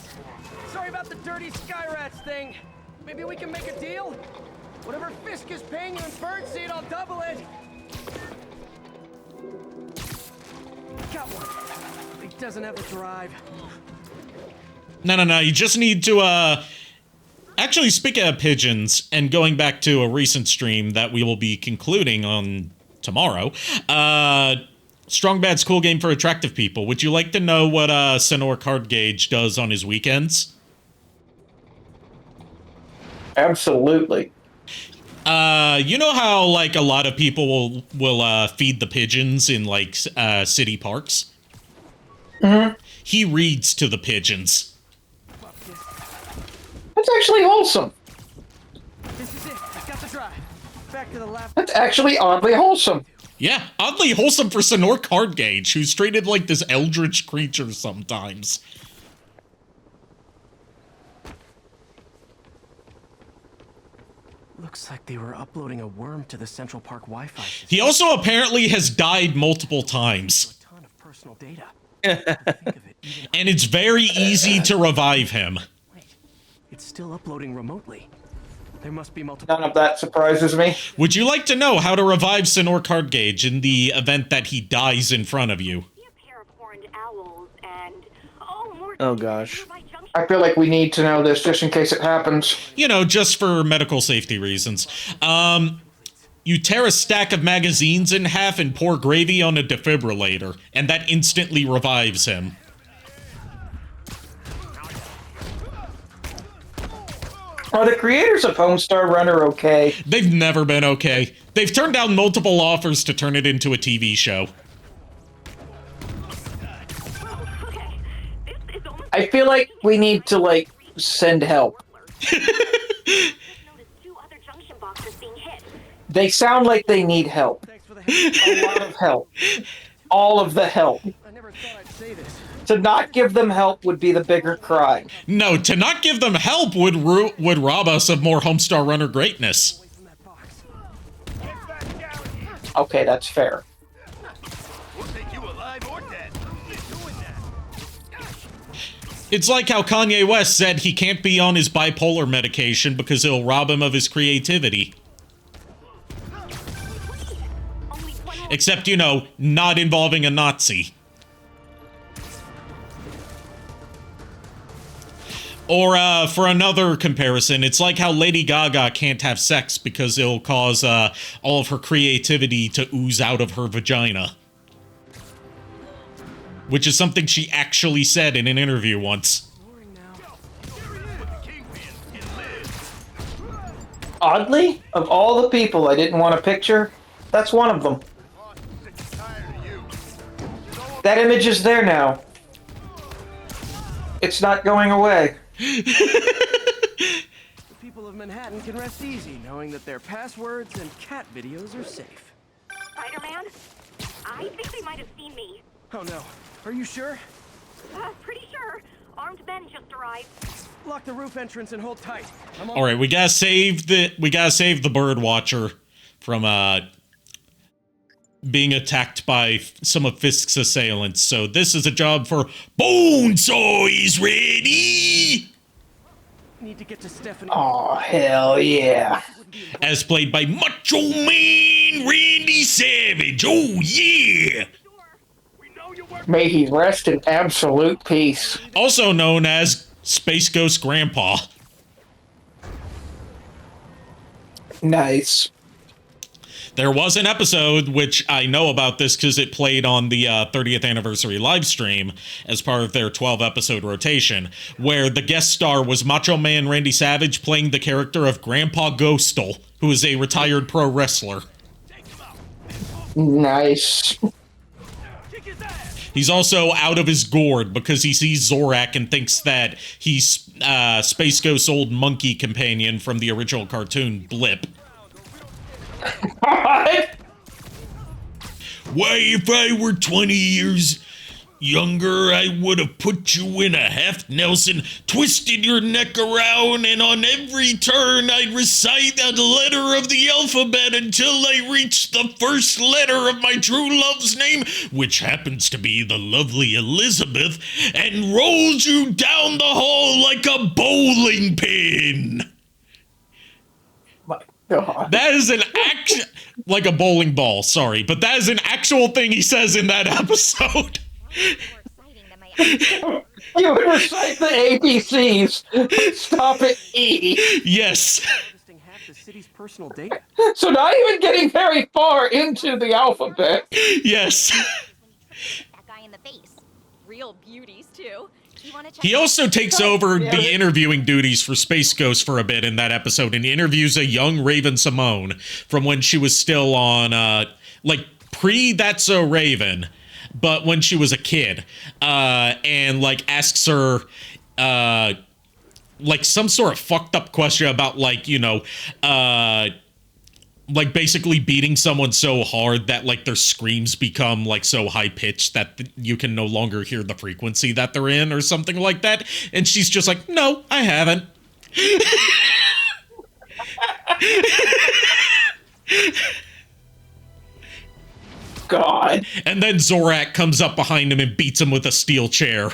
Sorry about the dirty sky rats thing. Maybe we can make a deal? Whatever Fisk is paying you in birdseed, I'll double it. Got one. He doesn't have a drive. No. You just need to, Actually, speaking of pigeons, and going back to a recent stream that we will be concluding on tomorrow, Strong Bad's cool game for attractive people. Would you like to know what Senor Card Gauge does on his weekends? Absolutely. You know how, like, a lot of people will feed the pigeons in, like, city parks? Mm-hmm. He reads to the pigeons. That's actually wholesome. This is it. I got the drive. Back to the lab. That's actually oddly wholesome. Yeah, oddly wholesome for Senor Card Gauge, who's treated like this eldritch creature sometimes. Looks like they were uploading a worm to the Central Park Wi-Fi system. He also apparently has died multiple times. A ton of personal data. And it's very easy to revive him. It's still uploading remotely. There must be multiple. None of that surprises me. Would you like to know how to revive Senor Cardgage in the event that he dies in front of you? Oh gosh. I feel like we need to know this just in case it happens. You know, just for medical safety reasons. You tear a stack of magazines in half and pour gravy on a defibrillator, and that instantly revives him. Are the creators of Homestar Runner okay? They've never been okay. They've turned down multiple offers to turn it into a TV show. I feel like we need to, like, send help. They sound like they need help. A lot of help. All of the help. To not give them help would be the bigger crime. No, to not give them help would rob us of more Homestar Runner greatness. Okay, that's fair. It's like how Kanye West said he can't be on his bipolar medication because it'll rob him of his creativity. Except, you know, not involving a Nazi. Or, for another comparison, it's like how Lady Gaga can't have sex because it'll cause, all of her creativity to ooze out of her vagina. Which is something she actually said in an interview once. Oddly, of all the people I didn't want to picture, that's one of them. That image is there now. It's not going away. The people of Manhattan can rest easy knowing that their passwords and cat videos are safe. Spider-Man? I think they might have seen me. Oh no. Are you sure? Pretty sure. Armed men just arrived. Lock the roof entrance and hold tight. All right, we gotta save the bird watcher from being attacked by some of Fisk's assailants. So this is a job for Bonesaw ready. Need to get to Stephanie. Oh hell yeah! As played by Macho Man Randy Savage. Oh yeah! May he rest in absolute peace. Also known as Space Ghost Grandpa. Nice. There was an episode, which I know about this because it played on the 30th anniversary live stream as part of their 12-episode rotation, where the guest star was Macho Man Randy Savage playing the character of Grandpa Ghostal, who is a retired pro wrestler. Nice. He's also out of his gourd because he sees Zorak and thinks that he's Space Ghost's old monkey companion from the original cartoon, Blip. What? Why, if I were 20 years younger, I would have put you in a half Nelson, twisted your neck around, and on every turn I'd recite a letter of the alphabet until I reached the first letter of my true love's name, which happens to be the lovely Elizabeth, and rolls you down the hall like a bowling pin. God. That is an like a bowling ball, sorry, but that is an actual thing he says in that episode. You would recite the ABCs. Stop at E. Yes. Personal data. So not even getting very far into the alphabet. Yes. That guy in the face. Real beauties, too. He also takes over the interviewing duties for Space Ghost for a bit in that episode and interviews a young Raven Simone from when she was still on, like, That's So Raven, but when she was a kid, and, like, asks her, like, some sort of fucked up question about, like, you know, like, basically beating someone so hard that, like, their screams become, like, so high-pitched that you can no longer hear the frequency that they're in or something like that. And she's just like, no, I haven't. God. And then Zorak comes up behind him and beats him with a steel chair.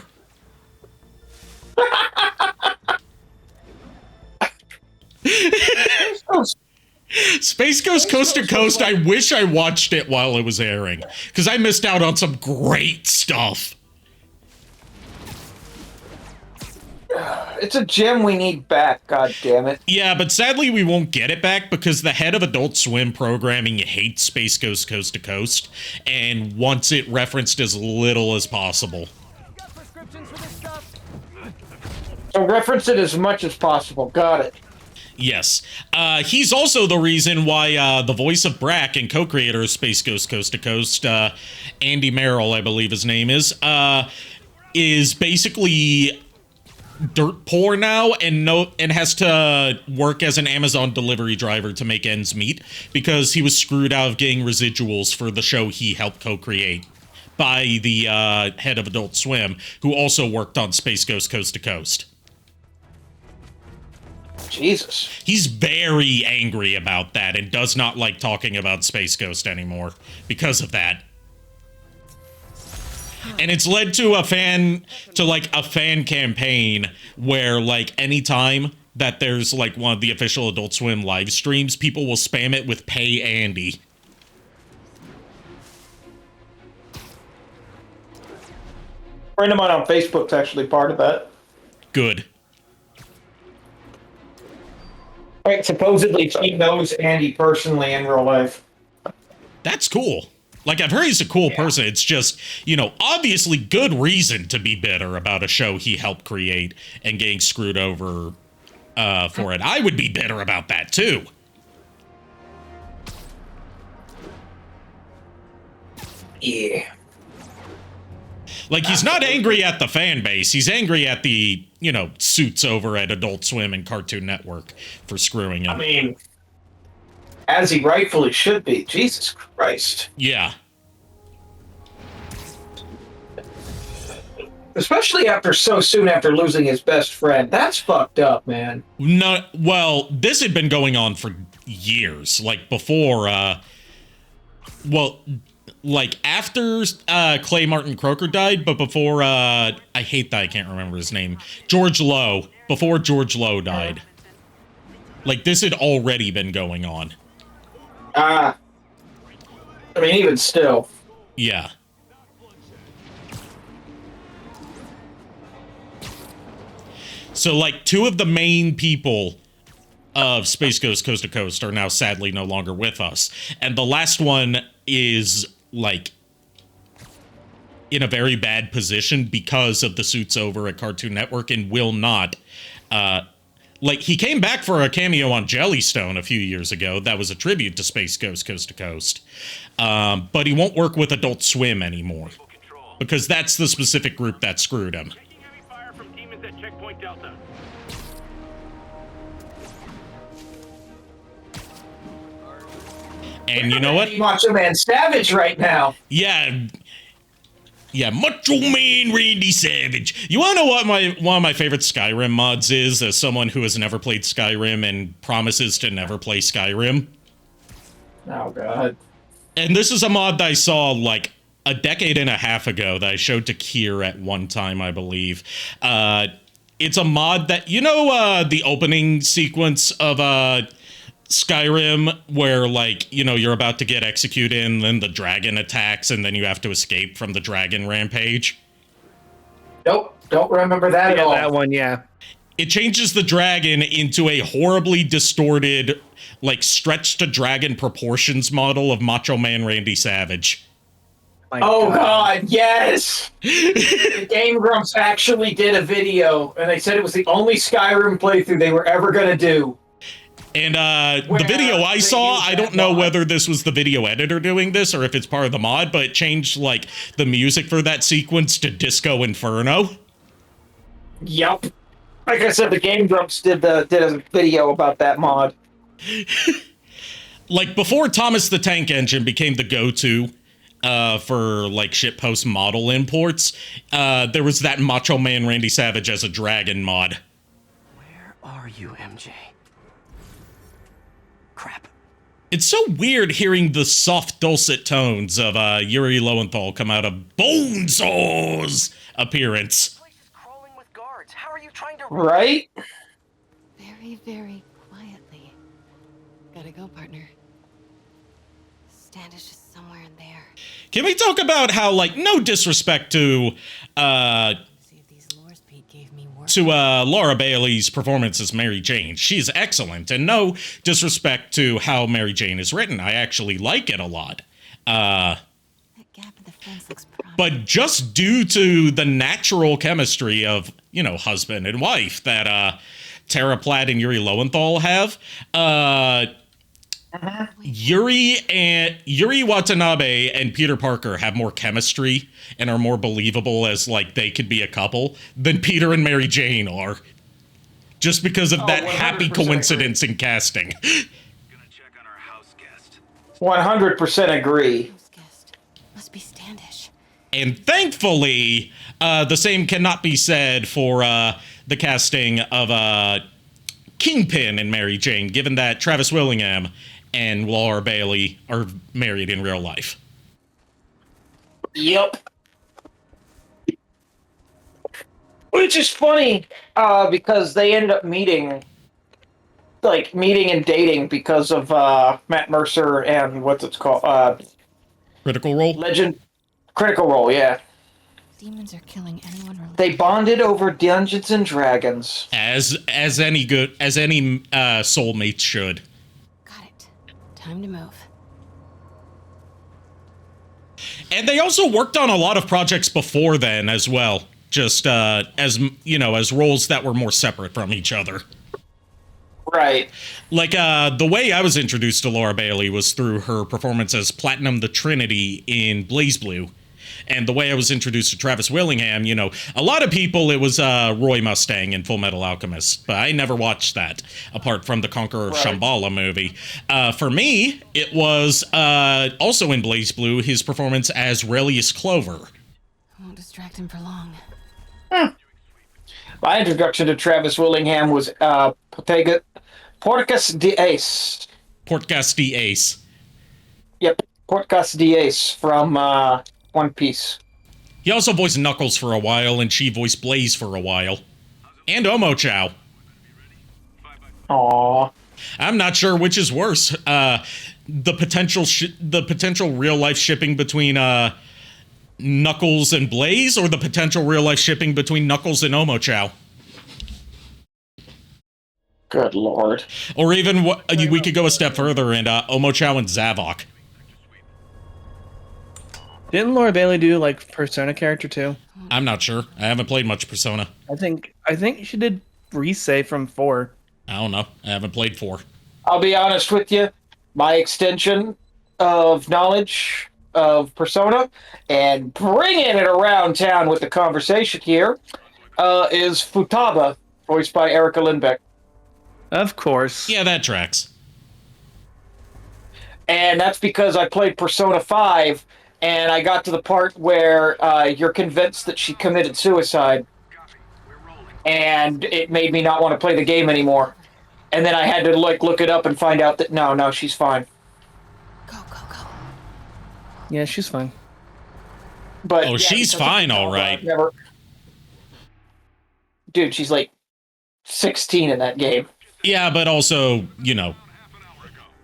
Space Ghost Coast to Coast, I wish I watched it while it was airing, because I missed out on some great stuff. It's a gem we need back, god damn it. Yeah, but sadly we won't get it back because the head of Adult Swim programming hates Space Ghost Coast to Coast and wants it referenced as little as possible. So reference it as much as possible. Got it. Yes. He's also the reason why the voice of Brack and co-creator of Space Ghost Coast to Coast, Andy Merrill, I believe his name is basically dirt poor now and has to work as an Amazon delivery driver to make ends meet because he was screwed out of getting residuals for the show he helped co-create by the head of Adult Swim, who also worked on Space Ghost Coast to Coast. Jesus. He's very angry about that and does not like talking about Space Ghost anymore because of that. And it's led to a fan campaign where, like, anytime that there's, like, one of the official Adult Swim live streams, people will spam it with "Pay Andy." A friend of mine on Facebook's actually part of that. Good. Right, supposedly she knows Andy personally in real life. That's cool. Like, I've heard he's a cool person. It's just, you know, obviously good reason to be bitter about a show he helped create and getting screwed over for it. I would be bitter about that, too. Yeah. Like, he's not angry at the fan base. He's angry at the, you know, suits over at Adult Swim and Cartoon Network for screwing him. I mean, as he rightfully should be. Jesus Christ. Yeah. Especially after so soon after losing his best friend. That's fucked up, man. No, well, this had been going on for years. Like, before, like, after Clay Martin Croker died, but before, I hate that I can't remember his name. George Lowe. Before George Lowe died. Like, this had already been going on. I mean, even still. Yeah. So, like, two of the main people of Space Ghost Coast to Coast are now sadly no longer with us. And the last one is, like, in a very bad position because of the suits over at Cartoon Network and will not, like, he came back for a cameo on Jellystone a few years ago. That was a tribute to Space Ghost Coast to Coast. But he won't work with Adult Swim anymore. Because that's the specific group that screwed him. And you know what? Macho Man Savage right now. Yeah. Yeah, Macho Man Randy Savage. You want to know what one of my favorite Skyrim mods is, as someone who has never played Skyrim and promises to never play Skyrim? Oh, God. And this is a mod that I saw, like, a decade and a half ago that I showed to Kier at one time, I believe. It's a mod that, you know, the opening sequence of Skyrim where, like, you know, you're about to get executed and then the dragon attacks and then you have to escape from the dragon rampage? Nope, don't remember that at all. That one, yeah. It changes the dragon into a horribly distorted, like, stretched to dragon proportions model of Macho Man Randy Savage. God, yes! The Game Grumps actually did a video, and they said it was the only Skyrim playthrough they were ever going to do. And the video I saw, I don't know whether this was the video editor doing this or if it's part of the mod, but it changed, like, the music for that sequence to Disco Inferno. Yup. Like I said, the Game Grumps did a video about that mod. Like, before Thomas the Tank Engine became the go-to for, like, shitpost model imports, there was that Macho Man Randy Savage as a dragon mod. Where are you, MJ? crap. It's so weird hearing the soft, dulcet tones of Yuri Lowenthal come out of Bonesaw's appearance. Right? Very, very quietly. Gotta go, partner. Standish is somewhere in there. Can we talk about how, like, no disrespect to Laura Bailey's performance as Mary Jane. She's excellent, and no disrespect to how Mary Jane is written. I actually like it a lot. But just due to the natural chemistry of, you know, husband and wife that Tara Platt and Yuri Lowenthal have, Yuri Watanabe and Peter Parker have more chemistry and are more believable as, like, they could be a couple than Peter and Mary Jane are. Just because of that happy coincidence in casting. 100% agree. Must be Standish. And thankfully, the same cannot be said for the casting of Kingpin and Mary Jane, given that Travis Willingham and Laura Bailey are married in real life. Yep. Which is funny, because they ended up meeting and dating because of Matt Mercer and what's it called? Critical Role? Critical Role, yeah. Demons are killing anyone related. They bonded over Dungeons and Dragons. As any soulmates should. Time to move. And they also worked on a lot of projects before then as well. Just as, you know, as roles that were more separate from each other. Right. Like, the way I was introduced to Laura Bailey was through her performance as Platinum the Trinity in BlazBlue. And the way I was introduced to Travis Willingham, you know, a lot of people, it was Roy Mustang in Full Metal Alchemist, but I never watched that, apart from the Conqueror of Shambhala movie. For me, it was also in BlazBlue, his performance as Relius Clover. I won't distract him for long. My introduction to Travis Willingham was Portgas de Ace. Portgas de Ace. Yep, Portgas de Ace from One Piece. He also voiced Knuckles for a while, and she voiced Blaze for a while. And Omochao. Aww. I'm not sure which is worse. The potential real-life shipping between Knuckles and Blaze, or the potential real-life shipping between Knuckles and Omochao. Good lord. Or even, we could go a step further, and Omochao and Zavok. Didn't Laura Bailey do, like, Persona character too? I'm not sure. I haven't played much Persona. I think she did Rise from 4. I don't know. I haven't played 4. I'll be honest with you. My extension of knowledge of Persona and bringing it around town with the conversation here is Futaba, voiced by Erica Lindbeck. Of course. Yeah, that tracks. And that's because I played Persona 5, and I got to the part where you're convinced that she committed suicide. And it made me not want to play the game anymore. And then I had to, like, look it up and find out that, no, she's fine. Yeah, she's fine. But oh, yeah, she's fine, all right. Dude, she's like 16 in that game. Yeah, but also, you know,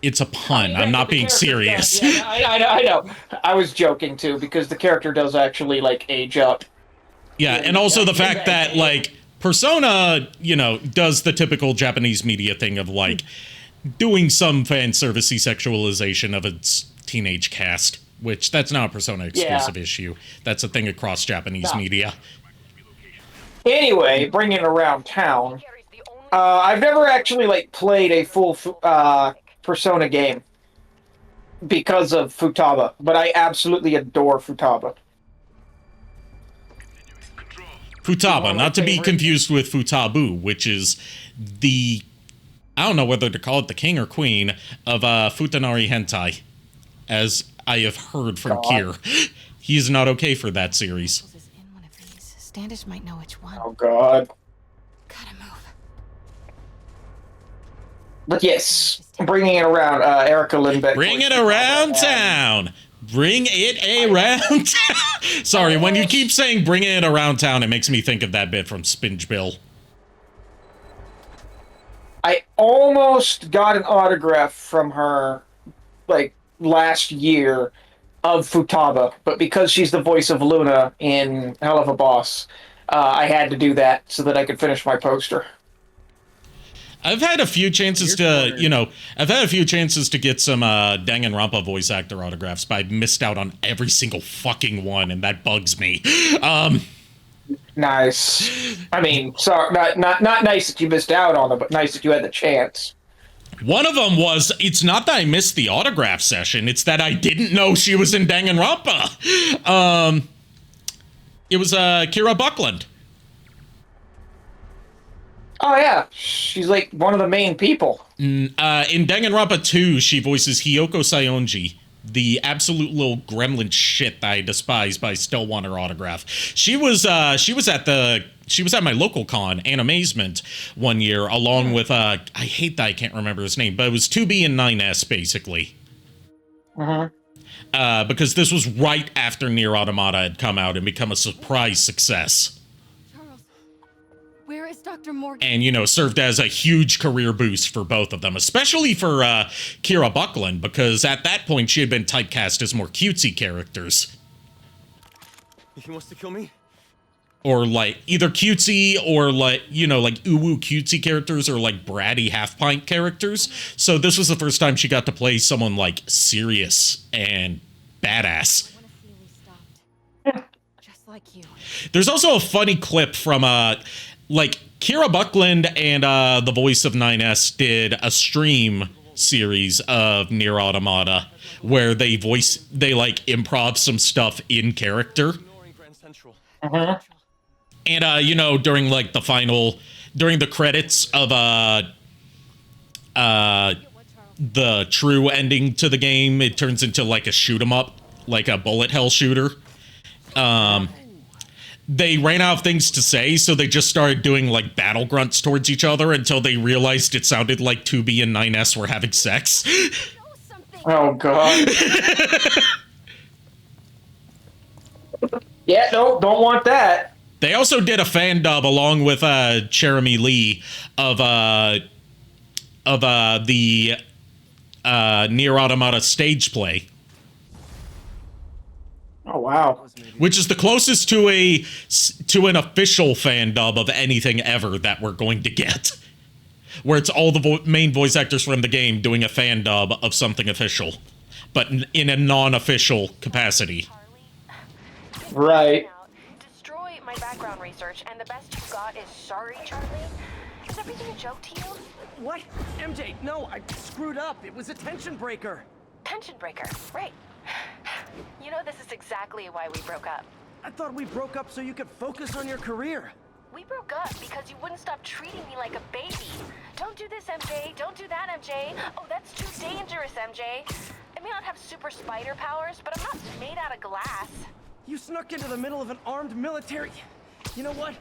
it's a pun. I'm not being serious. Yeah, I know. I was joking too, because the character does actually, like, age up. Yeah, and also the fact that, like, Persona, you know, does the typical Japanese media thing of, like, doing some fan service-y sexualization of its teenage cast, which that's not a Persona exclusive issue. That's a thing across Japanese media. Anyway, bringing it around town, I've never actually, like, played a full Persona game because of Futaba, but I absolutely adore Futaba. Futaba, not to be confused with Futabu, which is the, I don't know whether to call it the king or queen of Futanari Hentai, as I have heard from Kier. He is not okay for that series. Standish might know which one. Oh, God. Gotta move. But yes, bringing it around, Erica Lindbeck. Bring it around town. Bring it around town. Sorry, when you keep saying bringing it around town, it makes me think of that bit from Spinch Bill. I almost got an autograph from her, like, last year of Futaba, but because she's the voice of Luna in Hell of a Boss, I had to do that so that I could finish my poster. I've had a few chances to, I've had a few chances to get some Danganronpa voice actor autographs, but I've missed out on every single fucking one, and that bugs me. Nice. I mean, sorry, not nice that you missed out on them, but nice that you had the chance. One of them was, it's not that I missed the autograph session, it's that I didn't know she was in Danganronpa. It was Kira Buckland. Oh, yeah. She's like one of the main people. In Danganronpa 2, she voices Hiyoko Saionji, the absolute little gremlin shit that I despise, but I still want her autograph. She was at my local con, Animazement, one year, along with I hate that I can't remember his name, but it was 2B and 9S basically. Because this was right after Nier Automata had come out and become a surprise success. Where is Dr. Morgan? And, served as a huge career boost for both of them, especially for Kira Buckland, because at that point she had been typecast as more cutesy characters. He wants to kill me? Or, like, either cutesy or, like, like uwu cutesy characters or, like, bratty half-pint characters. So this was the first time she got to play someone, like, serious and badass. Just like you. There's also a funny clip from, Kira Buckland and the voice of 9S did a stream series of Nier Automata where they improv some stuff in character. And, during, like, during the credits of, the true ending to the game, it turns into, like, a shoot-'em-up, like a bullet hell shooter. They ran out of things to say, so they just started doing, like, battle grunts towards each other until they realized it sounded like 2B and 9S were having sex. Oh, God. Yeah, no, don't want that. They also did a fan dub along with Jeremy Lee of the Nier Automata stage play. Oh, wow. Which is the closest to an official fan dub of anything ever that we're going to get. Where it's all the main voice actors from the game doing a fan dub of something official, but in a non-official capacity. Right. Destroy my background research, and the best you got is sorry, Charlie. Is everything a joke to you? What? MJ, no, I screwed up. It was a tension breaker. Tension breaker, right. You know, this is exactly why we broke up. I thought we broke up so you could focus on your career. We broke up because you wouldn't stop treating me like a baby. Don't do this, MJ. Don't do that, MJ. Oh, that's too dangerous, MJ. I may not have super spider powers, but I'm not made out of glass. You snuck into the middle of an armed military. You know what?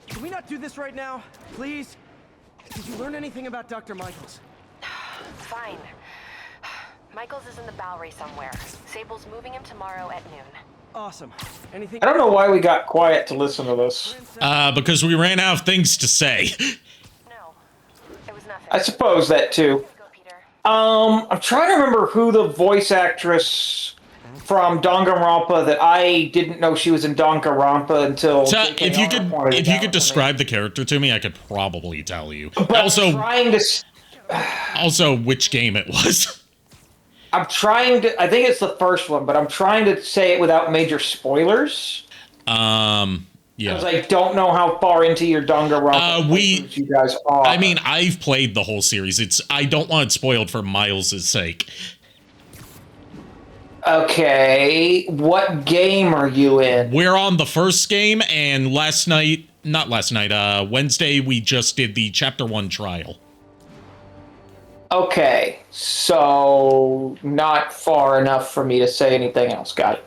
Can we not do this right now? Please? Did you learn anything about Dr. Michaels? Fine. Michaels is in the Bowery somewhere. Sable's moving him tomorrow at noon. Awesome. Anything? I don't know why we got quiet to listen to this. Because we ran out of things to say. No, it was nothing. I suppose that too. I'm trying to remember who the voice actress from Danganronpa that I didn't know she was in Danganronpa until. So if you could describe the character to me, I could probably tell you. But Also, which game it was. I'm trying to. I think it's the first one, but I'm trying to say it without major spoilers. Yeah. Because I don't know how far into your Danganronpa you guys are. I mean, I've played the whole series. I don't want it spoiled for Miles' sake. Okay, what game are you in? We're on the first game, and Wednesday, we just did the Chapter 1 trial. Okay, so not far enough for me to say anything else. Got it.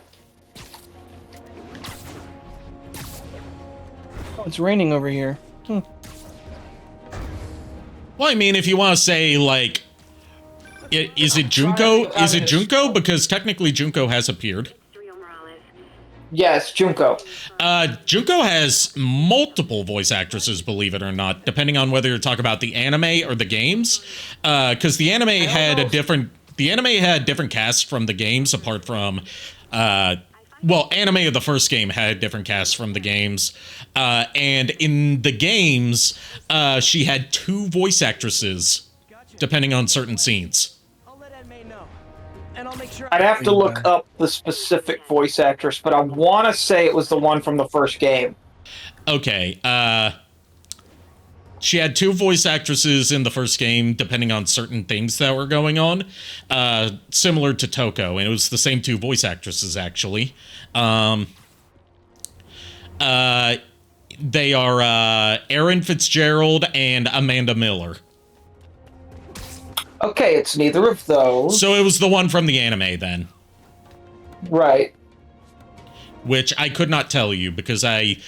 Oh, it's raining over here. Well, I mean, if you want to say, like, is it Junko? Is it Junko? Because technically Junko has appeared. Yes, Junko. Junko has multiple voice actresses, believe it or not, depending on whether you're talking about the anime or the games. Because the anime had different casts from the games, apart from well, anime of the first game had different casts from the games. And in the games, she had 2 voice actresses, depending on certain scenes. And I'll make sure I'd have to look up the specific voice actress, but I want to say it was the one from the first game. Okay, she had 2 voice actresses in the first game, depending on certain things that were going on, similar to Toko, and it was the same 2 voice actresses, actually. They are Erin Fitzgerald and Amanda Miller. Okay, it's neither of those. So it was the one from the anime, then. Right. Which I could not tell you, because I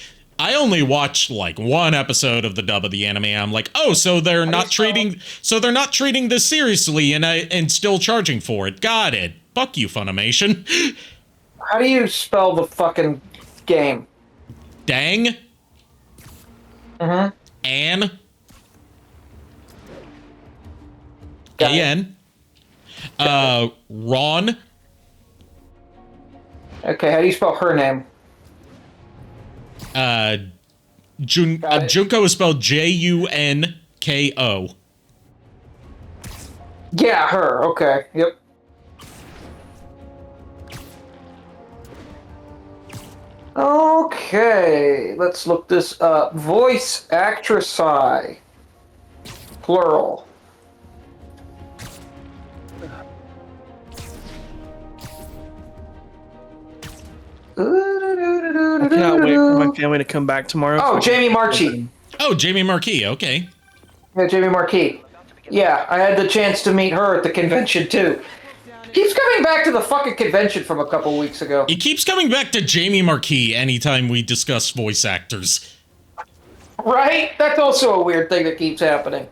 only watched like 1 episode of the dub of the anime. I'm like, oh, so they're not treating this seriously and still charging for it. Got it. Fuck you, Funimation. How do you spell the fucking game? Dang. Mm-hmm. Ann. A-N. Ron. Okay, how do you spell her name? Junko is spelled Junko. Yeah, her. Okay. Yep. Okay, let's look this up. Voice actress I. Plural. I cannot wait for my family to come back tomorrow. Oh, Jamie Marchi. Oh, Jamie Marquis. Okay. Yeah, Jamie Marchi. Yeah, I had the chance to meet her at the convention too. Keeps coming back to the fucking convention from a couple weeks ago. He keeps coming back to Jamie Marquis anytime we discuss voice actors. Right? That's also a weird thing that keeps happening.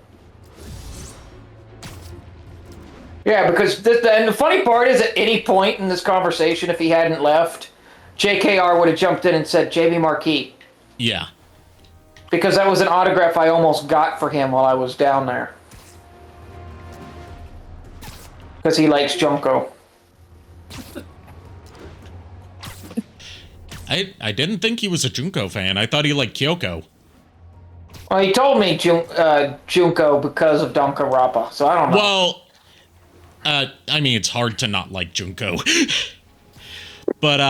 Yeah, because and the funny part is, at any point in this conversation, if he hadn't left, JKR would have jumped in and said, Jamie Marquis. Yeah. Because that was an autograph I almost got for him while I was down there. Because he likes Junko. I didn't think he was a Junko fan. I thought he liked Kyoko. Well, he told me Junko because of Danganronpa, so I don't know. Well, I mean, it's hard to not like Junko. But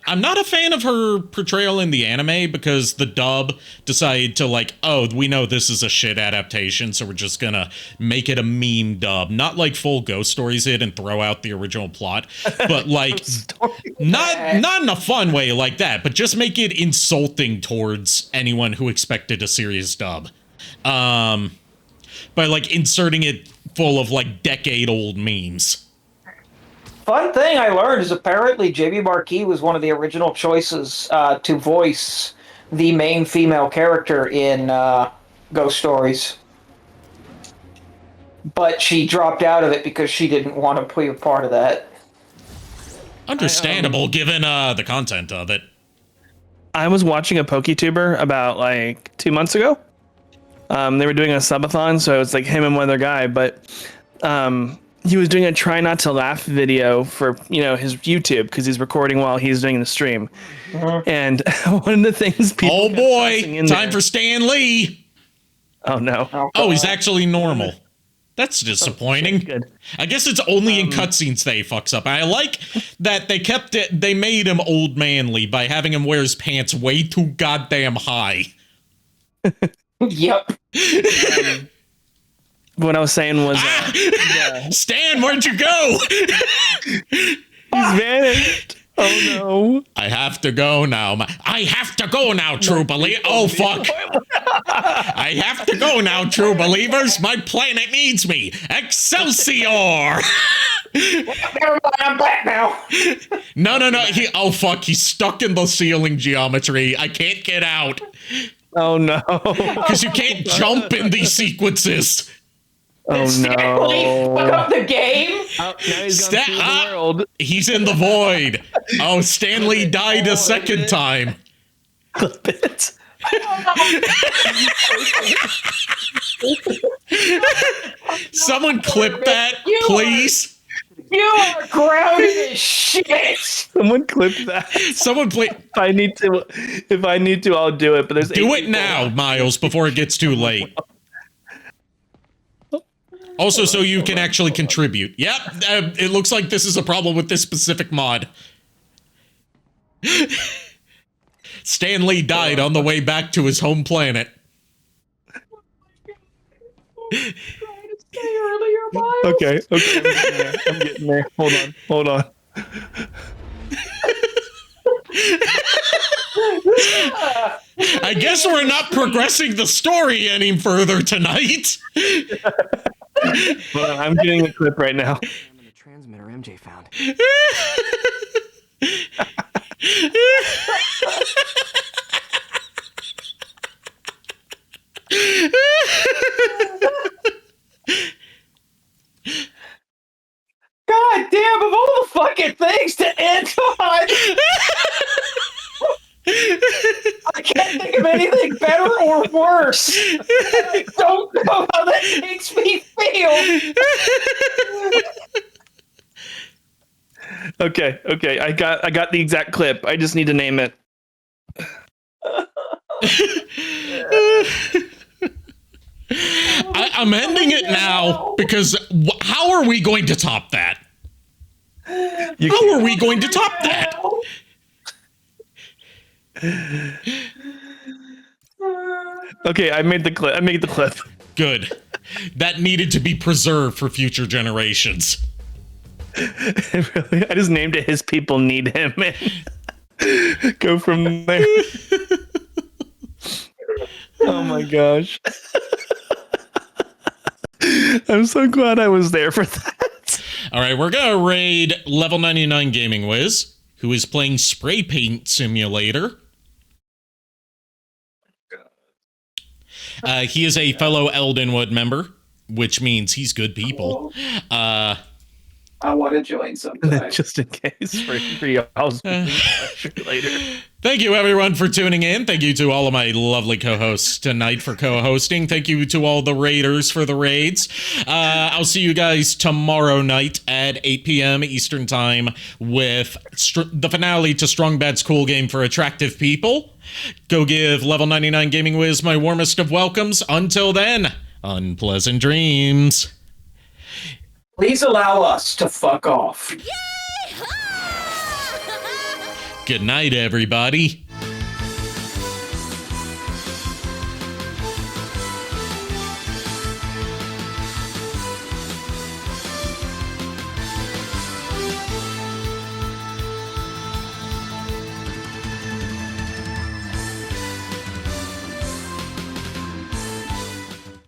I'm not a fan of her portrayal in the anime, because the dub decided to, like, oh, we know this is a shit adaptation, so we're just gonna make it a meme dub. Not like full Ghost Stories it and throw out the original plot, but like not in a fun way like that, but just make it insulting towards anyone who expected a serious dub. By like inserting it full of like decade-old memes. Fun thing I learned is apparently Jamie Marquis was one of the original choices to voice the main female character in Ghost Stories. But she dropped out of it because she didn't want to be a part of that. Understandable, given the content of it. I was watching a PokeTuber about like 2 months ago. They were doing a subathon, so it was like him and one other guy, but he was doing a try not to laugh video for, his YouTube, because he's recording while he's doing the stream. And one of the things people... Oh boy, time for Stan Lee. Oh no. Oh, he's actually normal. That's disappointing. Good. I guess it's only in cutscenes that he fucks up. I like that they made him old manly by having him wear his pants way too goddamn high. Yep. What I was saying was... Stan, where'd you go? He's vanished. Oh no. I have to go now. I have to go now, true believer. Oh, fuck. I have to go now, true believers. My planet needs me. Excelsior! Never mind, I'm back now. No. Oh, fuck. He's stuck in the ceiling geometry. I can't get out. Oh, no. Because you can't jump in these sequences. Oh Stanley no! fuck up the game. Oh, now he's gone through the world. He's in the void. Oh, Stanley died a second time. Clip it. Someone clip that, please. You are grounded as shit. Someone clip that. Someone play. If I need to, I'll do it. But there's do it now, Miles, before it gets too late. Also, so you can actually contribute. Yep, it looks like this is a problem with this specific mod. Stan Lee died on the way back to his home planet. Okay, I'm getting there. Hold on. I guess we're not progressing the story any further tonight. Hold on, I'm getting a clip right now. The transmitter MJ found. God damn, of all the fucking things to end on, I can't think of anything better or worse. I don't know how that makes me feel. Okay, I got the exact clip. I just need to name it. I'm ending it now because how are we going to top that? How are we going to top that? Okay, I made the clip. Good. That needed to be preserved for future generations. Really, I just named it "His People Need Him" and go from there. Oh my gosh. I'm so glad I was there for that. All right, we're going to raid level 99 Gaming Wiz, who is playing Spray Paint Simulator. He is a fellow Eldenwood member, which means he's good people. I want to join sometime. Just in case for y'all's later. Thank you, everyone, for tuning in. Thank you to all of my lovely co-hosts tonight for co-hosting. Thank you to all the raiders for the raids. I'll see you guys tomorrow night at 8 p.m. Eastern Time with the finale to Strong Bad's Cool Game for Attractive People. Go give Level 99 Gaming Wiz my warmest of welcomes. Until then, unpleasant dreams. Please allow us to fuck off. Good night, everybody.